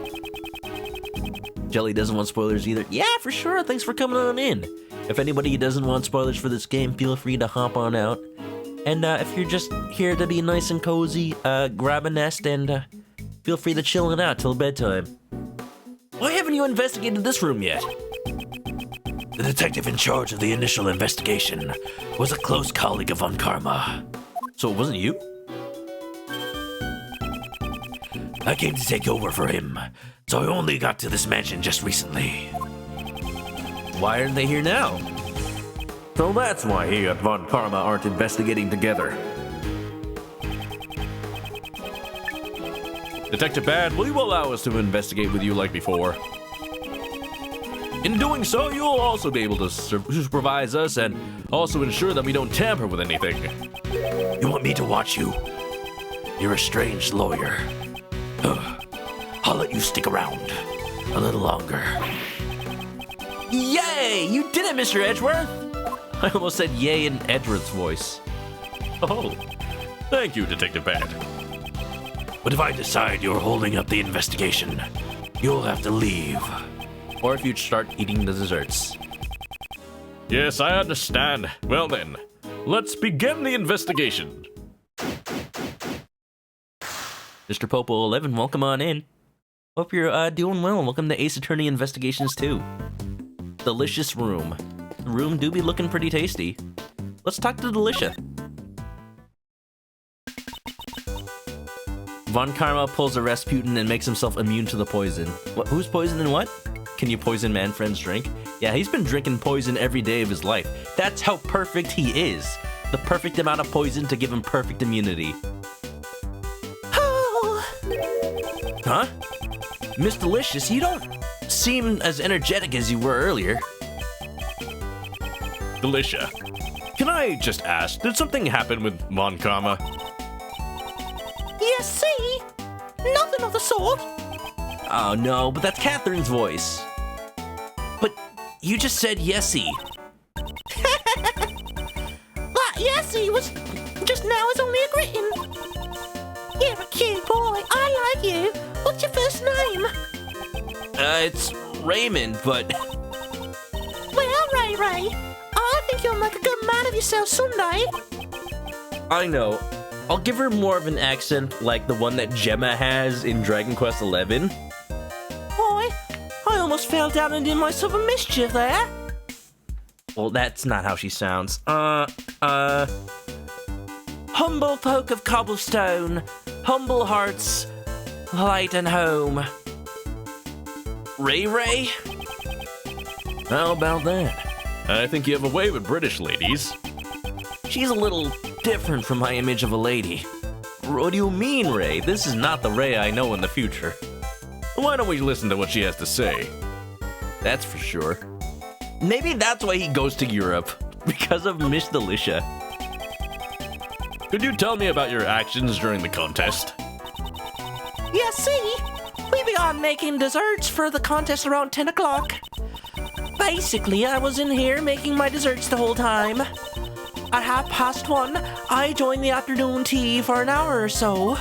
Jelly doesn't want spoilers either. Yeah, for sure. Thanks for coming on in. If anybody doesn't want spoilers for this game, feel free to hop on out. And if you're just here to be nice and cozy, grab a nest and feel free to chill it out till bedtime. Why haven't you investigated this room yet? The detective in charge of the initial investigation was a close colleague of Von Karma. So it wasn't you? I came to take over for him, so I only got to this mansion just recently. Why aren't they here now? So that's why he and Von Karma aren't investigating together. Detective Bad, will you allow us to investigate with you like before? In doing so, you'll also be able to supervise us and also ensure that we don't tamper with anything. You want me to watch you? You're a strange lawyer. I'll let you stick around a little longer. Yay! You did it, Mr. Edgeworth! I almost said yay in Edgeworth's voice. Oh, thank you, Detective Bad. But if I decide you're holding up the investigation, you'll have to leave. Or if you'd start eating the desserts. Yes, I understand. Well then, let's begin the investigation. Mr. Popo11, welcome on in. Hope you're doing well. Welcome to Ace Attorney Investigations 2. Delicious room. The room do be looking pretty tasty. Let's talk to Delicia. Von Karma pulls a Rasputin and makes himself immune to the poison. Who's poisoning what? Can you poison Manfred's drink? Yeah, he's been drinking poison every day of his life. That's how perfect he is. The perfect amount of poison to give him perfect immunity. Oh. Huh? Miss Delicious, you don't seem as energetic as you were earlier. Delicia, can I just ask, did something happen with Von Karma? Yes, see? Nothing of the sort. Oh no, but that's Catherine's voice. But you just said yesy. That yesy was just now is only a gritting. You're a cute boy. I like you. What's your first name? It's Raymond, but... Well, Ray Ray, I think you'll make a good man of yourself someday. I know. I'll give her more of an accent like the one that Gemma has in Dragon Quest XI. Boy, I almost fell down and did myself a mischief there. Well, that's not how she sounds. Humble folk of cobblestone, humble hearts, light and home. Ray Ray? How about that? I think you have a way with British ladies. She's a little different from my image of a lady. What do you mean, Ray? This is not the Ray I know in the future. Why don't we listen to what she has to say? That's for sure. Maybe that's why he goes to Europe. Because of Miss Delicia. Could you tell me about your actions during the contest? Yeah, see? We began making desserts for the contest around 10 o'clock. Basically, I was in here making my desserts the whole time. At 1:30, I joined the afternoon tea for an hour or so.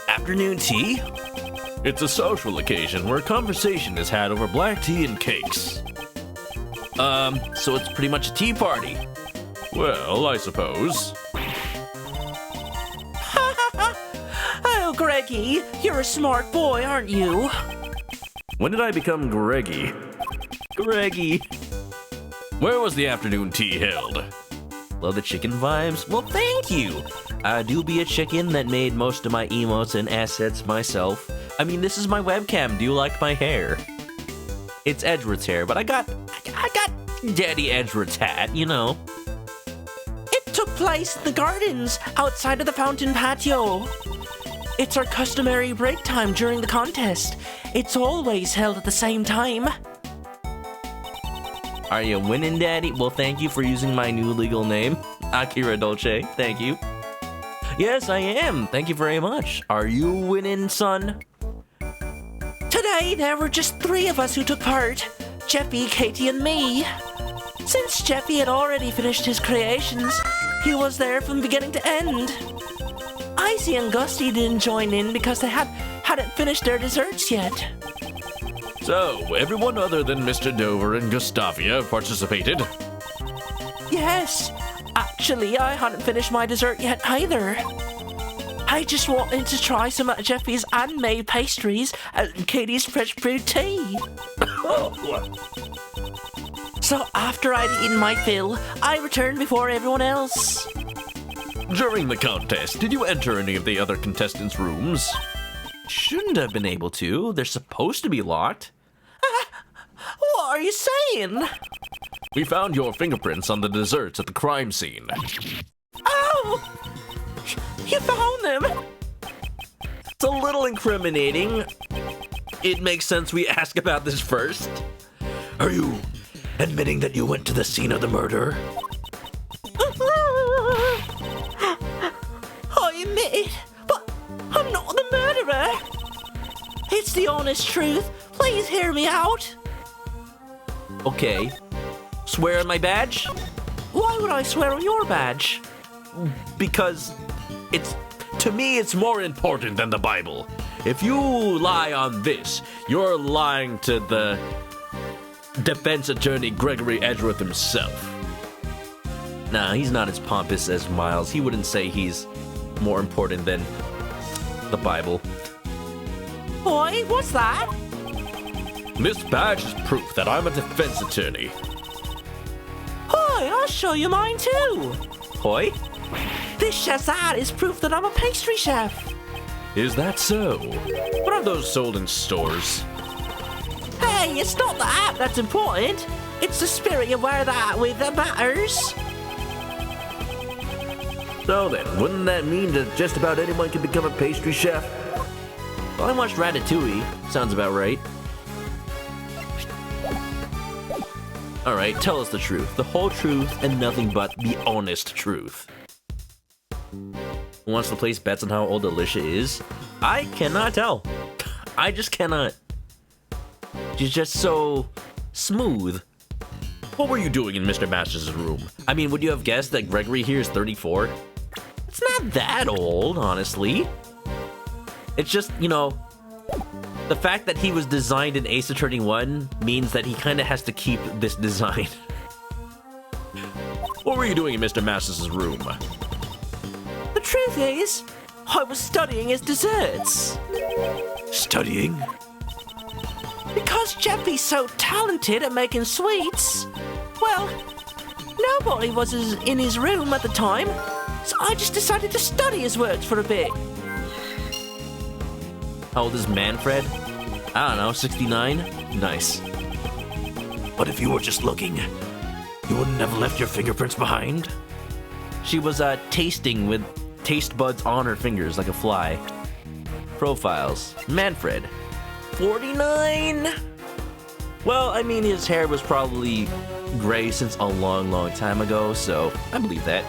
Afternoon tea? It's a social occasion where conversation is had over black tea and cakes. So it's pretty much a tea party. Well, I suppose. Oh, Greggy, you're a smart boy, aren't you? When did I become Greggy? Greggy. Where was the afternoon tea held? Love the chicken vibes? Well, thank you. I do be a chicken that made most of my emotes and assets myself. I mean, this is my webcam. Do you like my hair? It's Edgeworth's hair, but I got Daddy Edgeworth's hat, you know. It took place in the gardens outside of the fountain patio. It's our customary break time during the contest. It's always held at the same time. Are you winning, Daddy? Well, thank you for using my new legal name, Akira Dolce. Thank you. Yes, I am. Thank you very much. Are you winning, son? Today, there were just 3 of us who took part. Jeffy, Katie, and me. Since Jeffy had already finished his creations, he was there from beginning to end. Icy and Gusty didn't join in because they hadn't finished their desserts yet. So, everyone other than Mr. Dover and Gustavia participated? Yes. Actually, I hadn't finished my dessert yet either. I just wanted to try some of Jeffy's handmade pastries and Katie's fresh brewed tea. So after I'd eaten my fill, I returned before everyone else. During the contest, did you enter any of the other contestants' rooms? Shouldn't have been able to. They're supposed to be locked. What are you saying? We found your fingerprints on the desserts at the crime scene. Oh! You found them? It's a little incriminating. It makes sense we ask about this first. Are you admitting that you went to the scene of the murder? I admit it, but I'm not the murderer. It's the honest truth. Please hear me out. Okay. Swear on my badge? Why would I swear on your badge? Because to me, it's more important than the Bible. If you lie on this, you're lying to the defense attorney Gregory Edgeworth himself. Nah, he's not as pompous as Miles. He wouldn't say he's more important than the Bible. Boy, what's that? This badge is proof that I'm a defense attorney. Boy, I'll show you mine too. Hoy? This chef's hat is proof that I'm a pastry chef. Is that so? What are those sold in stores? Hey, it's not the app that's important. It's the spirit you wear that with that matters. So then, wouldn't that mean that just about anyone can become a pastry chef? Well, I watched Ratatouille. Sounds about right. Alright, tell us the truth. The whole truth and nothing but the honest truth. Who wants to place bets on how old Alicia is? I cannot tell. I just cannot. She's just so smooth. What were you doing in Mr. Masters' room? I mean, would you have guessed that Gregory here is 34? It's not that old, honestly. It's just, you know, the fact that he was designed in Ace Attorney 1 means that he kind of has to keep this design. What were you doing in Mr. Masters' room? The truth is, I was studying his desserts. Studying? Because Jeffy's so talented at making sweets, well, nobody was in his room at the time, so I just decided to study his works for a bit. How old is Manfred? I don't know, 69? Nice. But if you were just looking, you wouldn't have left your fingerprints behind? She was tasting with taste buds on her fingers like a fly. Profiles. Manfred. 49? Well, I mean, his hair was probably gray since a long, long time ago, so I believe that.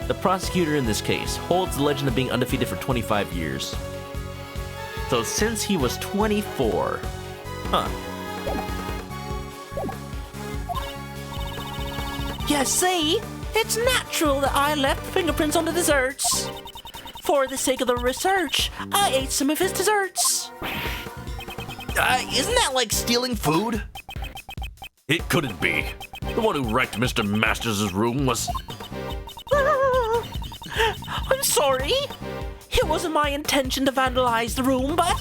The prosecutor in this case holds the legend of being undefeated for 25 years. So since he was 24. Huh. You see, it's natural that I left fingerprints on the desserts. For the sake of the research, I ate some of his desserts. Isn't that like stealing food? It couldn't be. The one who wrecked Mr. Masters' room was... I'm sorry. It wasn't my intention to vandalize the room, but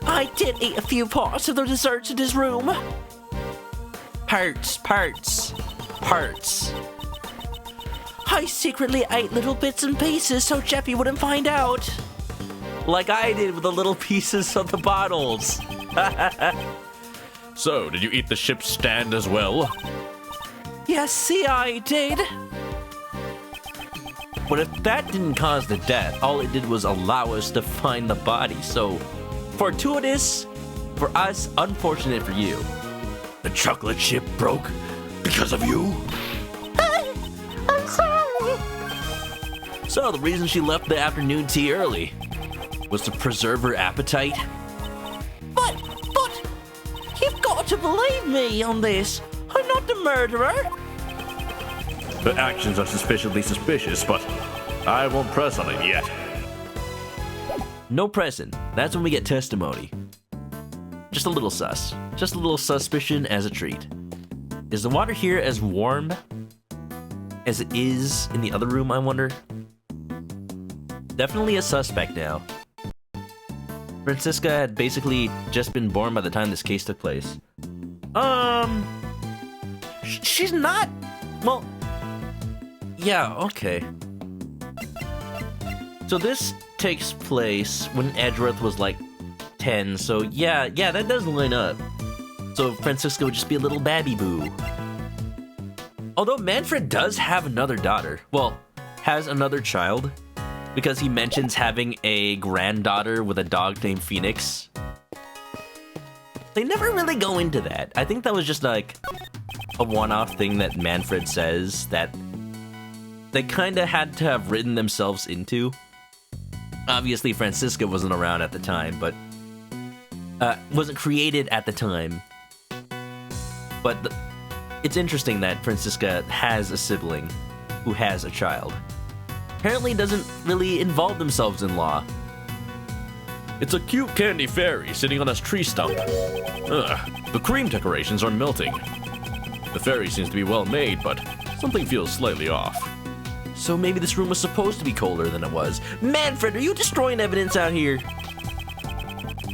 I did eat a few parts of the desserts in his room. Parts. I secretly ate little bits and pieces so Jeffy wouldn't find out. Like I did with the little pieces of the bottles. So, did you eat the ship's stand as well? Yes, see, I did. But if that didn't cause the death, all it did was allow us to find the body. So, fortuitous for us, unfortunate for you. The chocolate chip broke because of you? I'm sorry. So, the reason she left the afternoon tea early was to preserve her appetite? But, you've got to believe me on this. I'm not the murderer. The actions are suspiciously suspicious, but I won't press on it yet. No pressing. That's when we get testimony. Just a little sus. Just a little suspicion as a treat. Is the water here as warm as it is in the other room, I wonder? Definitely a suspect now. Francisca had basically just been born by the time this case took place. She's not. Well, yeah, okay. So this takes place when Edgeworth was like 10, so yeah, that does line up. So Francisca would just be a little babby boo. Although Manfred does have another daughter. Well, has another child. Because he mentions having a granddaughter with a dog named Phoenix. They never really go into that. I think that was just like a one-off thing that Manfred says that they kind of had to have written themselves into. Obviously, Francisca wasn't around at the time, but wasn't created at the time. But it's interesting that Francisca has a sibling who has a child. Apparently doesn't really involve themselves in law. It's a cute candy fairy sitting on a tree stump. Ugh, the cream decorations are melting. The fairy seems to be well made, but something feels slightly off. So maybe this room was supposed to be colder than it was. Manfred, are you destroying evidence out here?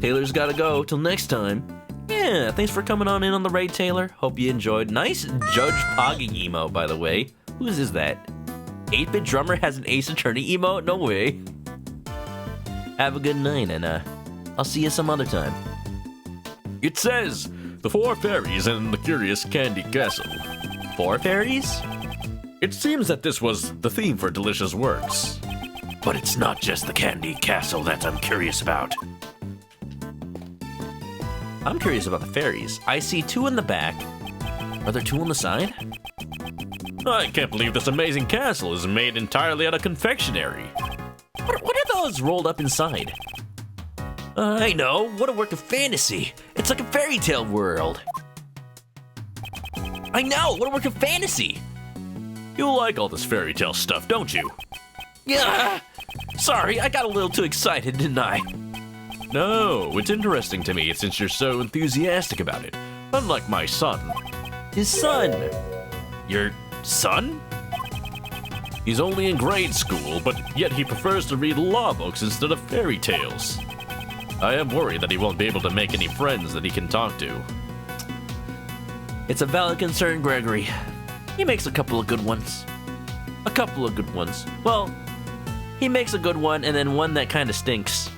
Taylor's gotta go. Till next time. Yeah, thanks for coming on in on the raid, Taylor. Hope you enjoyed. Nice Judge Pogging emo, by the way. Whose is that? 8-Bit Drummer has an Ace Attorney emote? No way. Have a good night, and I'll see you some other time. It says, the 4 fairies in the curious candy castle. 4 fairies? It seems that this was the theme for Delicious Works. But it's not just the candy castle that I'm curious about. I'm curious about the fairies. I see 2 in the back. Are there 2 on the side? I can't believe this amazing castle is made entirely out of confectionery. What are those rolled up inside? I know. What a work of fantasy. It's like a fairy tale world. I know. What a work of fantasy. You like all this fairy tale stuff, don't you? Yeah. Sorry, I got a little too excited, didn't I? No, it's interesting to me since you're so enthusiastic about it. Unlike my son. His son. Your son? He's only in grade school, but yet he prefers to read law books instead of fairy tales. I am worried that he won't be able to make any friends that he can talk to. It's a valid concern, Gregory. He makes a couple of good ones. A couple of good ones. Well, he makes a good one and then one that kind of stinks.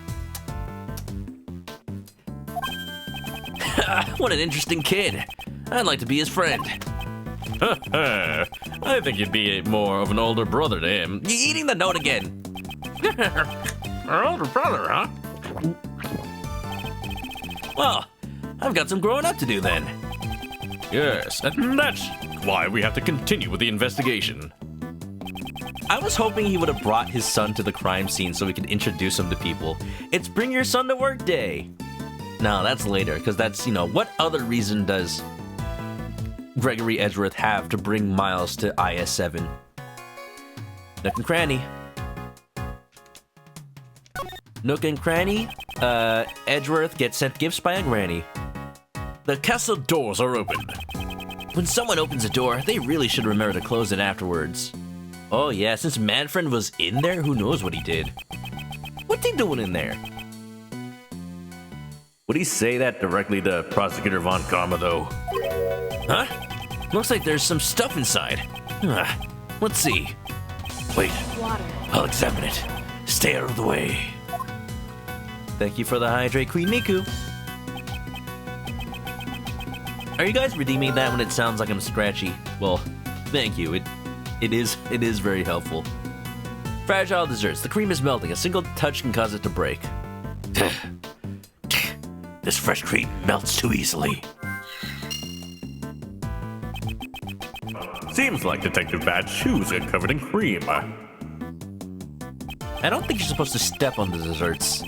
What an interesting kid. I'd like to be his friend. I think you'd be more of an older brother to him. You eating the note again? Our older brother, huh? Well, I've got some growing up to do then. Yes, and that's why we have to continue with the investigation. I was hoping he would have brought his son to the crime scene so we could introduce him to people. It's Bring Your Son to Work Day. No, that's later, because that's, what other reason does Gregory Edgeworth have to bring Miles to IS-7? Nook and Cranny. Nook and Cranny, Edgeworth gets sent gifts by a granny. The castle doors are open. When someone opens a door, they really should remember to close it afterwards. Oh yeah, since Manfred was in there, who knows what he did? What's he doing in there? Would he say that directly to Prosecutor Von Karma, though? Huh? Looks like there's some stuff inside. Let's see. Wait, Water. I'll examine it. Stay out of the way. Thank you for the hydrate, Queen Miku. Are you guys redeeming that when it sounds like I'm scratchy? Well, thank you. It is very helpful. Fragile desserts. The cream is melting. A single touch can cause it to break. This fresh cream melts too easily. Seems like Detective Bad's shoes get covered in cream. I don't think you're supposed to step on the desserts.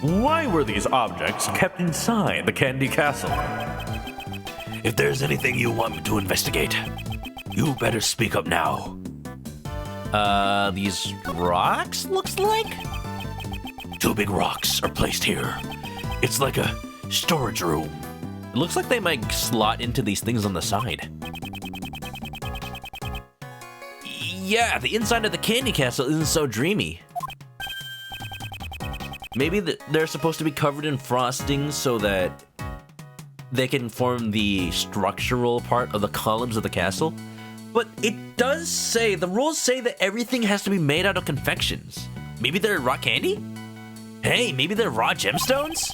Why were these objects kept inside the candy castle? If there's anything you want me to investigate, you better speak up now. These rocks, looks like? 2 big rocks are placed here. It's like a storage room. It looks like they might slot into these things on the side. Yeah, the inside of the candy castle isn't so dreamy. Maybe they're supposed to be covered in frosting so that they can form the structural part of the columns of the castle. But it does say, the rules say that everything has to be made out of confections. Maybe they're raw candy? Hey, maybe they're raw gemstones?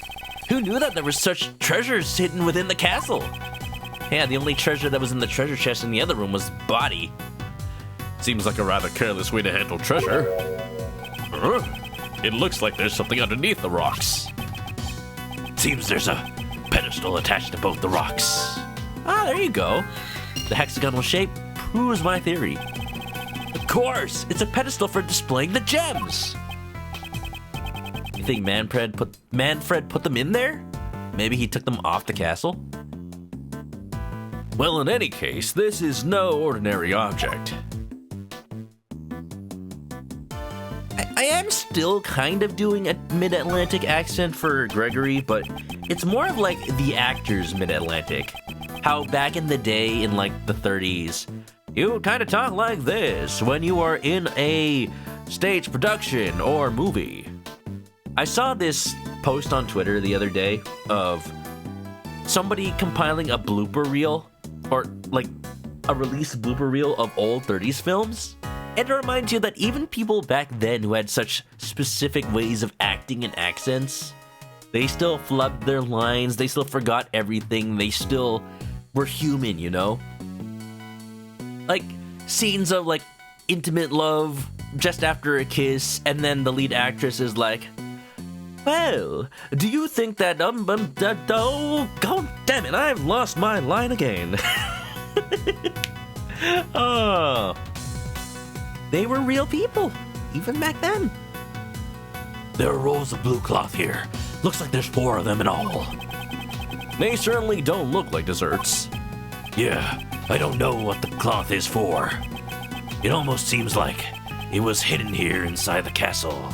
Who knew that there were such treasures hidden within the castle? Yeah, the only treasure that was in the treasure chest in the other room was body. Seems like a rather careless way to handle treasure. It looks like there's something underneath the rocks. Seems there's a pedestal attached to both the rocks. Ah, there you go. The hexagonal shape proves my theory. Of course, it's a pedestal for displaying the gems. You think Manfred put them in there? Maybe he took them off the castle? Well, in any case, this is no ordinary object. I am still kind of doing a mid-Atlantic accent for Gregory, but it's more of like the actor's mid-Atlantic. How back in the day, in like the 30s, you would kind of talk like this when you are in a stage production or movie. I saw this post on Twitter the other day of somebody compiling a blooper reel, or like a released blooper reel of old 30s films. And it reminds you that even people back then who had such specific ways of acting and accents, they still flubbed their lines, they still forgot everything, they still were human, you know? Like, scenes of, like, intimate love just after a kiss, and then the lead actress is like, well, do you think that, oh, god damn it, I've lost my line again. Oh. They were real people, even back then. There are rolls of blue cloth here. Looks like there's 4 of them in all. They certainly don't look like desserts. Yeah, I don't know what the cloth is for. It almost seems like it was hidden here inside the castle.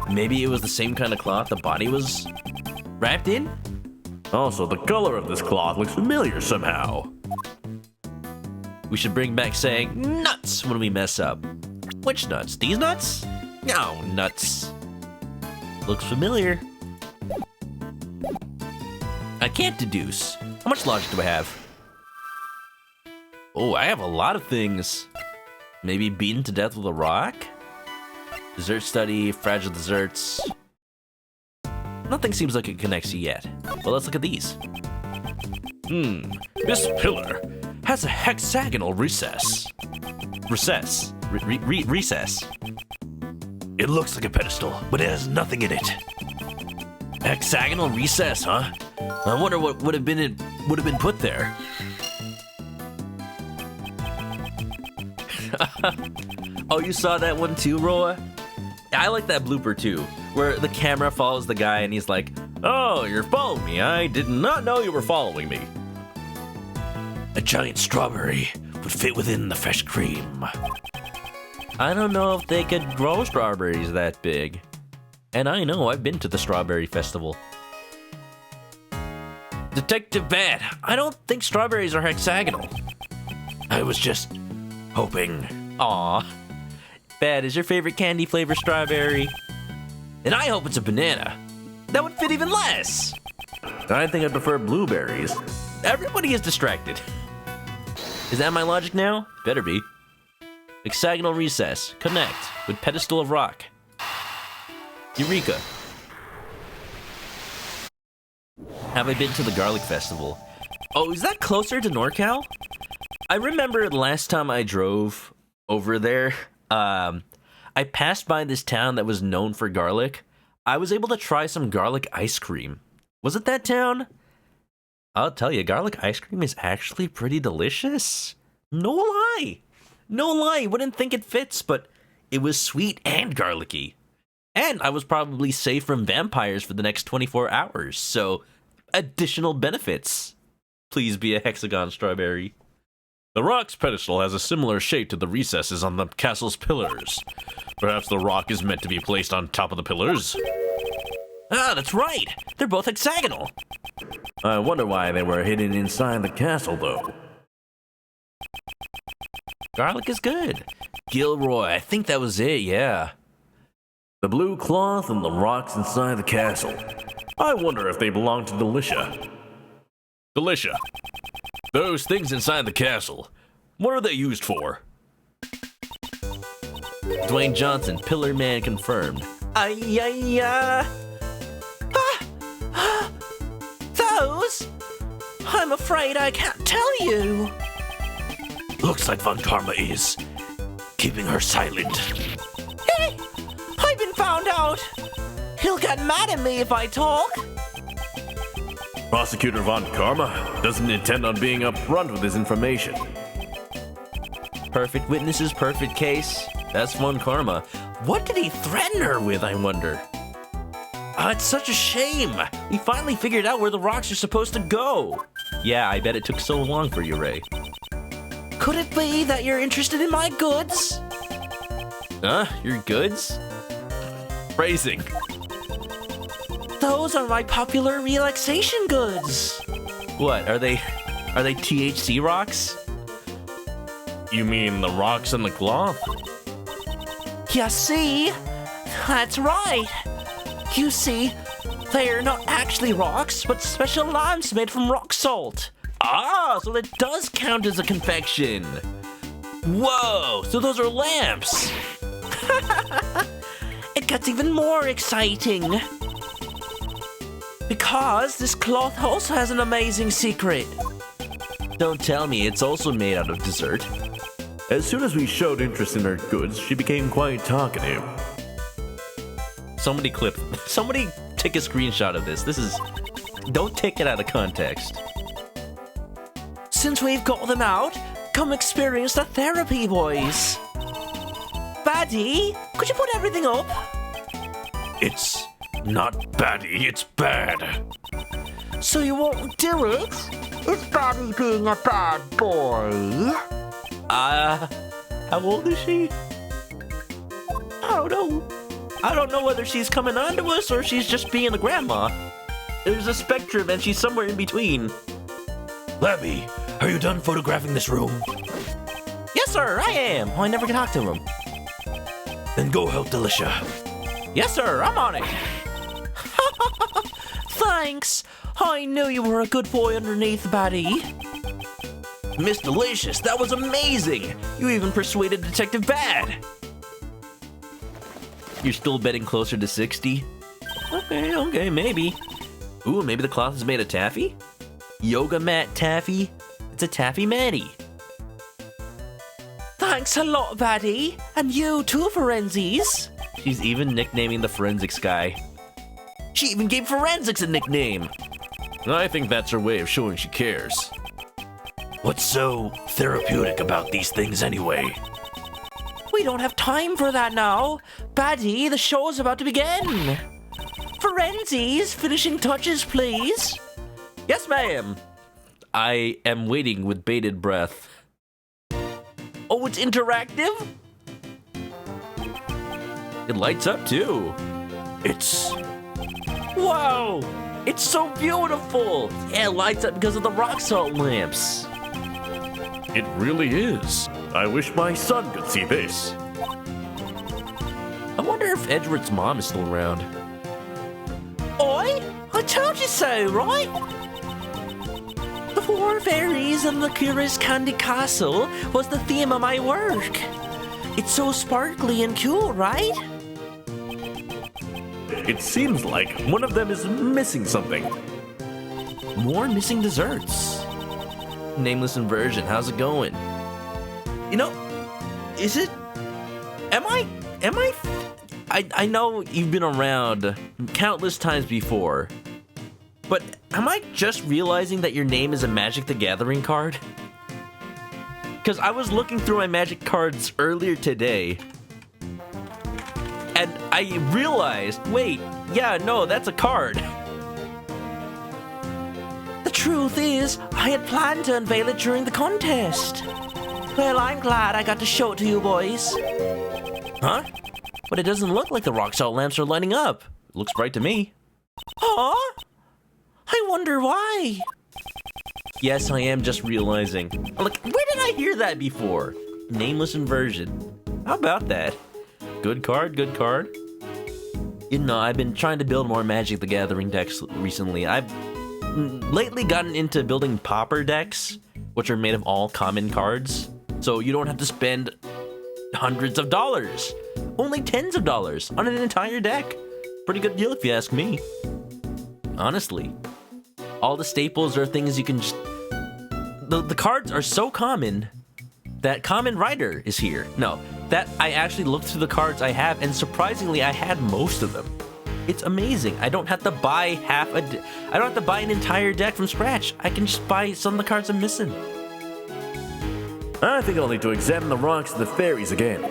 Maybe it was the same kind of cloth the body was wrapped in? Also, the color of this cloth looks familiar somehow. We should bring back saying nuts when we mess up. Which nuts? These nuts? No, nuts. Looks familiar. I can't deduce. How much logic do I have? Oh, I have a lot of things. Maybe beaten to death with a rock? Dessert study, fragile desserts. Nothing seems like it connects yet. Well, let's look at these. This pillar has a hexagonal recess. Recess. Recess. It looks like a pedestal, but it has nothing in it. Hexagonal recess, huh? I wonder what would have been put there. Oh, you saw that one too, Roa? I like that blooper too, where the camera follows the guy and he's like, Oh, you're following me. I did not know you were following me. A giant strawberry would fit within the fresh cream. I don't know if they could grow strawberries that big. And I know I've been to the strawberry festival. Detective Bad, I don't think strawberries are hexagonal. I was just hoping. Aw. Bad, is your favorite candy flavor strawberry? And I hope it's a banana. That would fit even less. I think I prefer blueberries. Everybody is distracted. Is that my logic now? Better be. Hexagonal recess. Connect with pedestal of rock. Eureka. Have I been to the garlic festival? Oh, is that closer to NorCal? I remember the last time I drove over there, I passed by this town that was known for garlic. I was able to try some garlic ice cream. Was it that town? I'll tell you, garlic ice cream is actually pretty delicious. No lie. No lie, wouldn't think it fits, but it was sweet and garlicky. And I was probably safe from vampires for the next 24 hours, so additional benefits. Please be a hexagon strawberry. The rock's pedestal has a similar shape to the recesses on the castle's pillars. Perhaps the rock is meant to be placed on top of the pillars? Ah, that's right. They're both hexagonal. I wonder why they were hidden inside the castle, though. Garlic is good. Gilroy, I think that was it, yeah. The blue cloth and the rocks inside the castle. I wonder if they belong to Delicia. Delicia, those things inside the castle, what are they used for? Dwayne Johnson, Pillar Man confirmed. Those? I'm afraid I can't tell you. Looks like Von Karma is keeping her silent. Hey, I've been found out. He'll get mad at me if I talk. Prosecutor Von Karma doesn't intend on being upfront with his information. Perfect witnesses, perfect case. That's Von Karma. What did he threaten her with, I wonder? It's such a shame. We finally figured out where the rocks are supposed to go. Yeah, I bet it took so long for you, Ray. Could it be that you're interested in my goods? Huh? Your goods? Phrasing. Those are my popular relaxation goods. What, are they THC rocks? You mean the rocks and the cloth? You see? That's right. You see, they're not actually rocks, but special limes made from rock salt. Ah, so that does count as a confection. Whoa, so those are lamps. It gets even more exciting. Because this cloth also has an amazing secret. Don't tell me it's also made out of dessert. As soon as we showed interest in her goods, she became quite talkative. Somebody take a screenshot of this. Don't take it out of context. Since we've got them out, come experience the therapy, boys. Baddie, could you put everything up? It's not baddie, it's bad. So you won't do it? Is Baddie being a bad boy? How old is she? I don't know. I don't know whether she's coming on to us or she's just being a grandma. There's a spectrum and she's somewhere in between. Labby, are you done photographing this room? Yes, sir, I am. Oh, I never can talk to him. Then go help Delicia. Yes, sir, I'm on it. Thanks. I knew you were a good boy underneath, Baddie. Miss Delicious, that was amazing. You even persuaded Detective Bad. You're still betting closer to 60? Okay, maybe. Ooh, maybe the cloth is made of taffy? Yoga mat taffy? It's a taffy matty. Thanks a lot, Baddie. And you too, Forensies. She's even nicknaming the forensics guy. She even gave forensics a nickname. I think that's her way of showing she cares. What's so therapeutic about these things anyway? We don't have time for that now. Baddie, the show is about to begin. Forensies, finishing touches, please. Yes, ma'am. I am waiting with bated breath. Oh, it's interactive? It lights up too. It's... Wow! It's so beautiful! Yeah, it lights up because of the rock salt lamps. It really is. I wish my son could see this. I wonder if Edgeworth's mom is still around. Oi! I told you so, right? The Four Fairies and the Curious Candy Castle was the theme of my work. It's so sparkly and cool, right? It seems like one of them is missing something. More missing desserts. Nameless Inversion, how's it going? You know, is it... I know you've been around countless times before, but am I just realizing that your name is a Magic the Gathering card? Because I was looking through my Magic cards earlier today, and I realized, wait, yeah, no, that's a card. The truth is, I had planned to unveil it during the contest. Well, I'm glad I got to show it to you boys. Huh? But it doesn't look like the rock salt lamps are lighting up. It looks bright to me. Huh? I wonder why. Yes, I am just realizing. Like, where did I hear that before? Nameless Inversion. How about that? Good card, good card. You know, I've been trying to build more Magic the Gathering decks recently. I've lately gotten into building popper decks, which are made of all common cards. So you don't have to spend hundreds of dollars. Only tens of dollars on an entire deck. Pretty good deal if you ask me. Honestly. All the staples are things you can just... The cards are so common that Common Rider is here. No, that I actually looked through the cards I have, and surprisingly, I had most of them. It's amazing. I don't have to buy I don't have to buy an entire deck from scratch. I can just buy some of the cards I'm missing. I think I'll need to examine the rocks and the fairies again.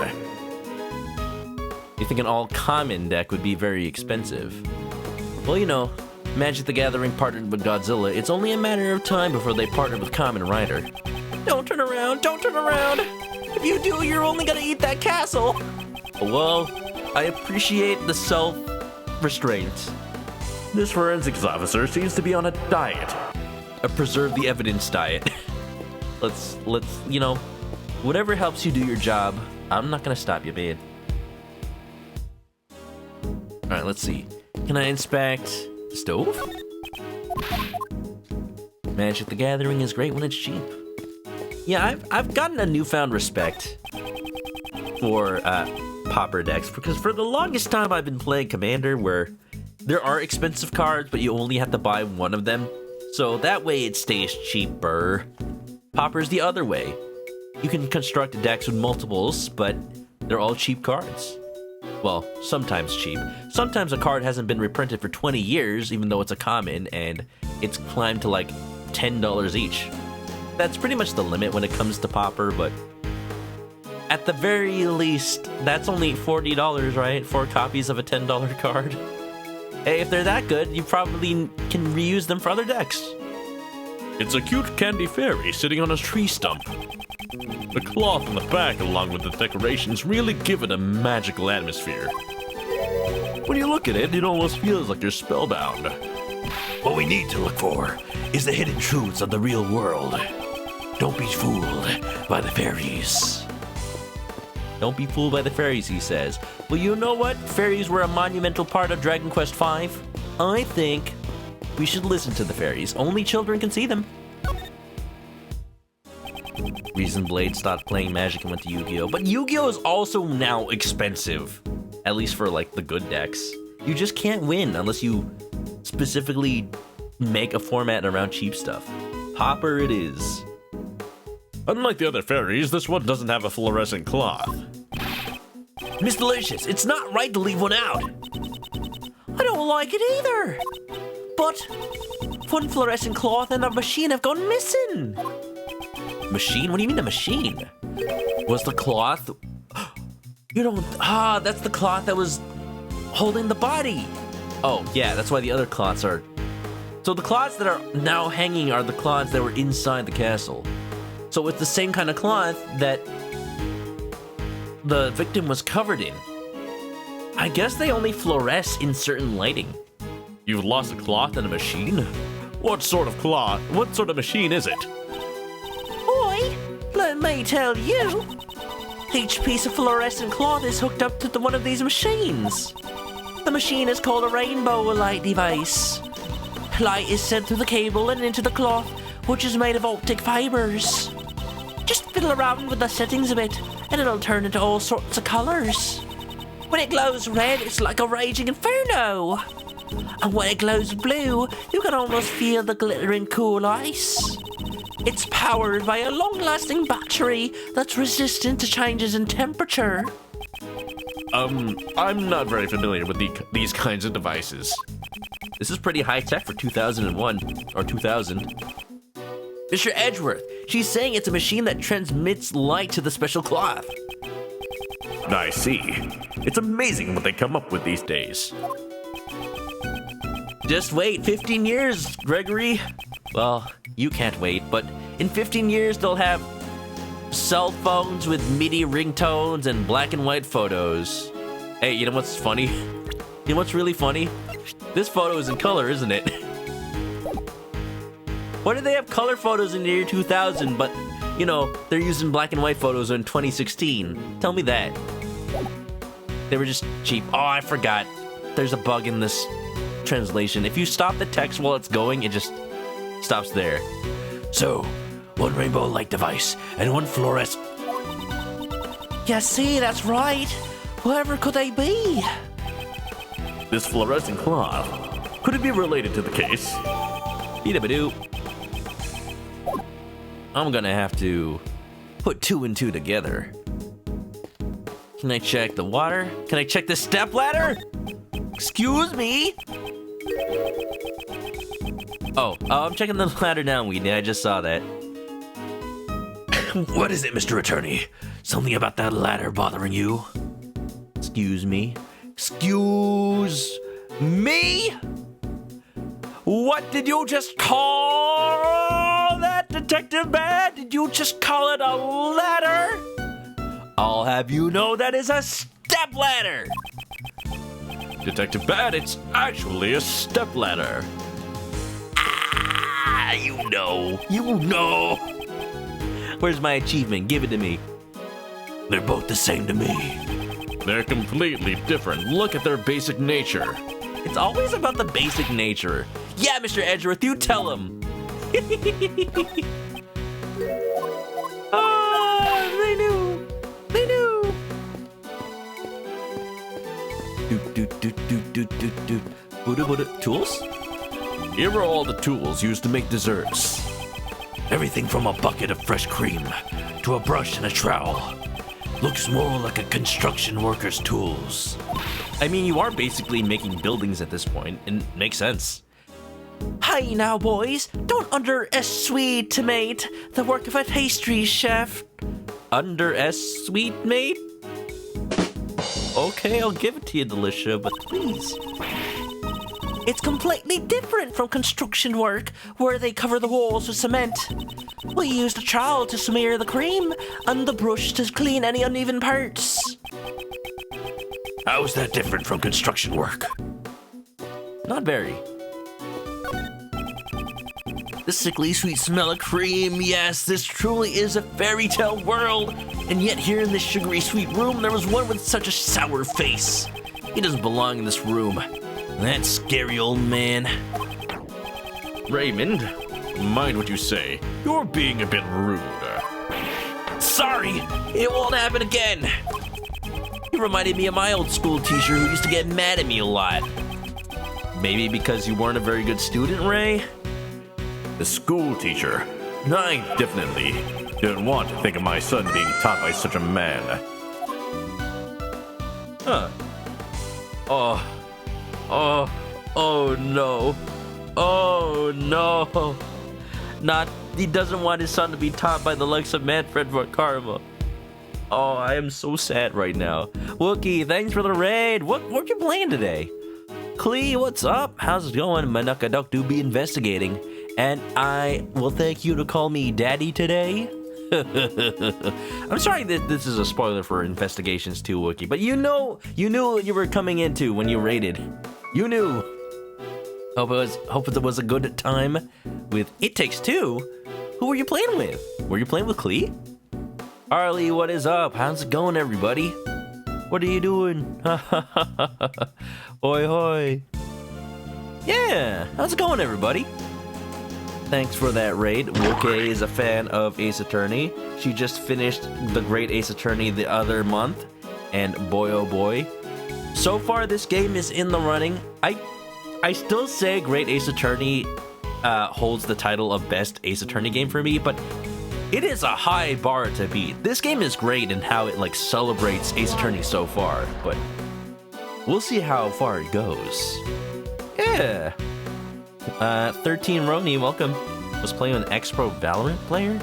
You think an all-common deck would be very expensive? Well, you know, Magic the Gathering partnered with Godzilla. It's only a matter of time before they partner with Kamen Rider. Don't turn around, don't turn around. If you do, you're only gonna eat that castle. Well, I appreciate the self-restraint. This forensics officer seems to be on a diet. A preserve the evidence diet. Let's, you know, whatever helps you do your job. I'm not gonna stop you, babe. Alright, let's see. Can I inspect the stove? Magic the Gathering is great when it's cheap. Yeah, I've gotten a newfound respect for Pauper decks, because for the longest time I've been playing Commander where there are expensive cards, but you only have to buy one of them. So that way it stays cheaper. Pauper's the other way. You can construct decks with multiples, but they're all cheap cards. Well, sometimes cheap. Sometimes a card hasn't been reprinted for 20 years, even though it's a common, and it's climbed to like $10 each. That's pretty much the limit when it comes to Pauper, but at the very least, that's only $40, right? 4 copies of a $10 card. Hey, if they're that good, you probably can reuse them for other decks. It's a cute candy fairy sitting on a tree stump. The cloth on the back, along with the decorations, really give it a magical atmosphere. When you look at it, it almost feels like you're spellbound. What we need to look for is the hidden truths of the real world. Don't be fooled by the fairies. Don't be fooled by the fairies, he says. Well, you know what? Fairies were a monumental part of Dragon Quest V. I think we should listen to the fairies. Only children can see them. Reason Blade stopped playing Magic and went to Yu-Gi-Oh! But Yu-Gi-Oh! Is also now expensive. At least for, like, the good decks. You just can't win unless you specifically make a format around cheap stuff. Pauper it is. Unlike the other fairies, this one doesn't have a fluorescent cloth. Miss Delicious, it's not right to leave one out. I don't like it either. But one fluorescent cloth and a machine have gone missing. Machine? What do you mean a machine? Was the cloth... You don't... that's the cloth that was holding the body. Oh, yeah, that's why the other cloths are... So the cloths that are now hanging are the cloths that were inside the castle. So it's the same kind of cloth that the victim was covered in. I guess they only fluoresce in certain lighting. You've lost a cloth and a machine? What sort of cloth? What sort of machine is it? Boy, let me tell you. Each piece of fluorescent cloth is hooked up to one of these machines. The machine is called a rainbow light device. Light is sent through the cable and into the cloth, which is made of optic fibers. Just fiddle around with the settings a bit, and it'll turn into all sorts of colors. When it glows red, it's like a raging inferno. And when it glows blue, you can almost feel the glittering cool ice. It's powered by a long-lasting battery that's resistant to changes in temperature. I'm not very familiar with these kinds of devices. This is pretty high-tech for 2001, or 2000. Mr. Edgeworth, she's saying it's a machine that transmits light to the special cloth. I see. It's amazing what they come up with these days. Just wait 15 years, Gregory. Well, you can't wait, but in 15 years they'll have cell phones with MIDI ringtones and black and white photos. Hey, you know what's funny? You know what's really funny? This photo is in color, isn't it? Why do they have color photos in the year 2000, but, you know, they're using black and white photos in 2016? Tell me that. They were just cheap. Oh, I forgot. There's a bug in this translation. If you stop the text while it's going, it just stops there. So, one rainbow light device and one fluorescent... Yeah, see, that's right. Whoever could they be? This fluorescent cloth. Could it be related to the case? Beat-a-ba-doo. I'm gonna have to put 2 and 2 together. Can I check the water? Can I check the step ladder? Excuse me? Oh, I'm checking the ladder now, Weedney. I just saw that. What is it, Mr. Attorney? Something about that ladder bothering you? Excuse me? Excuse me? What did you just call that, Detective Bad? Did you just call it a ladder? I'll have you know that is a step ladder. Detective Bad, it's actually a stepladder. Ah, you know. Where's my achievement? Give it to me. They're both the same to me. They're completely different. Look at their basic nature. It's always about the basic nature. Yeah, Mr. Edgeworth, you tell him. Tools? Here are all the tools used to make desserts. Everything from a bucket of fresh cream to a brush and a trowel. Looks more like a construction worker's tools. I mean, you are basically making buildings at this point, and it makes sense. Hi now, boys. Don't underestimate the work of a pastry chef. Underestimate? Okay, I'll give it to you, Delicia, but please. It's completely different from construction work, where they cover the walls with cement. We use the trowel to smear the cream, and the brush to clean any uneven parts. How is that different from construction work? Not very. The sickly sweet smell of cream, yes, this truly is a fairy tale world. And yet here in this sugary sweet room, there was one with such a sour face. He doesn't belong in this room. That scary old man. Raymond, mind what you say. You're being a bit rude. Sorry, it won't happen again. You reminded me of my old school teacher who used to get mad at me a lot. Maybe because you weren't a very good student, Ray? The school teacher. I definitely don't want to think of my son being taught by such a man. Huh. Oh no. Oh no. He doesn't want his son to be taught by the likes of Manfred Karma. Oh, I am so sad right now. Wookie, thanks for the raid. What you playing today? Klee, what's up? How's it going? ManokAdobo do be investigating. And I will thank you to call me daddy today. I'm sorry that this is a spoiler for investigations too, Wookie, but you knew what you were coming into when you raided. You knew. Hope it was a good time with It Takes Two. Who were you playing with? Were you playing with Klee? Harley, what is up? How's it going, everybody? What are you doing? Hoi hoi. Yeah, how's it going, everybody? Thanks for that raid. Wookie is a fan of Ace Attorney. She just finished the Great Ace Attorney the other month, and boy oh boy. So far, this game is in the running. I still say Great Ace Attorney holds the title of best Ace Attorney game for me, but it is a high bar to beat. This game is great in how it celebrates Ace Attorney so far, but we'll see how far it goes. Yeah. 13 Roni, welcome. Was playing an ex-pro Valorant player?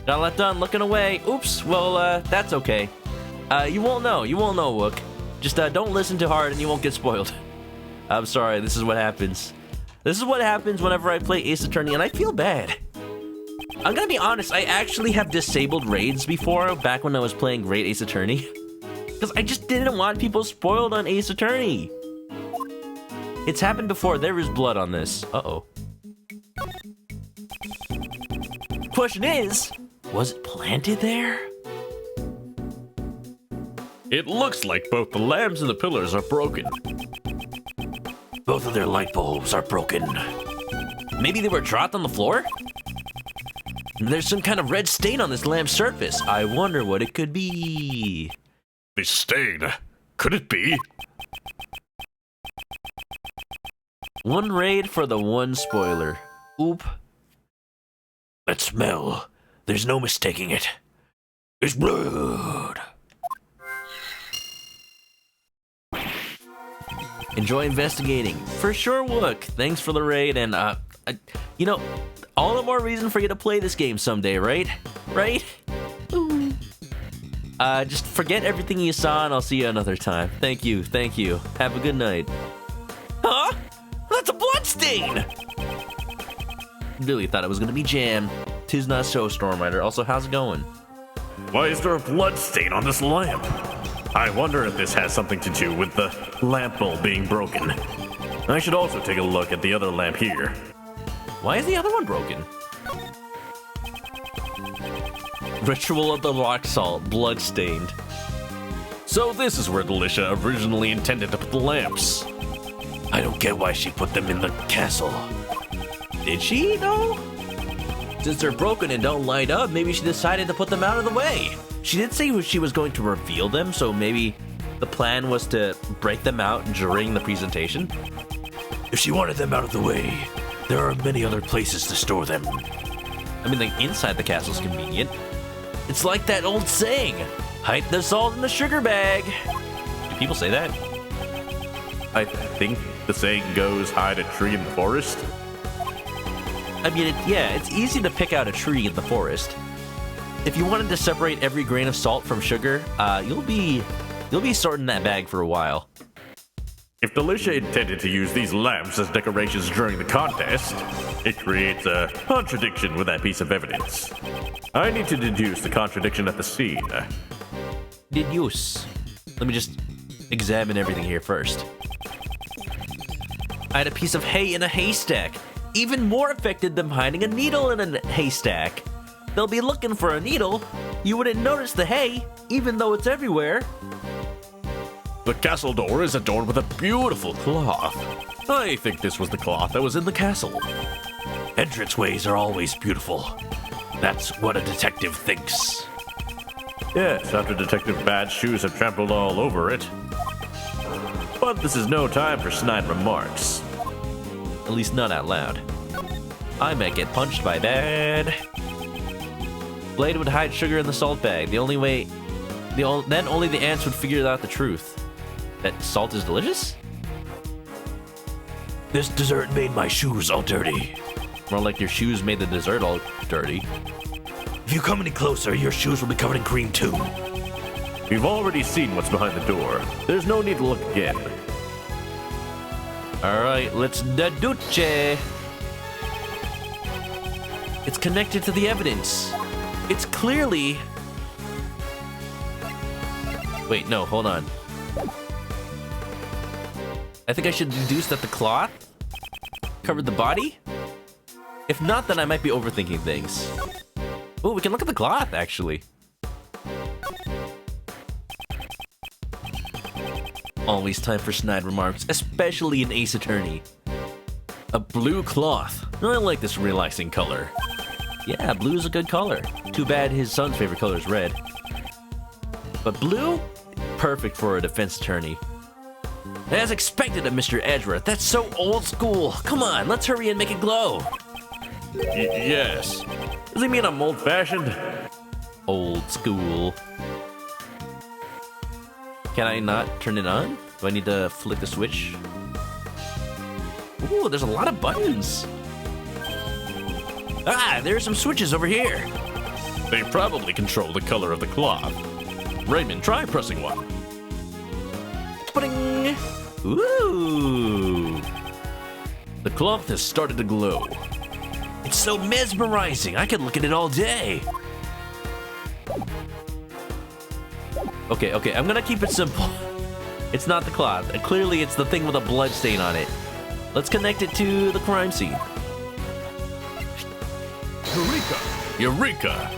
Got a lot done looking away. Oops, well, that's okay. You won't know, Wook. Just don't listen too hard and you won't get spoiled. I'm sorry, this is what happens. This is what happens whenever I play Ace Attorney, and I feel bad. I'm gonna be honest, I actually have disabled raids before, back when I was playing Great Ace Attorney. Because I just didn't want people spoiled on Ace Attorney. It's happened before, there is blood on this. Uh-oh. Question is, was it planted there? It looks like both the lamps and the pillars are broken. Both of their light bulbs are broken. Maybe they were dropped on the floor? There's some kind of red stain on this lamp's surface. I wonder what it could be. This stain, could it be? One raid for the one spoiler. Oop. That smell, there's no mistaking it. It's blood. Enjoy investigating. For sure, Wook. Thanks for the raid, and, you know, all the more reason for you to play this game someday, right? Right? Ooh. Just forget everything you saw, and I'll see you another time. Thank you. Have a good night. Huh? That's a blood stain! Really thought it was gonna be jam. 'Tis not so, Stormrider. Also, how's it going? Why is there a blood stain on this lamp? I wonder if this has something to do with the lamp bulb being broken. I should also take a look at the other lamp here. Why is the other one broken? Ritual of the rock salt, blood-stained. So this is where Delicia originally intended to put the lamps. I don't get why she put them in the castle. Did she, though? Since they're broken and don't light up, maybe she decided to put them out of the way. She did say she was going to reveal them, so maybe the plan was to break them out during the presentation? If she wanted them out of the way, there are many other places to store them. I mean, like, inside the castle's convenient. It's like that old saying, hide the salt in the sugar bag. Do people say that? I think the saying goes, hide a tree in the forest. I mean, it's easy to pick out a tree in the forest. If you wanted to separate every grain of salt from sugar, you'll be sorting that bag for a while. If Delicia intended to use these lamps as decorations during the contest, it creates a contradiction with that piece of evidence. I need to deduce the contradiction at the scene. Deduce. Let me just examine everything here first. I had a piece of hay in a haystack. Even more effective than hiding a needle in a haystack. They'll be looking for a needle. You wouldn't notice the hay, even though it's everywhere. The castle door is adorned with a beautiful cloth. I think this was the cloth that was in the castle. Entranceways are always beautiful. That's what a detective thinks. Yes, after Detective Bad's shoes have trampled all over it. But this is no time for snide remarks. At least not out loud. I might get punched by Bad. Blade would hide sugar in the salt bag. Then only the ants would figure out the truth. That salt is delicious? This dessert made my shoes all dirty. More like your shoes made the dessert all dirty. If you come any closer, your shoes will be covered in cream too. We've already seen what's behind the door. There's no need to look again. Alright, let's deduce. It's connected to the evidence. It's clearly... Wait, no, hold on. I think I should deduce that the cloth covered the body? If not, then I might be overthinking things. Oh, we can look at the cloth, actually. Always time for snide remarks, especially in Ace Attorney. A blue cloth. I like this relaxing color. Yeah, blue's a good color. Too bad his son's favorite color is red. But blue? Perfect for a defense attorney. As expected of Mr. Edgeworth, that's so old school. Come on, let's hurry and make it glow. Yes. Does he mean I'm old-fashioned? Old school. Can I not turn it on? Do I need to flick the switch? Ooh, there's a lot of buttons. Ah, there's some switches over here. They probably control the color of the cloth. Raymond, try pressing one. Pudding. Ooh. The cloth has started to glow. It's so mesmerizing. I could look at it all day. Okay, I'm gonna keep it simple. It's not the cloth. Clearly, it's the thing with a blood stain on it. Let's connect it to the crime scene. Eureka!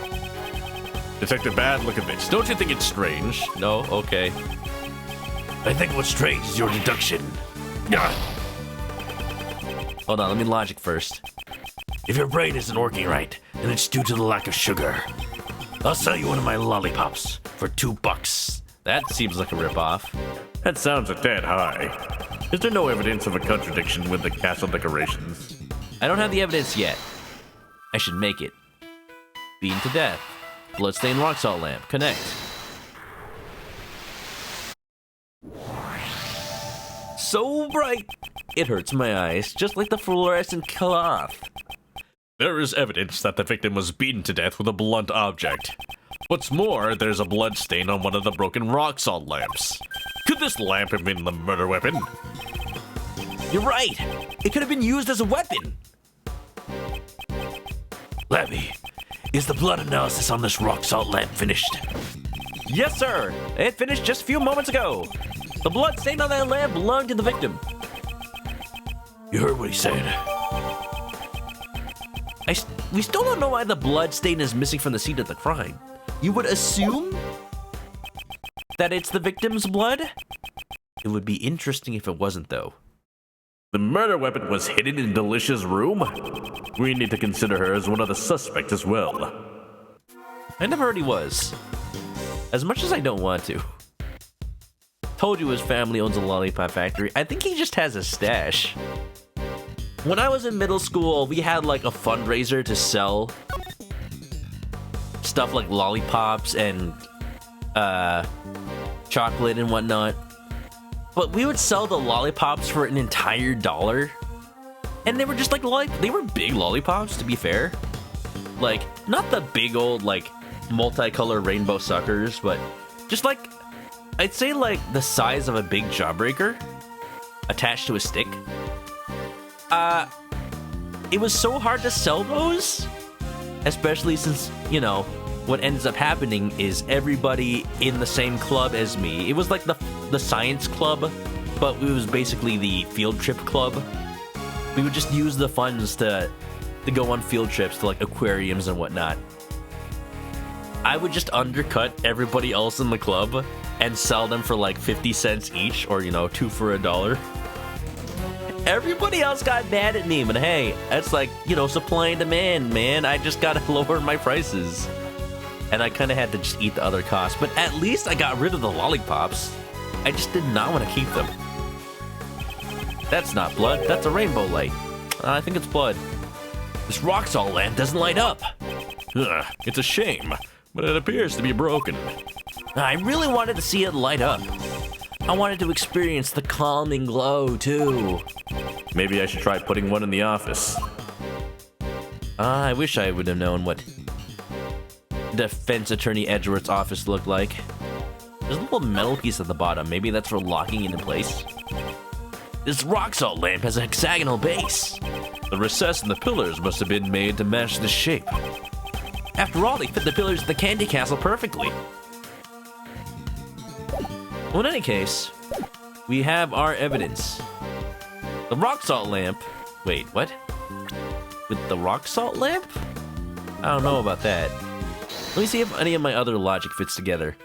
Detective Bad, look at this. Don't you think it's strange? No? Okay. I think what's strange is your deduction. Hold on, let me logic first. If your brain isn't working right, then it's due to the lack of sugar. I'll sell you one of my lollipops for $2. That seems like a ripoff. That sounds a tad high. Is there no evidence of a contradiction with the castle decorations? I don't have the evidence yet. I should make it. Beaten to death. Bloodstained rock salt lamp. Connect. So bright, it hurts my eyes, just like the fluorescent cloth. There is evidence that the victim was beaten to death with a blunt object. What's more, there's a blood stain on one of the broken rock salt lamps. Could this lamp have been the murder weapon? You're right. It could have been used as a weapon. Labby, is the blood analysis on this rock salt lamp finished? Yes, sir. It finished just a few moments ago. The blood stain on that lamp belonged to the victim. You heard what he said. We still don't know why the blood stain is missing from the scene of the crime. You would assume that it's the victim's blood? It would be interesting if it wasn't, though. The murder weapon was hidden in Delicia's room? We need to consider her as one of the suspects as well. I never heard he was. As much as I don't want to. Told you his family owns a lollipop factory. I think he just has a stash. When I was in middle school, we had like a fundraiser to sell stuff like lollipops and chocolate and whatnot. But we would sell the lollipops for an entire $1. And they were just like, they were big lollipops, to be fair. Like, not the big old, like, multicolored rainbow suckers, but just like, I'd say like the size of a big jawbreaker attached to a stick. It was so hard to sell those, especially since, you know, what ends up happening is everybody in the same club as me. It was like the science club, but it was basically the field trip club. We would just use the funds to go on field trips to like aquariums and whatnot. I would just undercut everybody else in the club and sell them for like 50 cents each, or, you know, 2 for $1. Everybody else got mad at me, but hey, that's like, you know, supply and demand, man. I just gotta lower my prices. And I kind of had to just eat the other costs, but at least I got rid of the lollipops. I just did not want to keep them. That's not blood, that's a rainbow light. I think it's blood. This rock salt lamp doesn't light up. Ugh, it's a shame, but it appears to be broken. I really wanted to see it light up. I wanted to experience the calming glow, too. Maybe I should try putting one in the office. I wish I would have known what Defense Attorney Edgeworth's office looked like. There's a little metal piece at the bottom. Maybe that's for locking it in place. This rock salt lamp has a hexagonal base. The recess in the pillars must have been made to match the shape. After all, they fit the pillars of the candy castle perfectly. Well, in any case, we have our evidence. The rock salt lamp... Wait, what? With the rock salt lamp? I don't know about that. Let me see if any of my other logic fits together.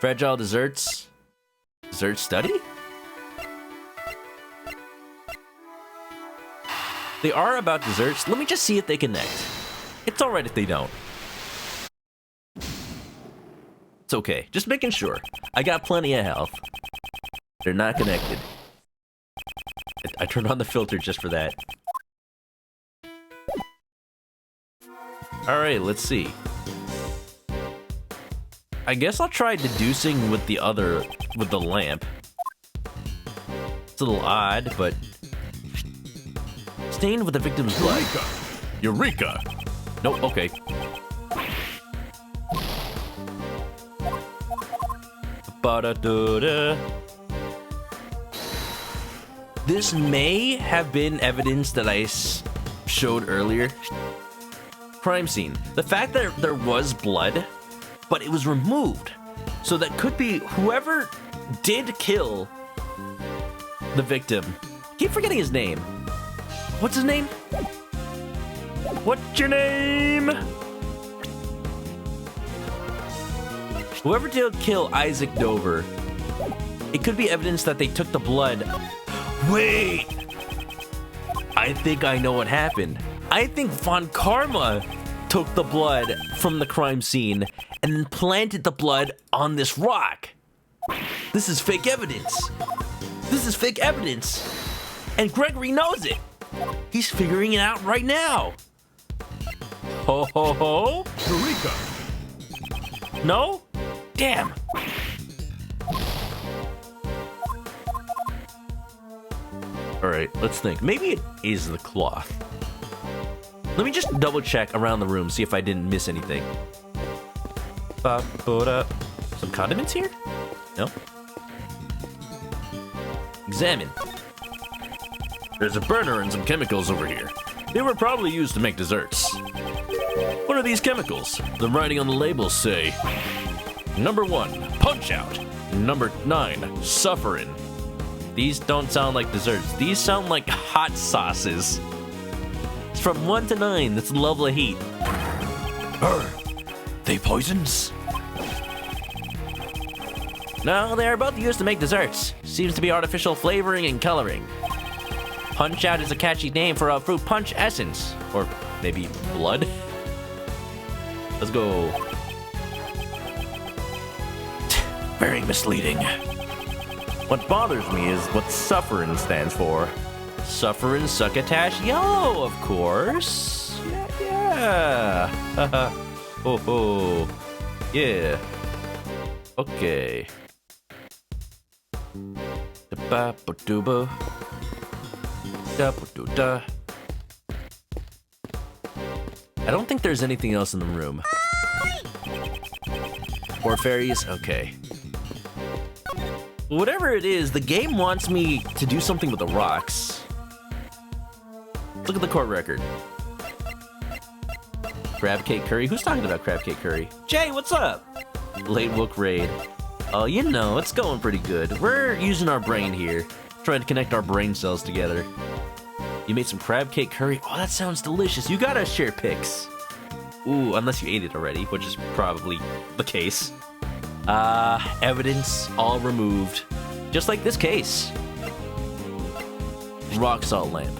Fragile desserts? Dessert study? They are about desserts. Let me just see if they connect. It's alright if they don't. It's okay. Just making sure. I got plenty of health. They're not connected. I turned on the filter just for that. Alright, let's see. I guess I'll try deducing with the lamp. It's a little odd, but... Stained with the victim's blood. Eureka! Nope, okay. Ba-da-da-da. This may have been evidence that I showed earlier. Crime scene. The fact that there was blood, but it was removed. So that could be whoever did kill the victim. Keep forgetting his name. What's his name? What's your name? Whoever did kill Isaac Dover, it could be evidence that they took the blood. Wait! I think I know what happened. I think Von Karma took the blood from the crime scene and then planted the blood on this rock. This is fake evidence. This is fake evidence. And Gregory knows it. He's figuring it out right now. Ho ho ho. Eureka! No? Damn. Alright, let's think. Maybe it is the cloth. Let me just double check around the room, see if I didn't miss anything. Some condiments here? No. Examine. There's a burner and some chemicals over here. They were probably used to make desserts. What are these chemicals? The writing on the labels say, Number 1, Punch Out. Number 9, Suffering. These don't sound like desserts. These sound like hot sauces. It's from 1 to 9. That's the level of heat. They poisons? No, they are both used to make desserts. Seems to be artificial flavoring and coloring. Punch Out is a catchy name for a fruit punch essence. Or maybe blood? Let's go. Very misleading. What bothers me is what sufferin stands for. Sufferin' succotash yellow, of course. Yeah. Oh. Yeah. Okay. Da-ba-ba-doo-ba. Da-ba-doo-da. I don't think there's anything else in the room. More fairies? Okay. Whatever it is, the game wants me to do something with the rocks. Look at the court record. Crab cake curry? Who's talking about crab cake curry? Jay, what's up? Late Wook raid. Oh, you know, it's going pretty good. We're using our brain here, trying to connect our brain cells together. You made some crab cake curry? Oh, that sounds delicious. You gotta share pics. Ooh, unless you ate it already, which is probably the case. Evidence all removed. Just like this case. Rock salt lamp.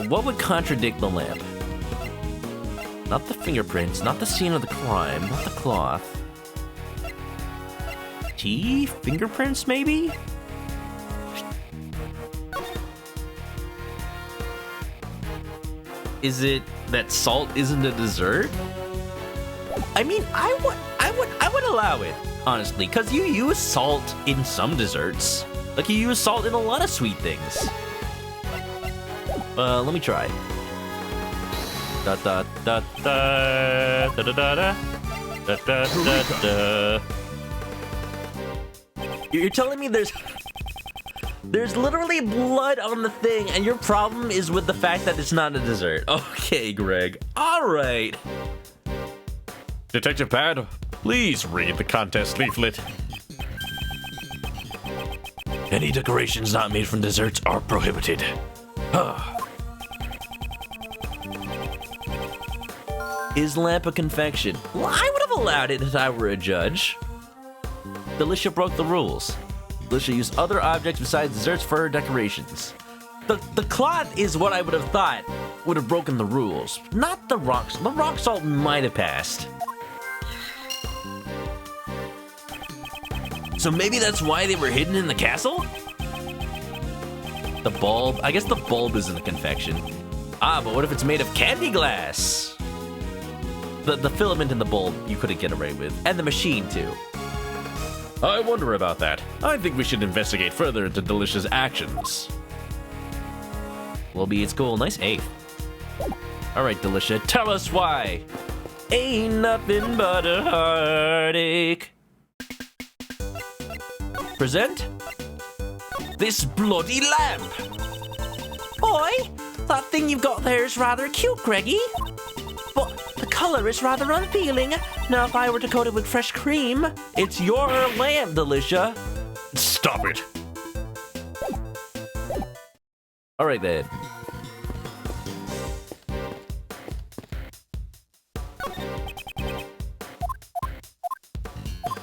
What would contradict the lamp? Not the fingerprints, not the scene of the crime, not the cloth. Tea? Fingerprints, maybe? Is it that salt isn't a dessert? I mean, I would allow it, honestly, because you use salt in some desserts. Like, you use salt in a lot of sweet things. Let me try. Da da da da da da da da da da da. You're telling me there's literally blood on the thing, and your problem is with the fact that it's not a dessert. Okay, Greg. All right. Detective Pad, please read the contest leaflet. Any decorations not made from desserts are prohibited. Is lamp a confection? Well, I would have allowed it if I were a judge. Delicia broke the rules. Delicia used other objects besides desserts for her decorations. The cloth is what I would have thought would have broken the rules, not the rocks. The rock salt might have passed. So maybe that's why they were hidden in the castle? The bulb? I guess the bulb isn't a confection. Ah, but what if it's made of candy glass? The filament in the bulb you couldn't get away with. And the machine, too. I wonder about that. I think we should investigate further into Delicia's actions. Well, it's cool. Nice eighth. Alright, Delicia, tell us why. Ain't nothing but a heartache. Present this bloody lamp. Boy, that thing you've got there is rather cute, Greggy. But the color is rather unappealing. Now, if I were to coat it with fresh cream, it's your lamp, Delicia. Stop it. All right, then.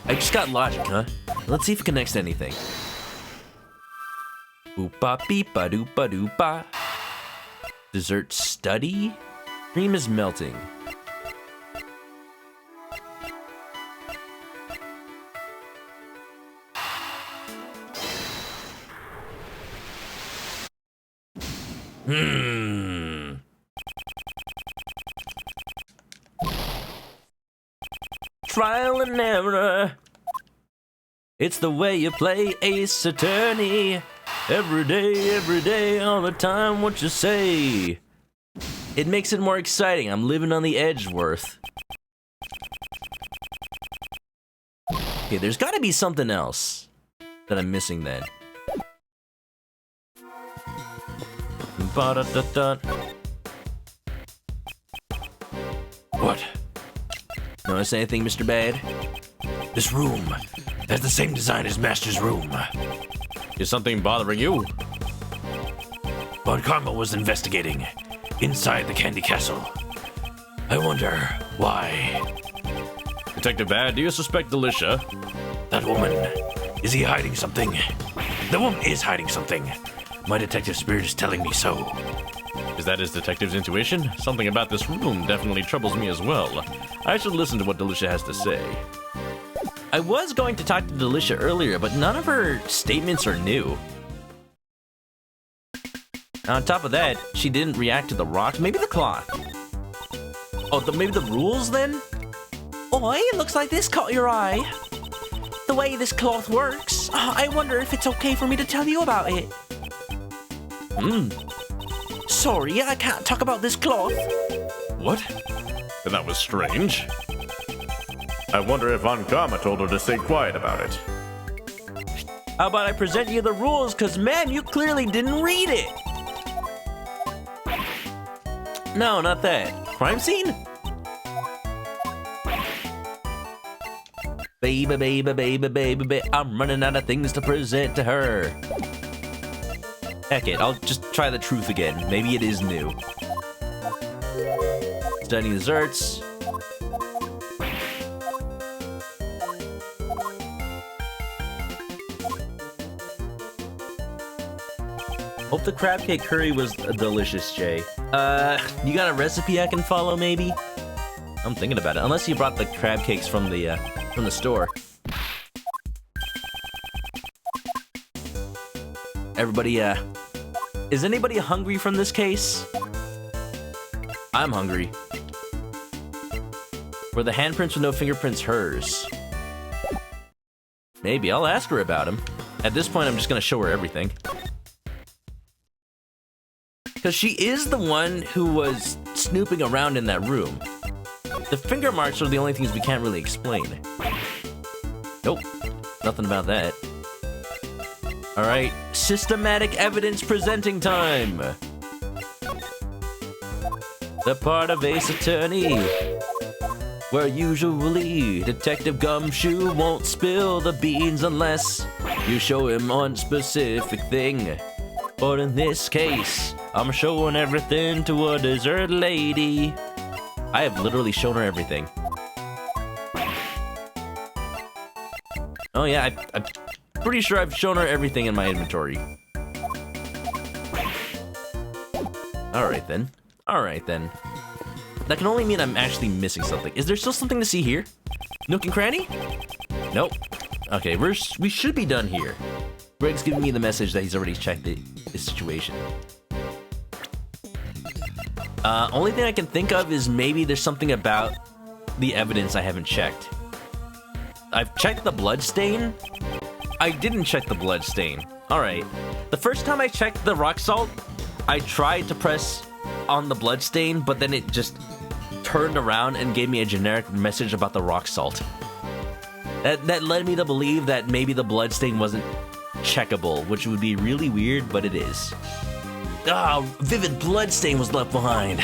I just got logic, huh? Let's see if it connects to anything. Oopa beepa doopa doopa. Dessert study? Cream is melting. Trial and error. It's the way you play Ace Attorney. Every day, all the time, what you say. It makes it more exciting. I'm living on the Edgeworth. Okay, there's gotta be something else that I'm missing then. Ba-da-da-da. What? Notice anything, Mr. Bad? This room has the same design as Master's room. Is something bothering you? Von Karma was investigating inside the Candy Castle. I wonder why. Detective Bad, do you suspect Delicia? That woman, is he hiding something? The woman is hiding something. My detective spirit is telling me so. Is that his detective's intuition? Something about this room definitely troubles me as well. I should listen to what Delicia has to say. I was going to talk to Delicia earlier, but none of her statements are new. On top of that, she didn't react to the rocks. Maybe the cloth. Oh, maybe the rules then? Oi, it looks like this caught your eye. The way this cloth works. I wonder if it's okay for me to tell you about it. Sorry, I can't talk about this cloth. What? That was strange. I wonder if Ankama told her to stay quiet about it. How about I present you the rules, because man, you clearly didn't read it. No, not that. Crime scene? Baby, baby, baby, baby, baby, I'm running out of things to present to her. Heck it, I'll just try the truth again. Maybe it is new. Studying desserts. Hope the crab cake curry was delicious, Jay. You got a recipe I can follow, maybe? I'm thinking about it. Unless you brought the crab cakes from the store. Everybody, is anybody hungry from this case? I'm hungry. Were the handprints with no fingerprints hers? Maybe. I'll ask her about him. At this point, I'm just gonna show her everything. Because she is the one who was snooping around in that room. The finger marks are the only things we can't really explain. Nope, nothing about that. Alright, systematic evidence presenting time! The part of Ace Attorney where usually Detective Gumshoe won't spill the beans unless you show him one specific thing. But in this case, I'm showing everything to a dessert lady. I have literally shown her everything. Oh yeah, I'm pretty sure I've shown her everything in my inventory. Alright then. Alright then. That can only mean I'm actually missing something. Is there still something to see here? Nook and cranny? Nope. Okay, we should be done here. Greg's giving me the message that he's already checked the situation. Only thing I can think of is maybe there's something about the evidence I haven't checked. I've checked the blood stain. I didn't check the blood stain. Alright. The first time I checked the rock salt, I tried to press on the blood stain, but then it just turned around and gave me a generic message about the rock salt. That led me to believe that maybe the blood stain wasn't checkable, which would be really weird, but it is. Ah, vivid blood stain was left behind.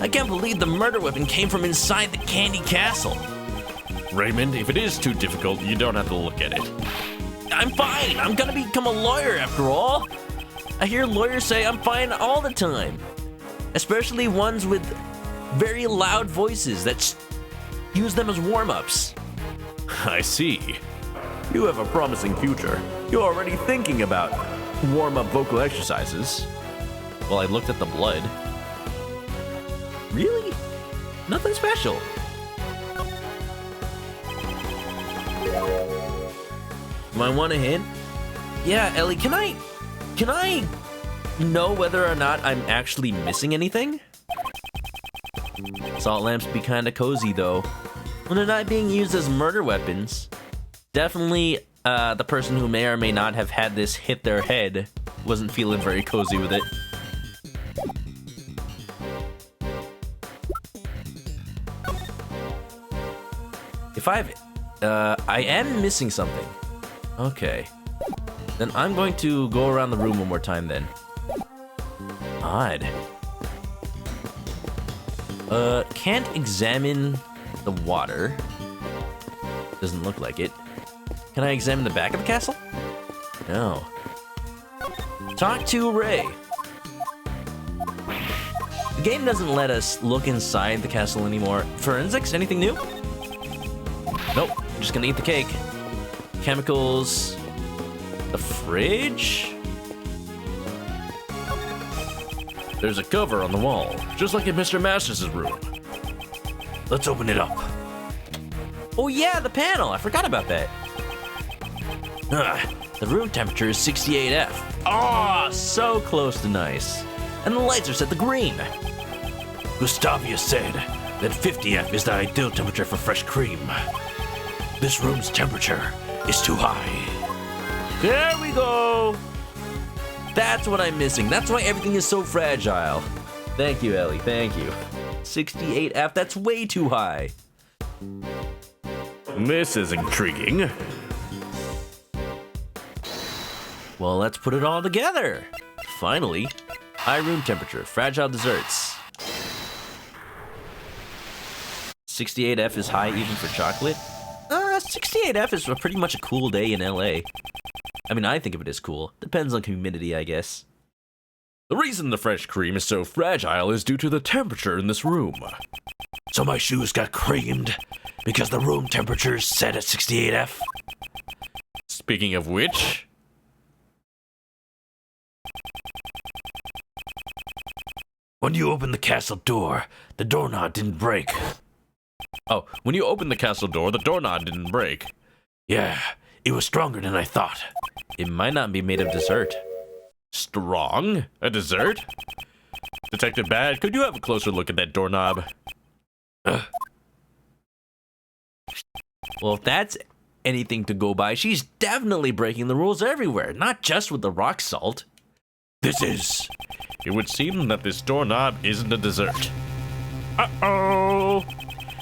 I can't believe the murder weapon came from inside the candy castle. Raymond, if it is too difficult, you don't have to look at it. I'm fine. I'm gonna become a lawyer after all. I hear lawyers say I'm fine all the time. Especially ones with very loud voices that use them as warm-ups. I see. You have a promising future. You're already thinking about warm-up vocal exercises. Well, I looked at the blood. Really? Nothing special. Might want a hint? Yeah, Ellie, can I know whether or not I'm actually missing anything? Salt lamps be kinda cozy though. When they're not being used as murder weapons, definitely the person who may or may not have had this hit their head wasn't feeling very cozy with it. If I am missing something. Okay. Then I'm going to go around the room one more time then. Odd. Can't examine the water. Doesn't look like it. Can I examine the back of the castle? No. Talk to Ray. The game doesn't let us look inside the castle anymore. Forensics, anything new? Nope, I'm just gonna eat the cake. Chemicals. The fridge? There's a cover on the wall, just like in Mr. Masters' room. Let's open it up. Oh yeah, the panel. I forgot about that. The room temperature is 68F. Oh, so close to nice. And the lights are set to green. Gustavia said that 50F is the ideal temperature for fresh cream. This room's temperature is too high. There we go. That's what I'm missing. That's why everything is so fragile. Thank you, Ellie. Thank you. 68F, that's way too high. This is intriguing. Well, let's put it all together. Finally, high room temperature, fragile desserts. 68F is high even for chocolate? 68F is pretty much a cool day in LA. I mean, I think of it as cool. Depends on humidity, I guess. The reason the fresh cream is so fragile is due to the temperature in this room. So my shoes got creamed because the room temperature is set at 68F. Speaking of which... When you opened the castle door, the doorknob didn't break. Oh, when you opened the castle door, the doorknob didn't break. Yeah, it was stronger than I thought. It might not be made of dessert. Strong? A dessert? Detective Bad, could you have a closer look at that doorknob? Well, if that's anything to go by, she's definitely breaking the rules everywhere, not just with the rock salt. This is... It would seem that this doorknob isn't a dessert. Uh-oh!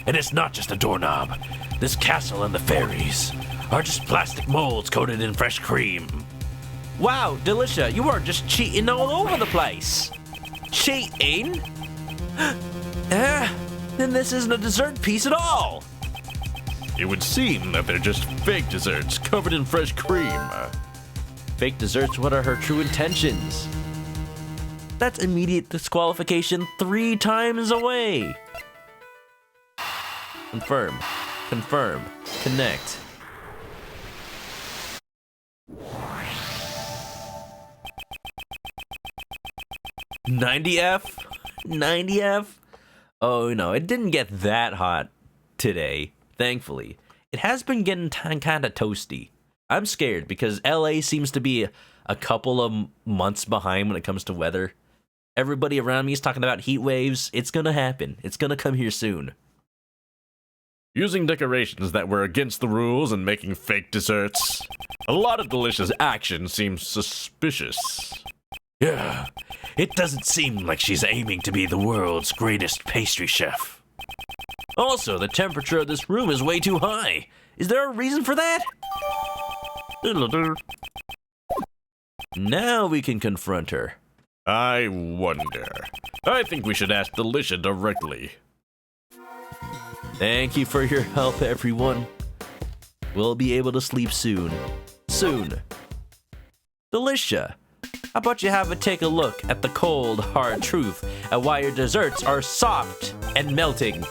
And it's not just a doorknob. This castle and the fairies are just plastic molds coated in fresh cream. Wow, Delicia, you are just cheating all over the place. Cheating? Then this isn't a dessert piece at all. It would seem that they're just fake desserts covered in fresh cream. Fake desserts, what are her true intentions? That's immediate disqualification 3 times away. Confirm. Confirm. Connect. $90F? $90F? Oh no, it didn't get that hot today, thankfully. It has been getting kind of toasty. I'm scared because LA seems to be a couple of months behind when it comes to weather. Everybody around me is talking about heat waves. It's gonna happen. It's gonna come here soon. Using decorations that were against the rules and making fake desserts. A lot of Delicia's action seems suspicious. Yeah, it doesn't seem like she's aiming to be the world's greatest pastry chef. Also, the temperature of this room is way too high. Is there a reason for that? Now we can confront her. I wonder. I think we should ask Delicia directly. Thank you for your help, everyone. We'll be able to sleep soon. Soon. Delicia, how about you take a look at the cold, hard truth at why your desserts are soft and melting?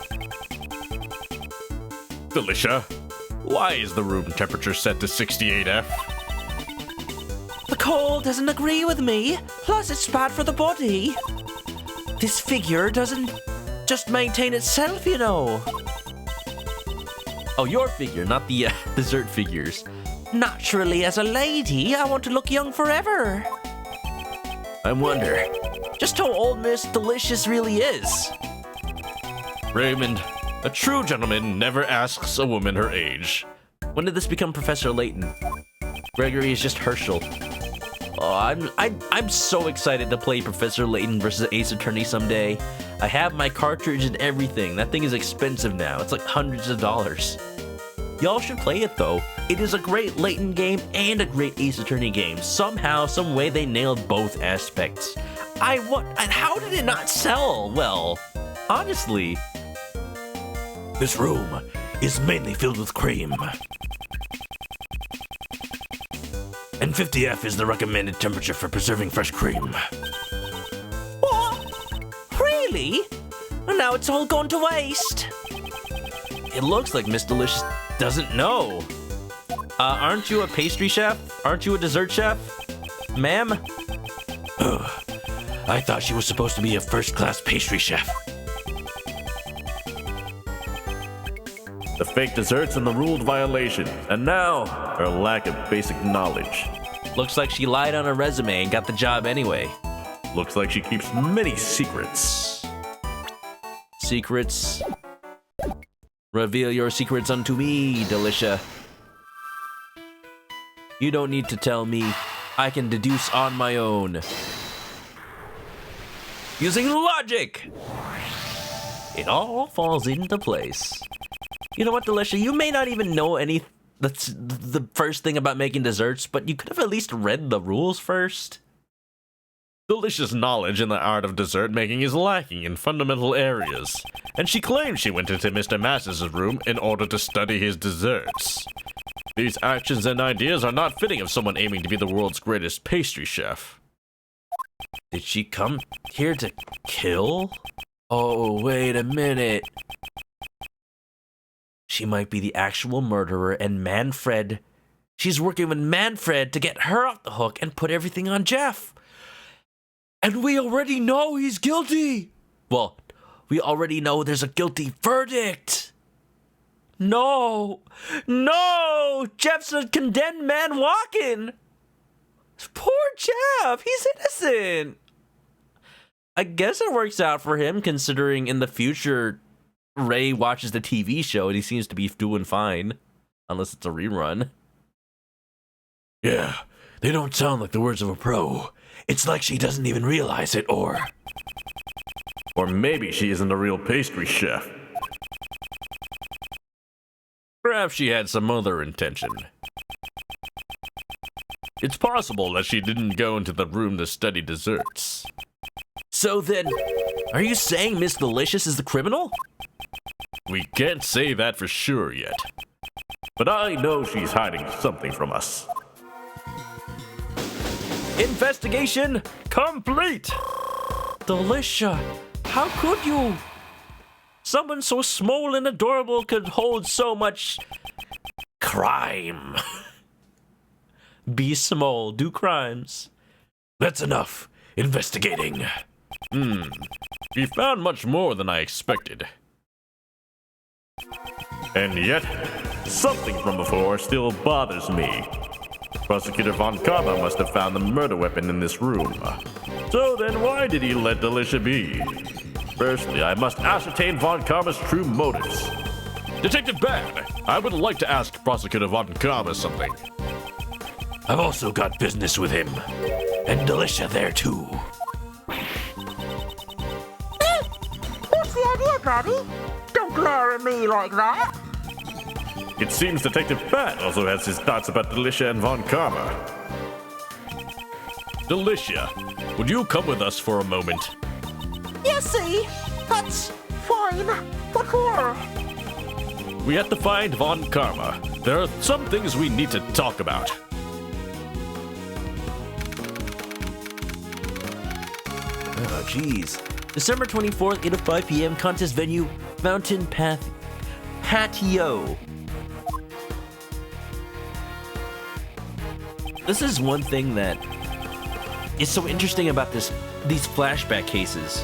Delicia, why is the room temperature set to 68F? The cold doesn't agree with me. Plus, it's bad for the body. This figure doesn't just maintain itself, you know. Oh, your figure, not the dessert figures. Naturally, as a lady, I want to look young forever. I wonder just how old Miss Delicious really is. Raymond, a true gentleman never asks a woman her age. When did this become Professor Layton? Gregory is just Herschel. Oh, I'm so excited to play Professor Layton versus Ace Attorney someday. I have my cartridge and everything. That thing is expensive now. It's like hundreds of dollars. Y'all should play it though. It is a great Layton game and a great Ace Attorney game. Somehow, some way they nailed both aspects. And how did it not sell well? Honestly. This room is mainly filled with cream. And 50F is the recommended temperature for preserving fresh cream. What? Really? Now it's all gone to waste. It looks like Miss Delicious doesn't know. Aren't you a pastry chef? Aren't you a dessert chef? Ma'am? I thought she was supposed to be a first-class pastry chef. the fake desserts and the ruled violations, and now her lack of basic knowledge. Looks like she lied on her resume and got the job anyway. Looks like she keeps many secrets. Secrets? Reveal your secrets unto me, Delicia. You don't need to tell me. I can deduce on my own. Using logic! It all falls into place. You know what, Delicia? You may not even know that's the first thing about making desserts, but you could have at least read the rules first. Delicia's knowledge in the art of dessert making is lacking in fundamental areas, and she claims she went into Mr. Masters' room in order to study his desserts. These actions and ideas are not fitting of someone aiming to be the world's greatest pastry chef. Did she come here to kill? Oh, wait a minute. She might be the actual murderer, and Manfred... She's working with Manfred to get her off the hook and put everything on Jeff. And we already know he's guilty. Well, we already know there's a guilty verdict. No. No! Jeff's a condemned man walking. Poor Jeff. He's innocent. I guess it works out for him, considering in the future, Ray watches the TV show and he seems to be doing fine. Unless it's a rerun. Yeah, they don't sound like the words of a pro. It's like she doesn't even realize it, or maybe she isn't a real pastry chef. Perhaps she had some other intention. It's possible that she didn't go into the room to study desserts. So then, are you saying Miss Delicious is the criminal? We can't say that for sure yet. But I know she's hiding something from us. Investigation complete! Delicia, how could you? Someone so small and adorable could hold so much crime. Be small, do crimes. that's enough investigating. We found much more than I expected. And yet, something from before still bothers me. Prosecutor Von Karma must have found the murder weapon in this room. So then why did he let Delicia be? Firstly, I must ascertain Von Karma's true motives. Detective Bad, I would like to ask Prosecutor Von Karma something. I've also got business with him. And Delicia there too. What's the idea, Daddy? Don't glare at me like that. It seems Detective Bat also has his thoughts about Delicia and Von Karma. Delicia, would you come with us for a moment? Yes, see? That's fine. What for? We have to find Von Karma. There are some things we need to talk about. Oh, jeez. December 24th, 8 to 5 p.m. Contest venue, Mountain Path Patio. This is one thing that is so interesting about these flashback cases.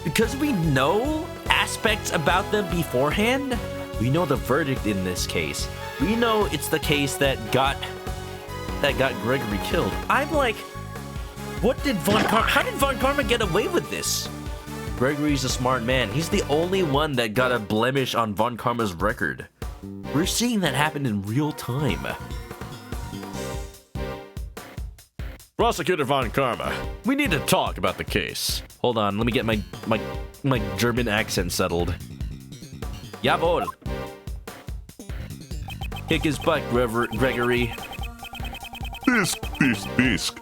Because we know aspects about them beforehand, we know the verdict in this case. We know it's the case that got Gregory killed. I'm like, how did Von Karma get away with this? Gregory's a smart man. He's the only one that got a blemish on Von Karma's record. We're seeing that happen in real time. Prosecutor Von Karma, we need to talk about the case. Hold on, let me get my German accent settled. Jawohl. Kick his butt, Gregory. Bisk.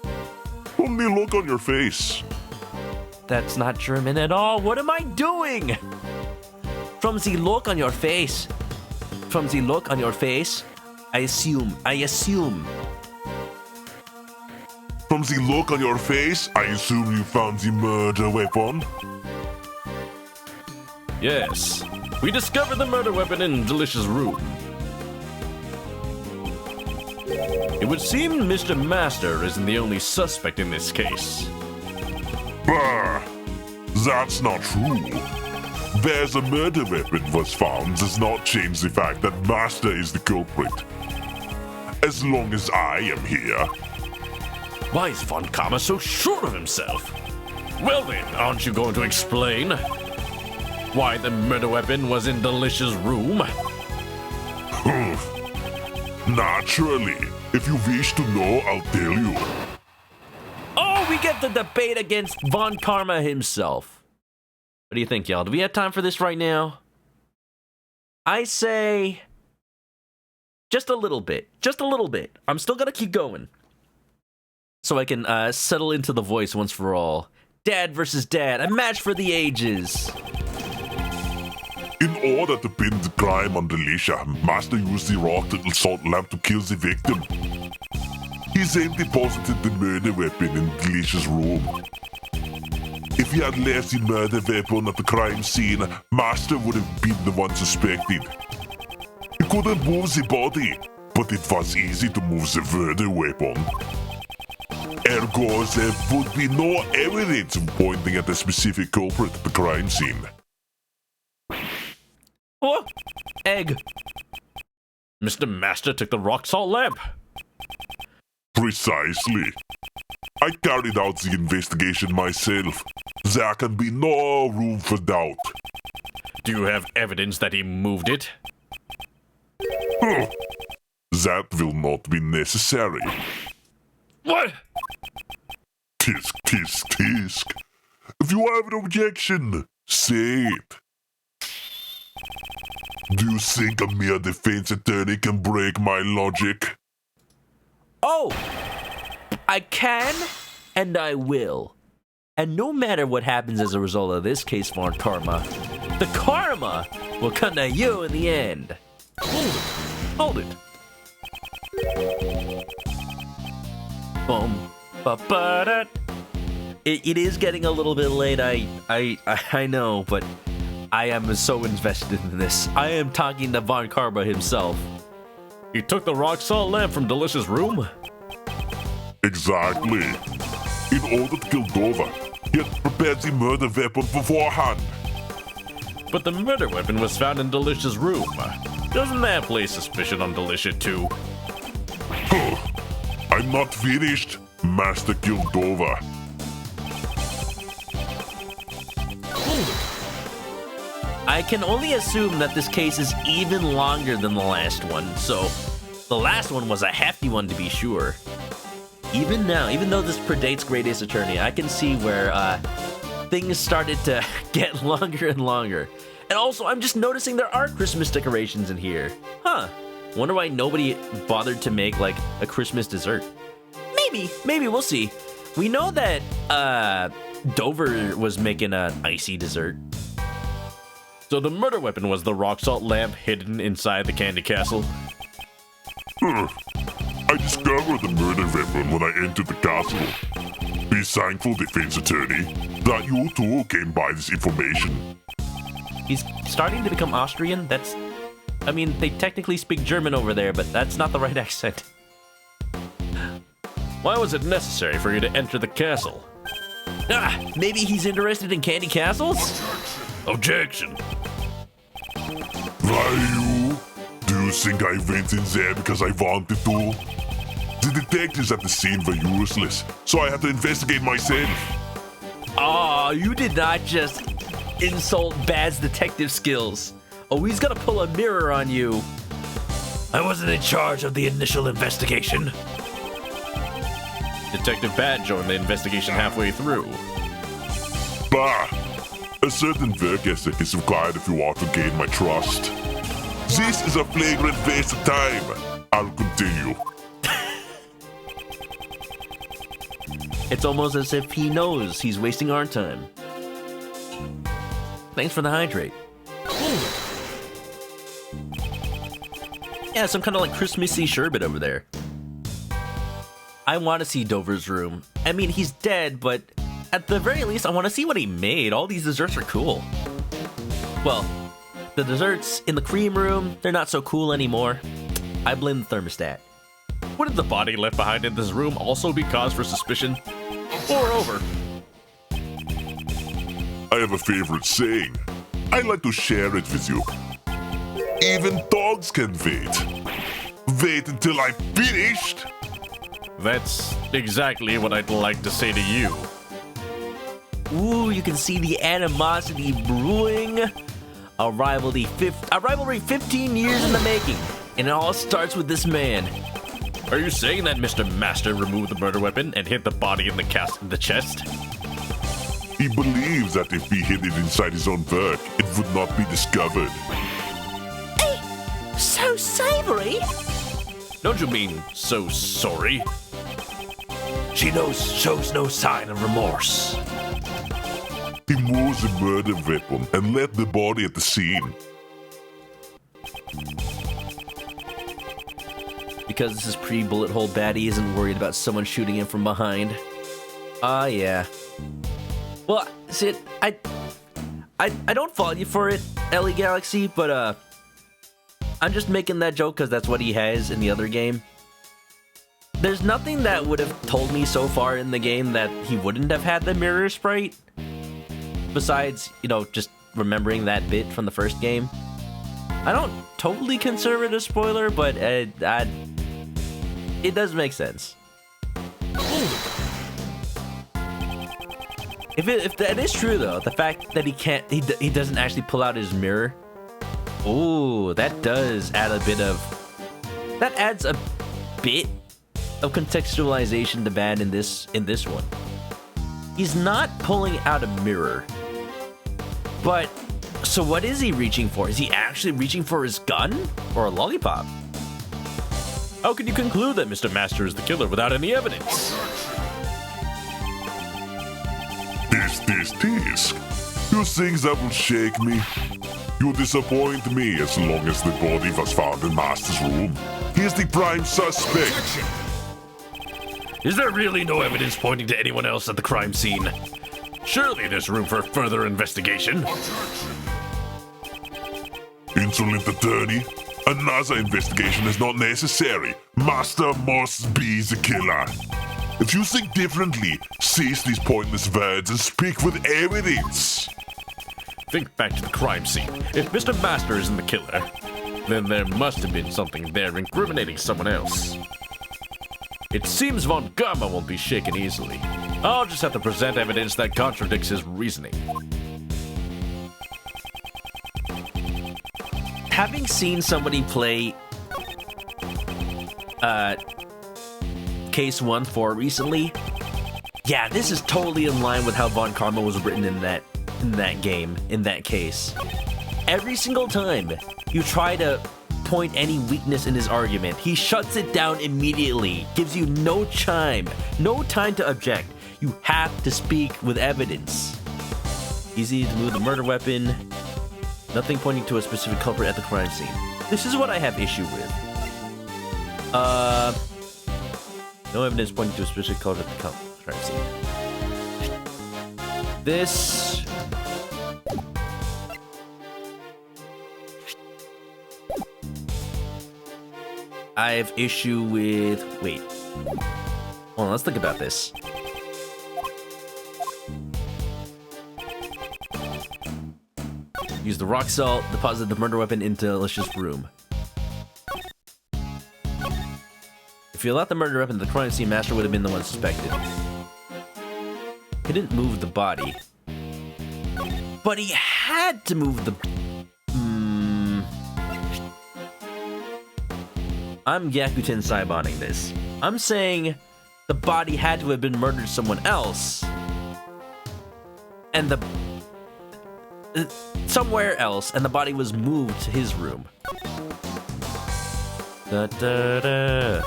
From the look on your face. That's not German at all. What am I doing? From the look on your face. From the look on your face, I assume. From the look on your face, I assume you found the murder weapon. Yes, we discovered the murder weapon in Delicia's room. It would seem Mr. Master isn't the only suspect in this case. Bah! That's not true. where the murder weapon was found does not change the fact that Master is the culprit. As long as I am here. Why is Von Karma so sure of himself? Well then, aren't you going to explain why the murder weapon was in Delicious' room? Naturally. If you wish to know, I'll tell you. Oh, we get the debate against Von Karma himself. What do you think, y'all? Do we have time for this right now? I say just a little bit. Just a little bit. I'm still gonna keep going. So I can settle into the voice once for all. Dad versus dad, a match for the ages. In order to pin the crime on Delicia, Master used the rock salt lamp to kill the victim. He then deposited the murder weapon in Delicia's room. If he had left the murder weapon at the crime scene, Master would have been the one suspected. He couldn't move the body, but it was easy to move the murder weapon. Ergo, there would be no evidence pointing at a specific culprit at the crime scene. Oh, egg. Mr. Master took the rock salt lamp. Precisely. I carried out the investigation myself. There can be no room for doubt. Do you have evidence that he moved it? That will not be necessary. What? Tisk, tisk, tisk. If you have an objection, say it. Do you think a mere defense attorney can break my logic? Oh, I can and I will. And no matter what happens as a result of this case, Von Karma, the karma will come to you in the end. Hold it. Boom. Ba-ba-da. It is getting a little bit late, I know, but I am so invested in this. I am talking to Von Karma himself. He took the rock salt lamp from Delicious' room? Exactly. In order to kill Dover, he had prepared the murder weapon beforehand. But the murder weapon was found in Delicious' room. Doesn't that place suspicion on Delicia too? I'm not finished. Master killed Dover. I can only assume that this case is even longer than the last one, so the last one was a hefty one to be sure. Even now, even though this predates Great Ace Attorney, I can see where things started to get longer and longer. And also, I'm just noticing there are Christmas decorations in here. Huh. Wonder why nobody bothered to make, like, a Christmas dessert. Maybe, we'll see. We know that Dover was making an icy dessert. So the murder weapon was the rock salt lamp hidden inside the candy castle? I discovered the murder weapon when I entered the castle. Be thankful, defense attorney, that you too came by this information. He's starting to become Austrian. I mean, they technically speak German over there, but that's not the right accent. Why was it necessary for you to enter the castle? Maybe he's interested in candy castles? Objection. Ryu, do you think I went in there because I wanted to? The detectives at the scene were useless, so I had to investigate myself. Aw, you did not just insult Bad's detective skills. Oh, he's gonna pull a mirror on you. I wasn't in charge of the initial investigation. Detective Bad joined the investigation halfway through. Bah! A certain work ethic is required if you want to gain my trust. This is a flagrant waste of time. I'll continue. It's almost as if he knows he's wasting our time. Thanks for the hydrate. Yeah, some kind of like Christmassy sherbet over there. I want to see Dover's room. I mean, he's dead, but at the very least, I want to see what he made. All these desserts are cool. Well, the desserts in the cream room, they're not so cool anymore. I blame the thermostat. Wouldn't the body left behind in this room also be cause for suspicion? Moreover, I have a favorite saying. I like to share it with you. Even dogs can wait. Wait until I'm finished. That's exactly what I'd like to say to you. Ooh, you can see the animosity brewing. A rivalry 15 years in the making. And it all starts with this man. Are you saying that Mr. Master removed the murder weapon and hit the body in the chest? He believes that if he hid it inside his own work, it would not be discovered. So savory. Don't you mean so sorry? She shows no sign of remorse. He moves the murder weapon and left the body at the scene. Because this is pre-bullet hole baddie, he isn't worried about someone shooting him from behind. Yeah. Well, see, I don't fault you for it, Ellie Galaxy, but I'm just making that joke because that's what he has in the other game. There's nothing that would have told me so far in the game that he wouldn't have had the mirror sprite. Besides, just remembering that bit from the first game. I don't totally consider it a spoiler, but it does make sense. If that is true though, the fact that he doesn't actually pull out his mirror. Ooh, that does add a bit of contextualization to bad in this one. He's not pulling out a mirror. But so what is he reaching for? Is he actually reaching for his gun or a lollipop? How can you conclude that Mr. Master is the killer without any evidence? This. You think that will shake me? You disappoint me as long as the body was found in Master's room. He's the prime suspect. Is there really no evidence pointing to anyone else at the crime scene? Surely there's room for further investigation. Insolent attorney, another investigation is not necessary. Master must be the killer. If you think differently, cease these pointless words and speak with evidence. Think back to the crime scene. If Mr. Master isn't the killer, then there must have been something there incriminating someone else. It seems Von Gamma won't be shaken easily. I'll just have to present evidence that contradicts his reasoning. Having seen somebody play Case 1-4 recently, yeah, this is totally in line with how Von Karma was written in that game, in that case. Every single time you try to point any weakness in his argument, he shuts it down immediately, gives you no time to object. You have to speak with evidence. Easy to move the murder weapon. Nothing pointing to a specific culprit at the crime scene. This is what I have issue with. No evidence pointing to a specific culprit at the crime scene. This... I have issue with... Wait. Hold on, let's think about this. Use the rock salt, deposit the murder weapon into Alicia's room. If you allowed the murder weapon to the crime scene, Master would have been the one suspected. He didn't move the body. But he had to move the... I'm Yakuten Saiboning this. I'm saying the body had to have been murdered someone else. And somewhere else, and the body was moved to his room. Da, da, da.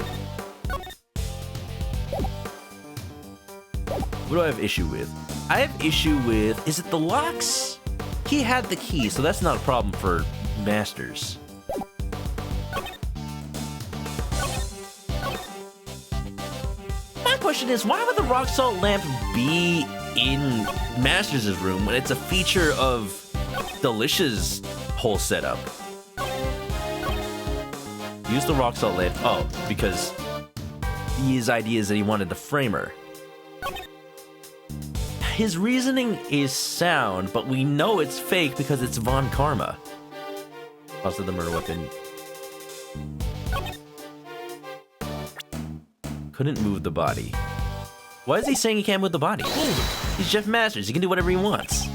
What do I have issue with? I have issue with, is it the locks? He had the key, so that's not a problem for Masters. My question is, why would the rock salt lamp be in Masters' room when it's a feature of Delicia's whole setup? Use the rock salt lamp. Oh, because his idea is that he wanted to frame her. his reasoning is sound, but we know it's fake because it's Von Karma. Also, the murder weapon couldn't move the body. Why is he saying he can't move the body? He's Jeff Masters. He can do whatever he wants.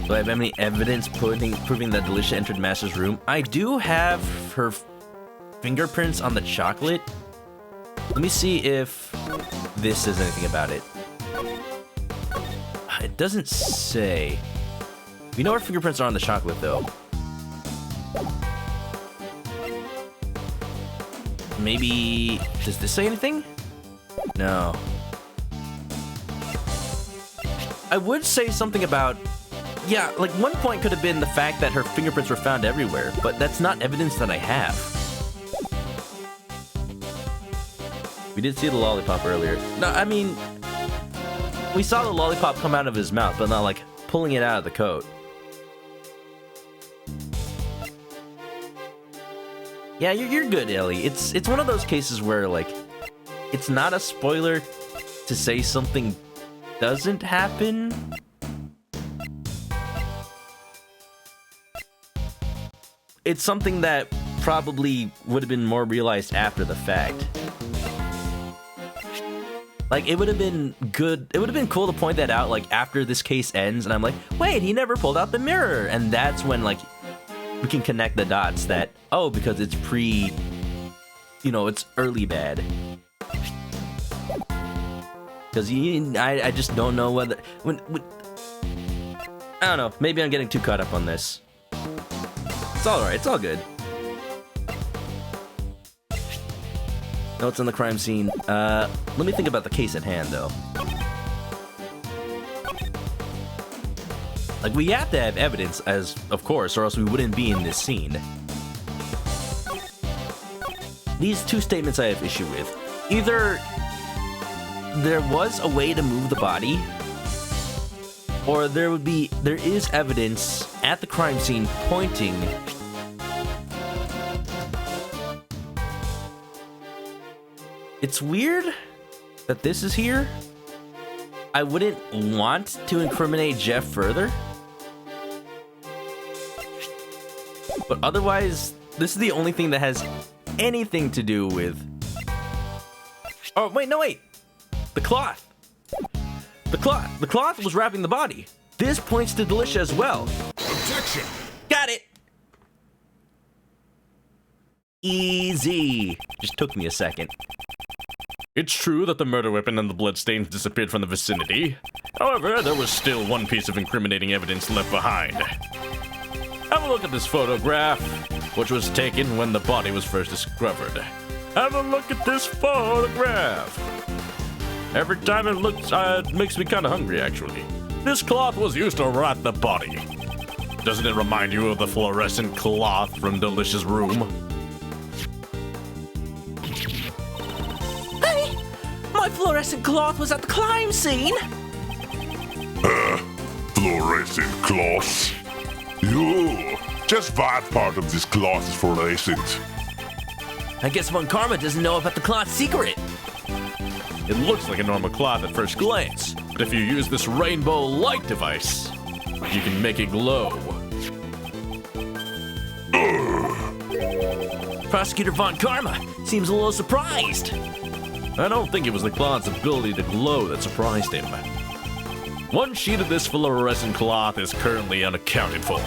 Do I have any evidence proving that Delicia entered Master's room? I do have her fingerprints on the chocolate. Let me see if this says anything about it. It doesn't say. We know her fingerprints are on the chocolate, though. Maybe... does this say anything? No. I would say something about... yeah, like one point could have been the fact that her fingerprints were found everywhere, but that's not evidence that I have. We did see the lollipop earlier. No, I mean, we saw the lollipop come out of his mouth, but not like pulling it out of the coat. Yeah, you're good, Ellie. It's one of those cases where like it's not a spoiler to say something doesn't happen. It's something that probably would have been more realized after the fact. Like, it would have been good. It would have been cool to point that out, like, after this case ends, and I'm like, wait, he never pulled out the mirror. And that's when, like, we can connect the dots that, oh, because it's it's early bad. Because I just don't know whether... When, I don't know. Maybe I'm getting too caught up on this. It's alright, it's all good. Notes on the crime scene. Let me think about the case at hand, though. Like, we have to have evidence, as of course, or else we wouldn't be in this scene. These two statements I have issue with. Either there was a way to move the body, or there is evidence at the crime scene pointing it's weird that this is here. I wouldn't want to incriminate Jeff further, but otherwise, this is the only thing that has anything to do with... oh, wait, no, wait. The cloth. The cloth was wrapping the body. This points to Delicia as well. Objection! Got it! Easy. Just took me a second. It's true that the murder weapon and the bloodstains disappeared from the vicinity. However, there was still one piece of incriminating evidence left behind. Have a look at this photograph, which was taken when the body was first discovered. Have a look at this photograph. Every time it looks, it makes me kind of hungry, actually. This cloth was used to wrap the body. Doesn't it remind you of the fluorescent cloth from Delicia's room? Hey, my fluorescent cloth was at the crime scene. Fluorescent cloth. Yo, just that part of this cloth is fluorescent. I guess Von Karma doesn't know about the cloth's secret. It looks like a normal cloth at first glance, but if you use this rainbow light device, you can make it glow. Prosecutor Von Karma seems a little surprised. I don't think it was the cloth's ability to glow that surprised him. One sheet of this fluorescent cloth is currently unaccounted for.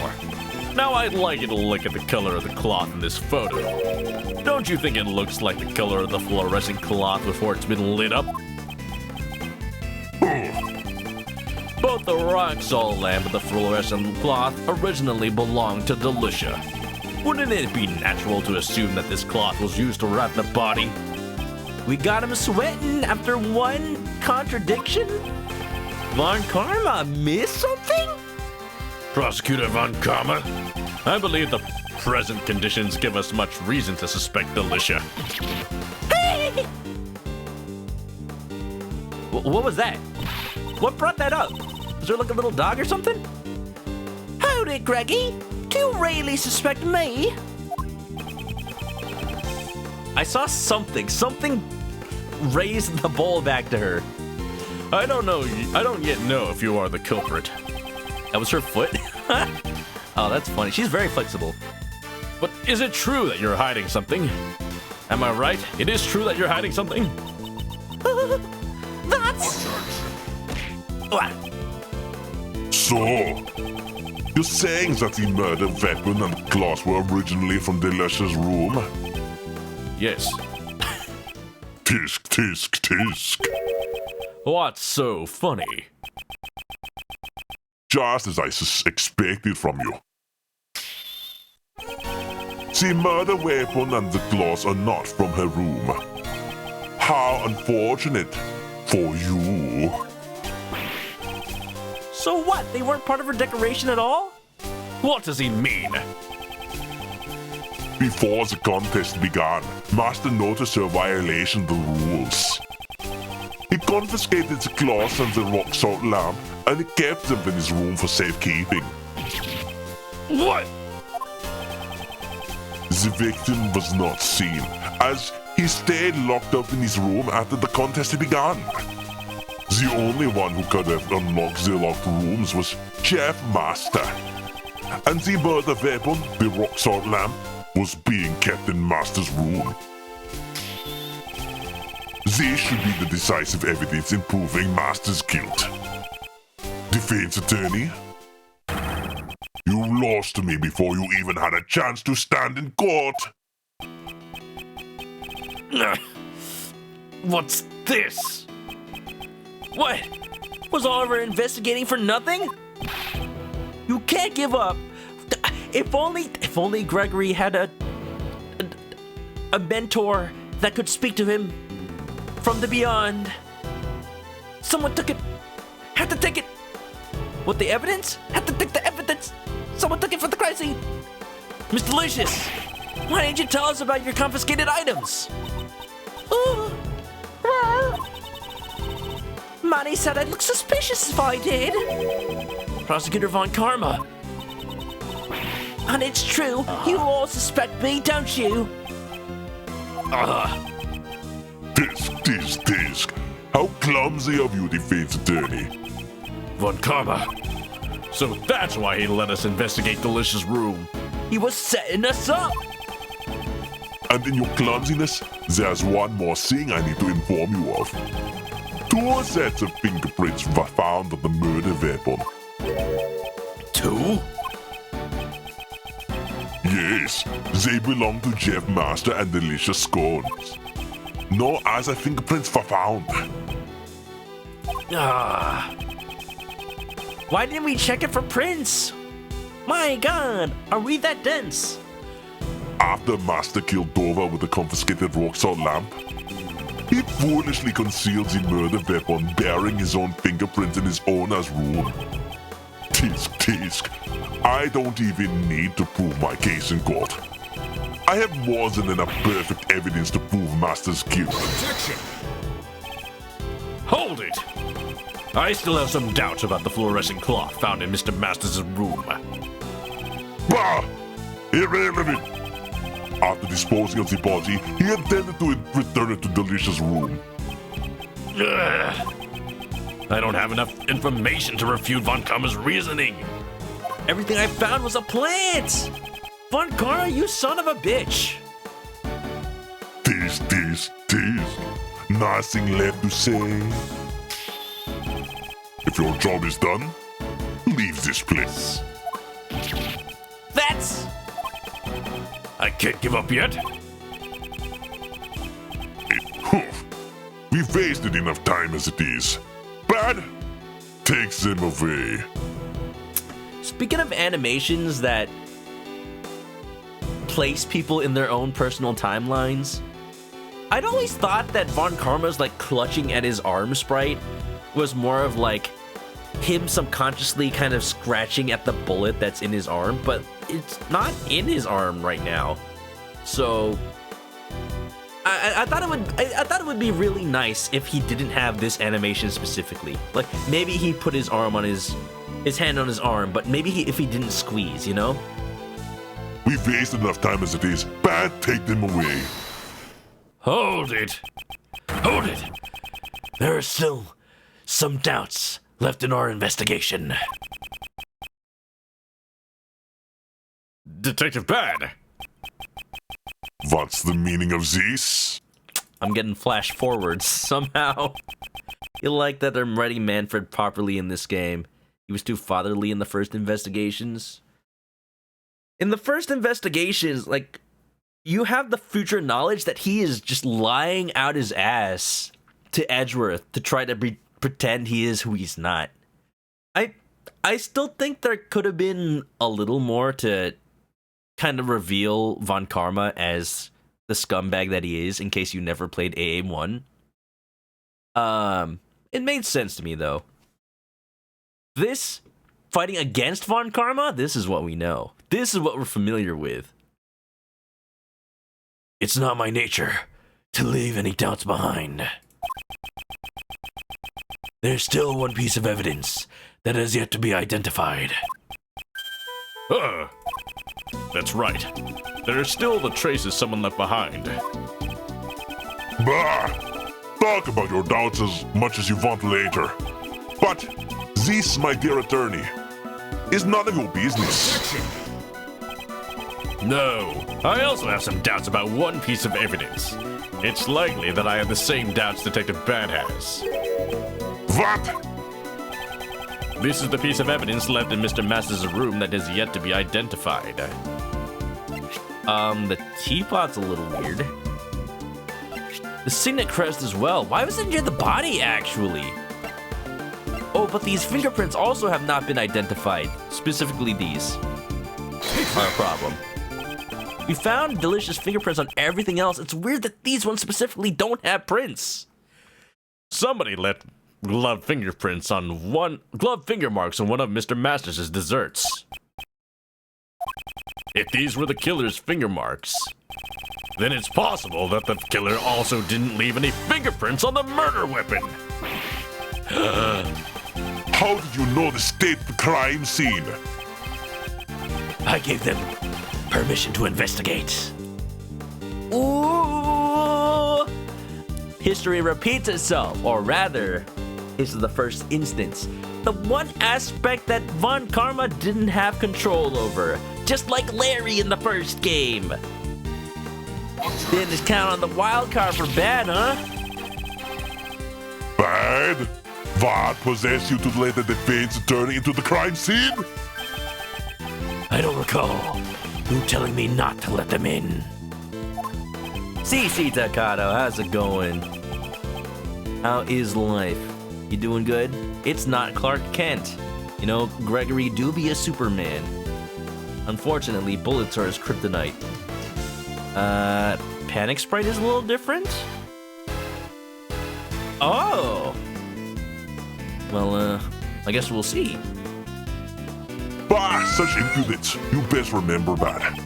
Now I'd like you to look at the color of the cloth in this photo. Don't you think it looks like the color of the fluorescent cloth before it's been lit up? Both the rock salt lamp and the fluorescent cloth originally belonged to Delicia. Wouldn't it be natural to assume that this cloth was used to wrap the body? We got him sweating after one contradiction? Von Karma missed something? Prosecutor Von Karma, I believe the present conditions give us much reason to suspect Delicia. Hey! What was that? What brought that up? Was there like a little dog or something? Hold it, Greggy. Do you really suspect me? I saw something. Something raised the bowl back to her. I don't know. I don't yet know if you are the culprit. That was her foot? Oh, that's funny. She's very flexible. But is it true that you're hiding something? Am I right? It is true that you're hiding something? That's... What? So, you're saying that the murder weapon and claws were originally from Delicious' room? Yes. Tisk, tisk, tisk. What's so funny? Just as I expected from you. The murder weapon and the claws are not from her room. How unfortunate for you. So what? They weren't part of her decoration at all? What does he mean? Before the contest began, Master noticed her violation of the rules. He confiscated the claws and the rock salt lamp, and he kept them in his room for safekeeping. What? The victim was not seen, as he stayed locked up in his room after the contest began. The only one who could have unlocked the locked rooms was Chef Master. And the murder weapon, the rock salt lamp, was being kept in Master's room. This should be the decisive evidence in proving Master's guilt. Defense attorney? You lost to me before you even had a chance to stand in court. What's this? What? Was all of her investigating for nothing? You can't give up. If only Gregory had a mentor that could speak to him from the beyond. Someone took it. Had to take it. What, the evidence? Had to take the evidence. Someone took it for the crime scene. Miss Delicious, why didn't you tell us about your confiscated items? Well... Manny said I'd look suspicious if I did. Prosecutor Von Karma. And it's true, you all suspect me, don't you? Tisk. How clumsy of you, defense attorney. Von Karma. So that's why he let us investigate Delicious' room. He was setting us up. And in your clumsiness, there's one more thing I need to inform you of. 2 sets of fingerprints were found on the murder weapon. 2? Yes, they belong to Jeff Master and Delicious Scones. No other fingerprints were found. Why didn't we check it for prints? My God, are we that dense? After Master killed Dova with the confiscated rock salt lamp, he foolishly concealed the murder weapon bearing his own fingerprints in his owner's room. Tisk. I don't even need to prove my case in court. I have more than enough perfect evidence to prove Master's guilt. Objection! Hold it! I still have some doubts about the fluorescent cloth found in Mr. Masters' room. Bah! Irrelevant! After disposing of the body, he intended to return it to Delicious' room. I don't have enough information to refute Von Karma's reasoning. Everything I found was a plant! Von Karma, you son of a bitch! Tis. Nothing left to say. If your job is done, leave this place. That's... I can't give up yet. We've wasted enough time as it is. Bad, take them away. Speaking of animations that place people in their own personal timelines, I'd always thought that Von Karma's like clutching at his arm sprite was more of like him subconsciously kind of scratching at the bullet that's in his arm, but it's not in his arm right now. So I thought it would be really nice if he didn't have this animation specifically. Like maybe he put his arm on his hand on his arm, but maybe if he didn't squeeze, you know? We've wasted enough time as it is. Bad, take them away. Hold it. Hold it. There are still some doubts left in our investigation. Detective Bad. What's the meaning of this? I'm getting flash forwards somehow. You like that I'm writing Manfred properly in this game. He was too fatherly in the first investigations. In the first investigations, like, you have the future knowledge that he is just lying out his ass to Edgeworth to try to pretend he is who he's not. I still think there could have been a little more to kind of reveal Von Karma as the scumbag that he is, in case you never played AA1. It made sense to me, though. This, fighting against Von Karma, this is what we know. This is what we're familiar with. It's not my nature to leave any doubts behind. There's still one piece of evidence that has yet to be identified. That's right. There are still the traces someone left behind. Bah! Talk about your doubts as much as you want later. But this, my dear attorney, is none of your business. No, I also have some doubts about one piece of evidence. It's likely that I have the same doubts Detective Bad has. What? This is the piece of evidence left in Mr. Masters' room that has yet to be identified. The teapot's a little weird. The signet crest as well. Why was it near the body, actually? Oh, but these fingerprints also have not been identified. Specifically these are a problem. We found delicious fingerprints on everything else. It's weird that these ones specifically don't have prints. Somebody left glove finger marks on one of Mr. Masters' desserts. If these were the killer's finger marks, then it's possible that the killer also didn't leave any fingerprints on the murder weapon. How did you know the state of the crime scene? I gave them permission to investigate. Ooh! History repeats itself, or rather, this is the first instance. The one aspect that Von Karma didn't have control over, just like Larry in the first game. Didn't just count on the wild card for Bad, huh? Bad? What possessed you to let the defense attorney into the crime scene? I don't recall you telling me not to let them in. CC Takato, how's it going? How is life? You doing good? It's not Clark Kent. You know, Gregory do be a Superman. Unfortunately, bullets are his kryptonite. Panic Sprite is a little different? Oh! Well, I guess we'll see. Bah, such impudence. You best remember that.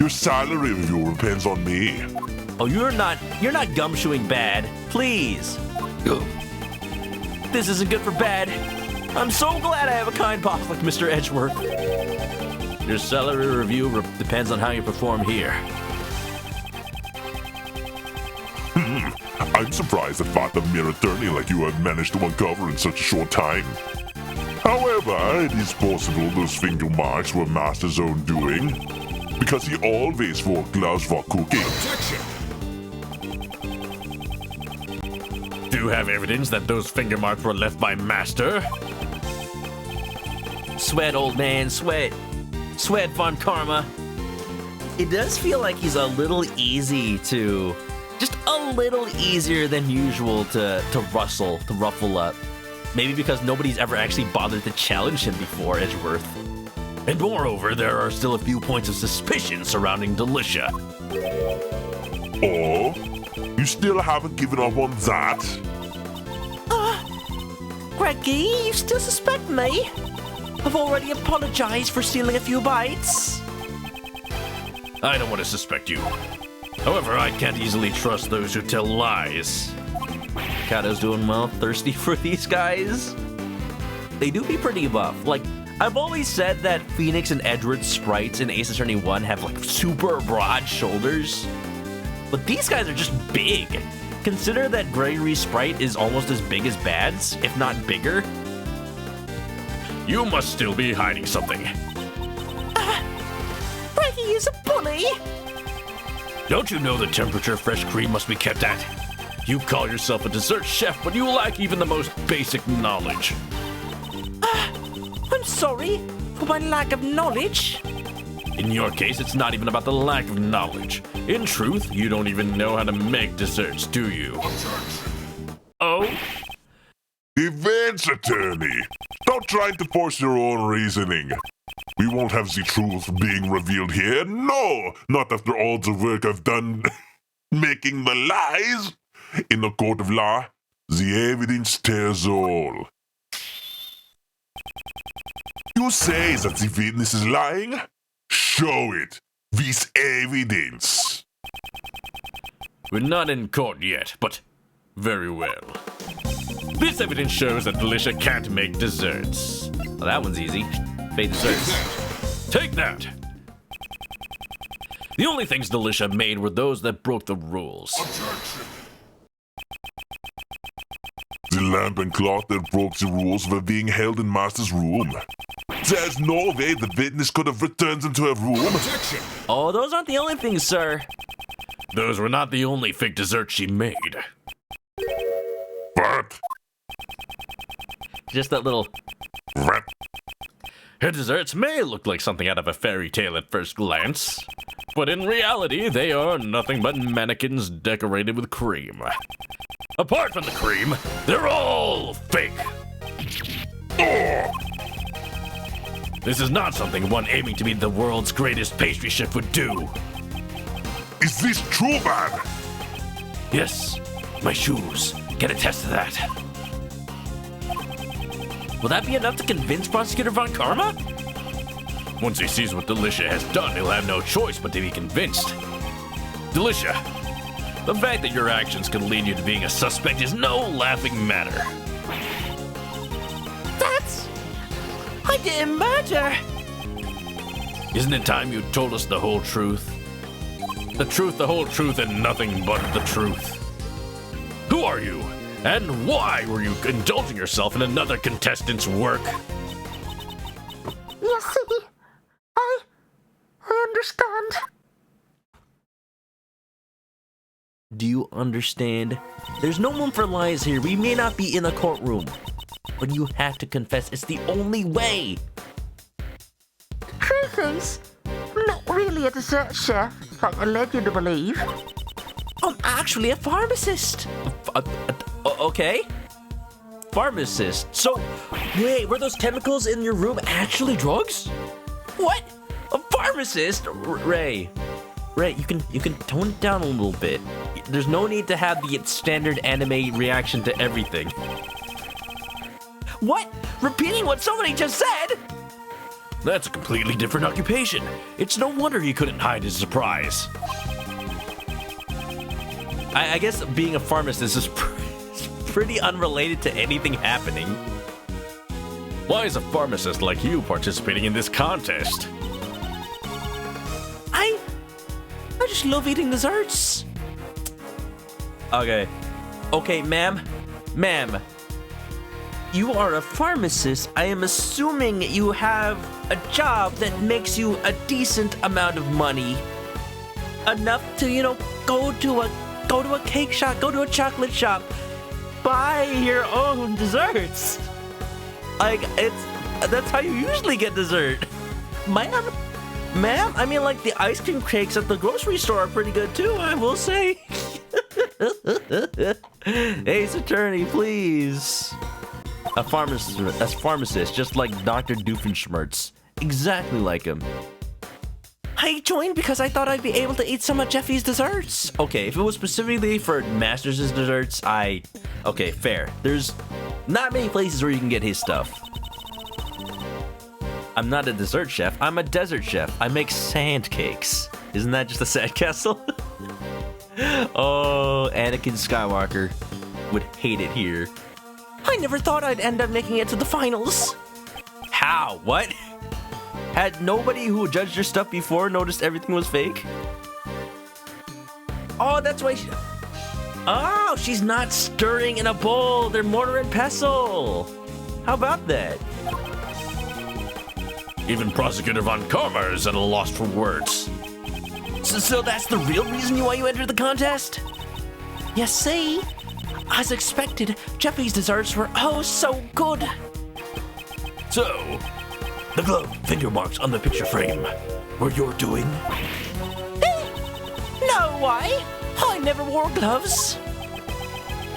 Your salary review depends on me. Oh, you're not gumshoeing Bad. Please. This isn't good for Bad. I'm so glad I have a kind boss like Mr. Edgeworth. Your salary review depends on how you perform here. I'm surprised that what a mere attorney like you have managed to uncover in such a short time. However, it is possible those finger marks were Master's own doing, because he always wore gloves for cooking. Do you have evidence that those finger marks were left by Master? Sweat, old man, sweat. Sweat, Von Karma. It does feel like he's a little easy to... just a little easier than usual to ruffle up. Maybe because nobody's ever actually bothered to challenge him before, Edgeworth. And moreover, there are still a few points of suspicion surrounding Delicia. Oh? You still haven't given up on that? Greggy, you still suspect me? I've already apologized for stealing a few bites. I don't want to suspect you. However, I can't easily trust those who tell lies. Kato's doing well. Thirsty for these guys? They do be pretty buff. Like, I've always said that Phoenix and Edgeworth sprites in Ace Attorney 1 have like super broad shoulders. But these guys are just big. Consider that Gregory's sprite is almost as big as Bad's, if not bigger. You must still be hiding something. Reggie is a bully. Don't you know the temperature fresh cream must be kept at? You call yourself a dessert chef, but you lack even the most basic knowledge. I'm sorry for my lack of knowledge. In your case, it's not even about the lack of knowledge. In truth, you don't even know how to make desserts, do you? Oh? Defense attorney, stop trying to force your own reasoning. We won't have the truth being revealed here. No, not after all the work I've done making the lies. In the court of law, the evidence tells all. You say that the witness is lying? Show it. This evidence. We're not in court yet, but very well. This evidence shows that Delicia can't make desserts. Well, that one's easy. Fade desserts. Take that! The only things Delicia made were those that broke the rules. The lamp and clock that broke the rules were being held in Master's room. There's no way the witness could have returned them to her room. Oh, those aren't the only things, sir. Those were not the only fake desserts she made. What? Just that little... What? Her desserts may look like something out of a fairy tale at first glance, but in reality, they are nothing but mannequins decorated with cream. Apart from the cream, they're all fake. This is not something one aiming to be the world's greatest pastry chef would do. Is this true, man? Yes, my shoes can attest to that. Will that be enough to convince Prosecutor Von Karma? Once he sees what Delicia has done, he'll have no choice but to be convinced. Delicia, the fact that your actions could lead you to being a suspect is no laughing matter. I didn't murder. Isn't it time you told us the whole truth? The truth, the whole truth, and nothing but the truth. Who are you? And why were you indulging yourself in another contestant's work? You see, I understand. Do you understand? There's no room for lies here. We may not be in a courtroom, but you have to confess. It's the only way. Truth is, I'm not really a dessert chef, like I led you to believe. I'm actually a pharmacist. Okay. Pharmacist. So, wait, were those chemicals in your room actually drugs? What? A pharmacist? Ray, you can tone it down a little bit. There's no need to have the standard anime reaction to everything. What? Repeating what somebody just said? That's a completely different occupation. It's no wonder he couldn't hide his surprise. I guess being a pharmacist is pretty unrelated to anything happening. Why is a pharmacist like you participating in this contest? I just love eating desserts. Okay, ma'am. You are a pharmacist. I am assuming you have a job that makes you a decent amount of money. Enough to, go to a cake shop, go to a chocolate shop, buy your own desserts. That's how you usually get dessert. Ma'am, I mean, like, the ice cream cakes at the grocery store are pretty good too, I will say. Ace Attorney, please. A pharmacist, just like Dr. Doofenshmirtz. Exactly like him. I joined because I thought I'd be able to eat some of Jeffy's desserts. Okay, if it was specifically for Masters' desserts, okay, fair. There's not many places where you can get his stuff. I'm not a dessert chef, I'm a desert chef. I make sand cakes. Isn't that just a sandcastle? Oh, Anakin Skywalker would hate it here. I never thought I'd end up making it to the finals. How? What? Had nobody who judged your stuff before noticed everything was fake? Oh, that's why Oh, she's not stirring in a bowl. They're mortar and pestle. How about that? Even Prosecutor Von Karma is at a loss for words. So that's the real reason why you entered the contest? You see? As expected, Jeffy's desserts were oh so good. So, the glove finger marks on the picture frame were your doing? No way! I never wore gloves.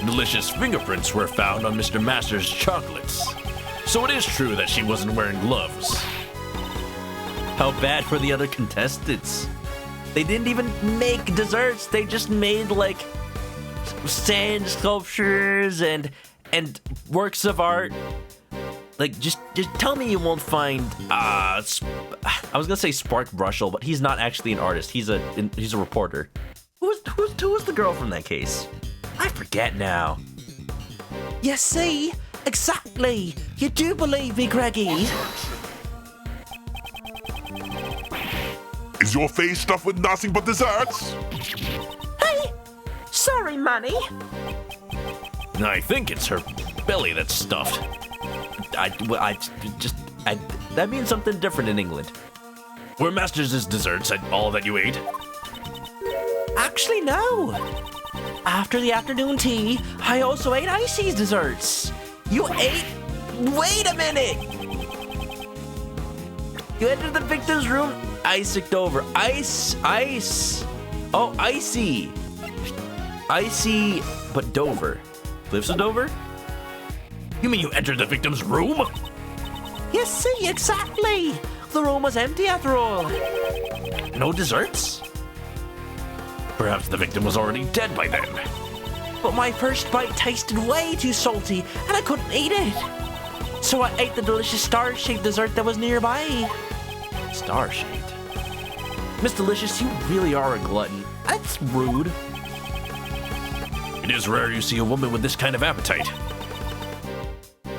Delicious fingerprints were found on Mr. Master's chocolates. So it is true that she wasn't wearing gloves. How bad for the other contestants? They didn't even make desserts. They just made like sand sculptures and works of art. Like just tell me you won't find I was gonna say Spark Brushel, but he's not actually an artist. He's a reporter. Who was the girl from that case? I forget now. You see? Exactly. You do believe me, Greggy. Is your face stuffed with nothing but desserts? Hey! Sorry, Manny. I think it's her belly that's stuffed. That means something different in England. Were Masters' desserts at all that you ate? Actually, no. After the afternoon tea, I also ate Icy's desserts. You ate? Wait a minute! You entered the victim's room. Iced over. Ice. Oh, icy. Icy, but Dover. Cliffs of Dover? You mean you entered the victim's room? You see, exactly. The room was empty after all. No desserts? Perhaps the victim was already dead by then. But my first bite tasted way too salty, and I couldn't eat it. So I ate the delicious star-shaped dessert that was nearby. Star-shaped? Miss Delicious, you really are a glutton. That's rude. It is rare you see a woman with this kind of appetite.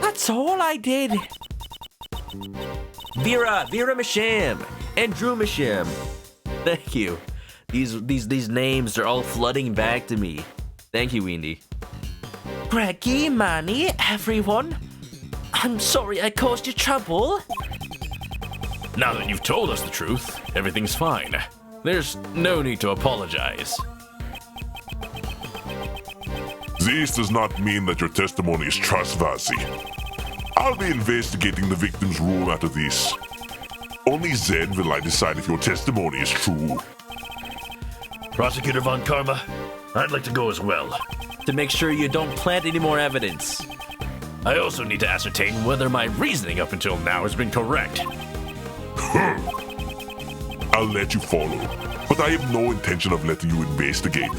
That's all I did. Vera Misham, and Drew Misham. Thank you. These names are all flooding back to me. Thank you, Wendy. Greggy, Manny, everyone. I'm sorry I caused you trouble. Now that you've told us the truth, everything's fine. There's no need to apologize. This does not mean that your testimony is trustworthy. I'll be investigating the victim's room after this. Only then will I decide if your testimony is true. Prosecutor Von Karma, I'd like to go as well. To make sure you don't plant any more evidence. I also need to ascertain whether my reasoning up until now has been correct. I'll let you follow, but I have no intention of letting you investigate.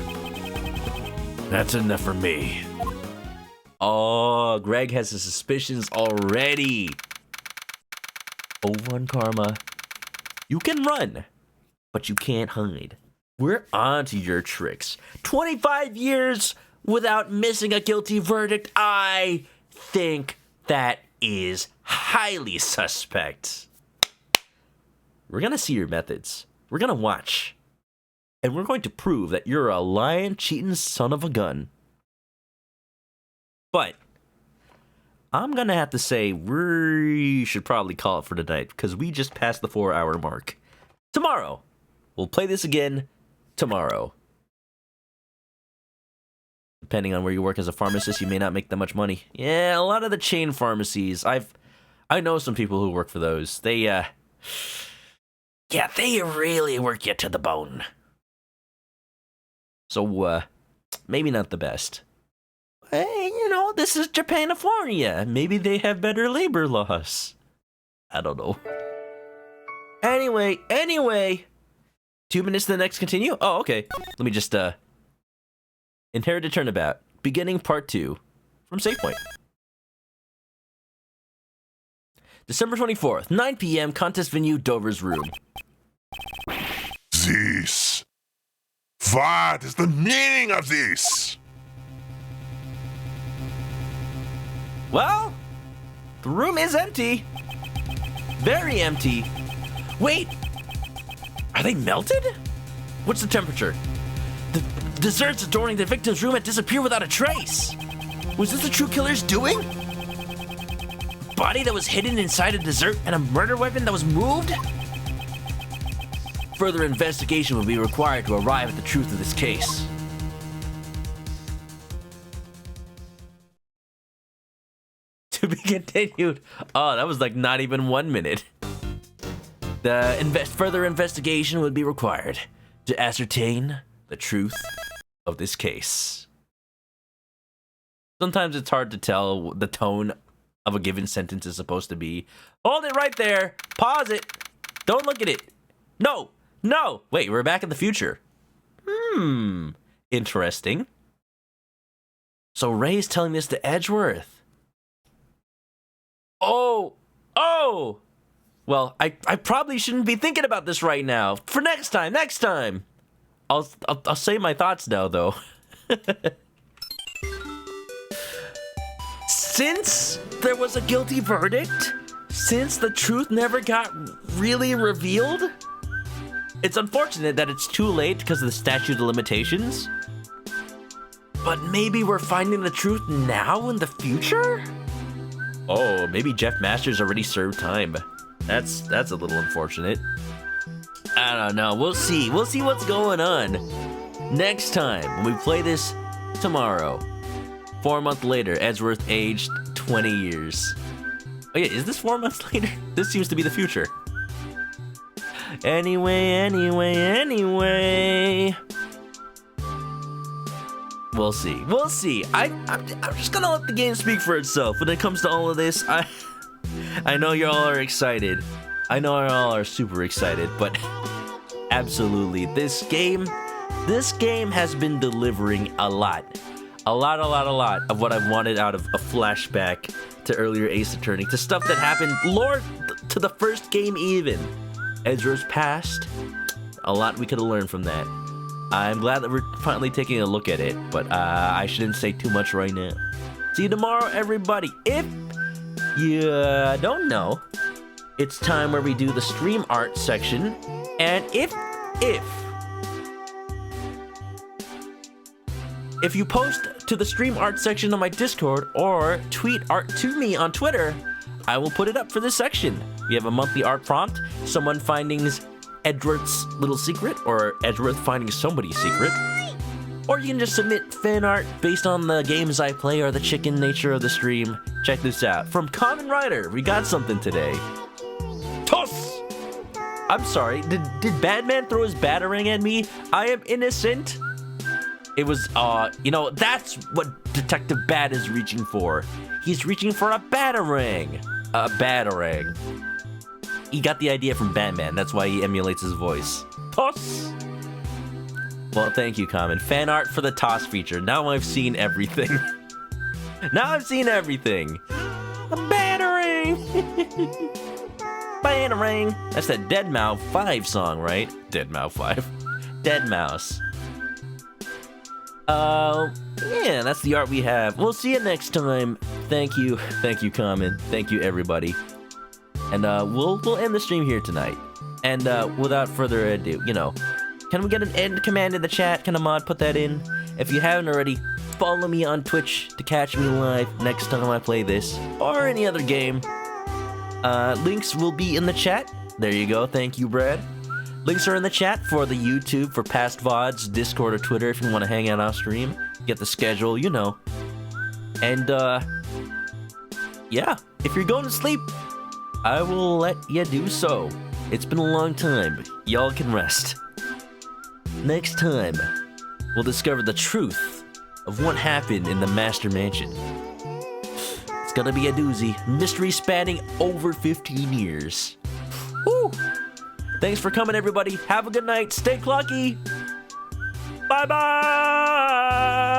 That's enough for me. Oh, Greg has his suspicions already. Oh, Von Karma. You can run, but you can't hide. We're on to your tricks. 25 years without missing a guilty verdict. I think that is highly suspect. We're going to see your methods. We're going to watch. And we're going to prove that you're a lying, cheating son of a gun. But I'm going to have to say we should probably call it for tonight because we just passed the 4-hour mark. Tomorrow, we'll play this again tomorrow. Depending on where you work as a pharmacist, you may not make that much money. Yeah, a lot of the chain pharmacies, I know some people who work for those. They really work you to the bone. So, maybe not the best. Hey, this is Japanifornia. Maybe they have better labor laws. I don't know. Anyway. 2 minutes to the next continue? Oh, okay. Let me just, Inherited Turnabout. Beginning Part 2. From Save Point. December 24th, 9 p.m., contest venue, Dover's Room. This What is the meaning of this? Well, the room is empty. Very empty. Wait, are they melted? What's the temperature? The desserts adorning the victim's room had disappeared without a trace. Was this the true killer's doing? A body that was hidden inside a dessert and a murder weapon that was moved? Further investigation will be required to arrive at the truth of this case. To be continued. Oh, that was like not even 1 minute. Further investigation would be required to ascertain the truth of this case. Sometimes it's hard to tell the tone of a given sentence is supposed to be. Hold it right there. Pause it. Don't look at it. No. No. Wait, we're back in the future. Interesting. So Ray's telling this to Edgeworth. Oh. Well, I probably shouldn't be thinking about this right now. For next time. I'll say my thoughts now, though. Since there was a guilty verdict, since the truth never got really revealed, it's unfortunate that it's too late because of the statute of limitations. But maybe we're finding the truth now in the future? Oh, maybe Jeff Masters already served time. That's a little unfortunate. I don't know. We'll see. We'll see what's going on. Next time, when we play this tomorrow, 4 months later, Edgeworth aged 20 years. Oh yeah, is this 4 months later? This seems to be the future. Anyway. We'll see. I'm just gonna let the game speak for itself when it comes to all of this. I know y'all are excited. I know y'all are super excited, but absolutely, this game has been delivering a lot of what I wanted out of a flashback to earlier Ace Attorney, to stuff that happened, Lord, to the first game even. Edgeworth's past, a lot we could have learned from that. I'm glad that we're finally taking a look at it, but I shouldn't say too much right now. See you tomorrow, everybody. If you don't know, it's time where we do the stream art section, and if you post to the stream art section on my Discord or tweet art to me on Twitter, I will put it up for this section. We have a monthly art prompt, someone finding Edgeworth's little secret, or Edgeworth finding somebody's secret. Or you can just submit fan art based on the games I play or the chicken nature of the stream. Check this out. From Common Rider, we got something today. Toss! I'm sorry, did Batman throw his batarang at me? I am innocent. It was, that's what Detective Bat is reaching for. He's reaching for a batarang. A batarang. He got the idea from Batman. That's why he emulates his voice. Toss! Well, thank you, Common. Fan art for the toss feature. Now I've seen everything. A batarang! Batarang! That's that Deadmau 5 song, right? Deadmau 5. Deadmau5. Yeah, that's the art we have. We'll see you next time. Thank you, Common. Thank you, everybody. And we'll end the stream here tonight. And without further ado, can we get an end command in the chat? Can a mod put that in? If you haven't already, follow me on Twitch to catch me live next time I play this or any other game. Links will be in the chat. There you go. Thank you, Brad. Links are in the chat for the YouTube, for past VODs, Discord, or Twitter if you want to hang out off stream. Get the schedule, And, yeah, if you're going to sleep, I will let you do so. It's been a long time. Y'all can rest. Next time, we'll discover the truth of what happened in the Master Mansion. It's gonna be a doozy. Mystery spanning over 15 years. Woo! Thanks for coming, everybody. Have a good night. Stay clucky. Bye-bye!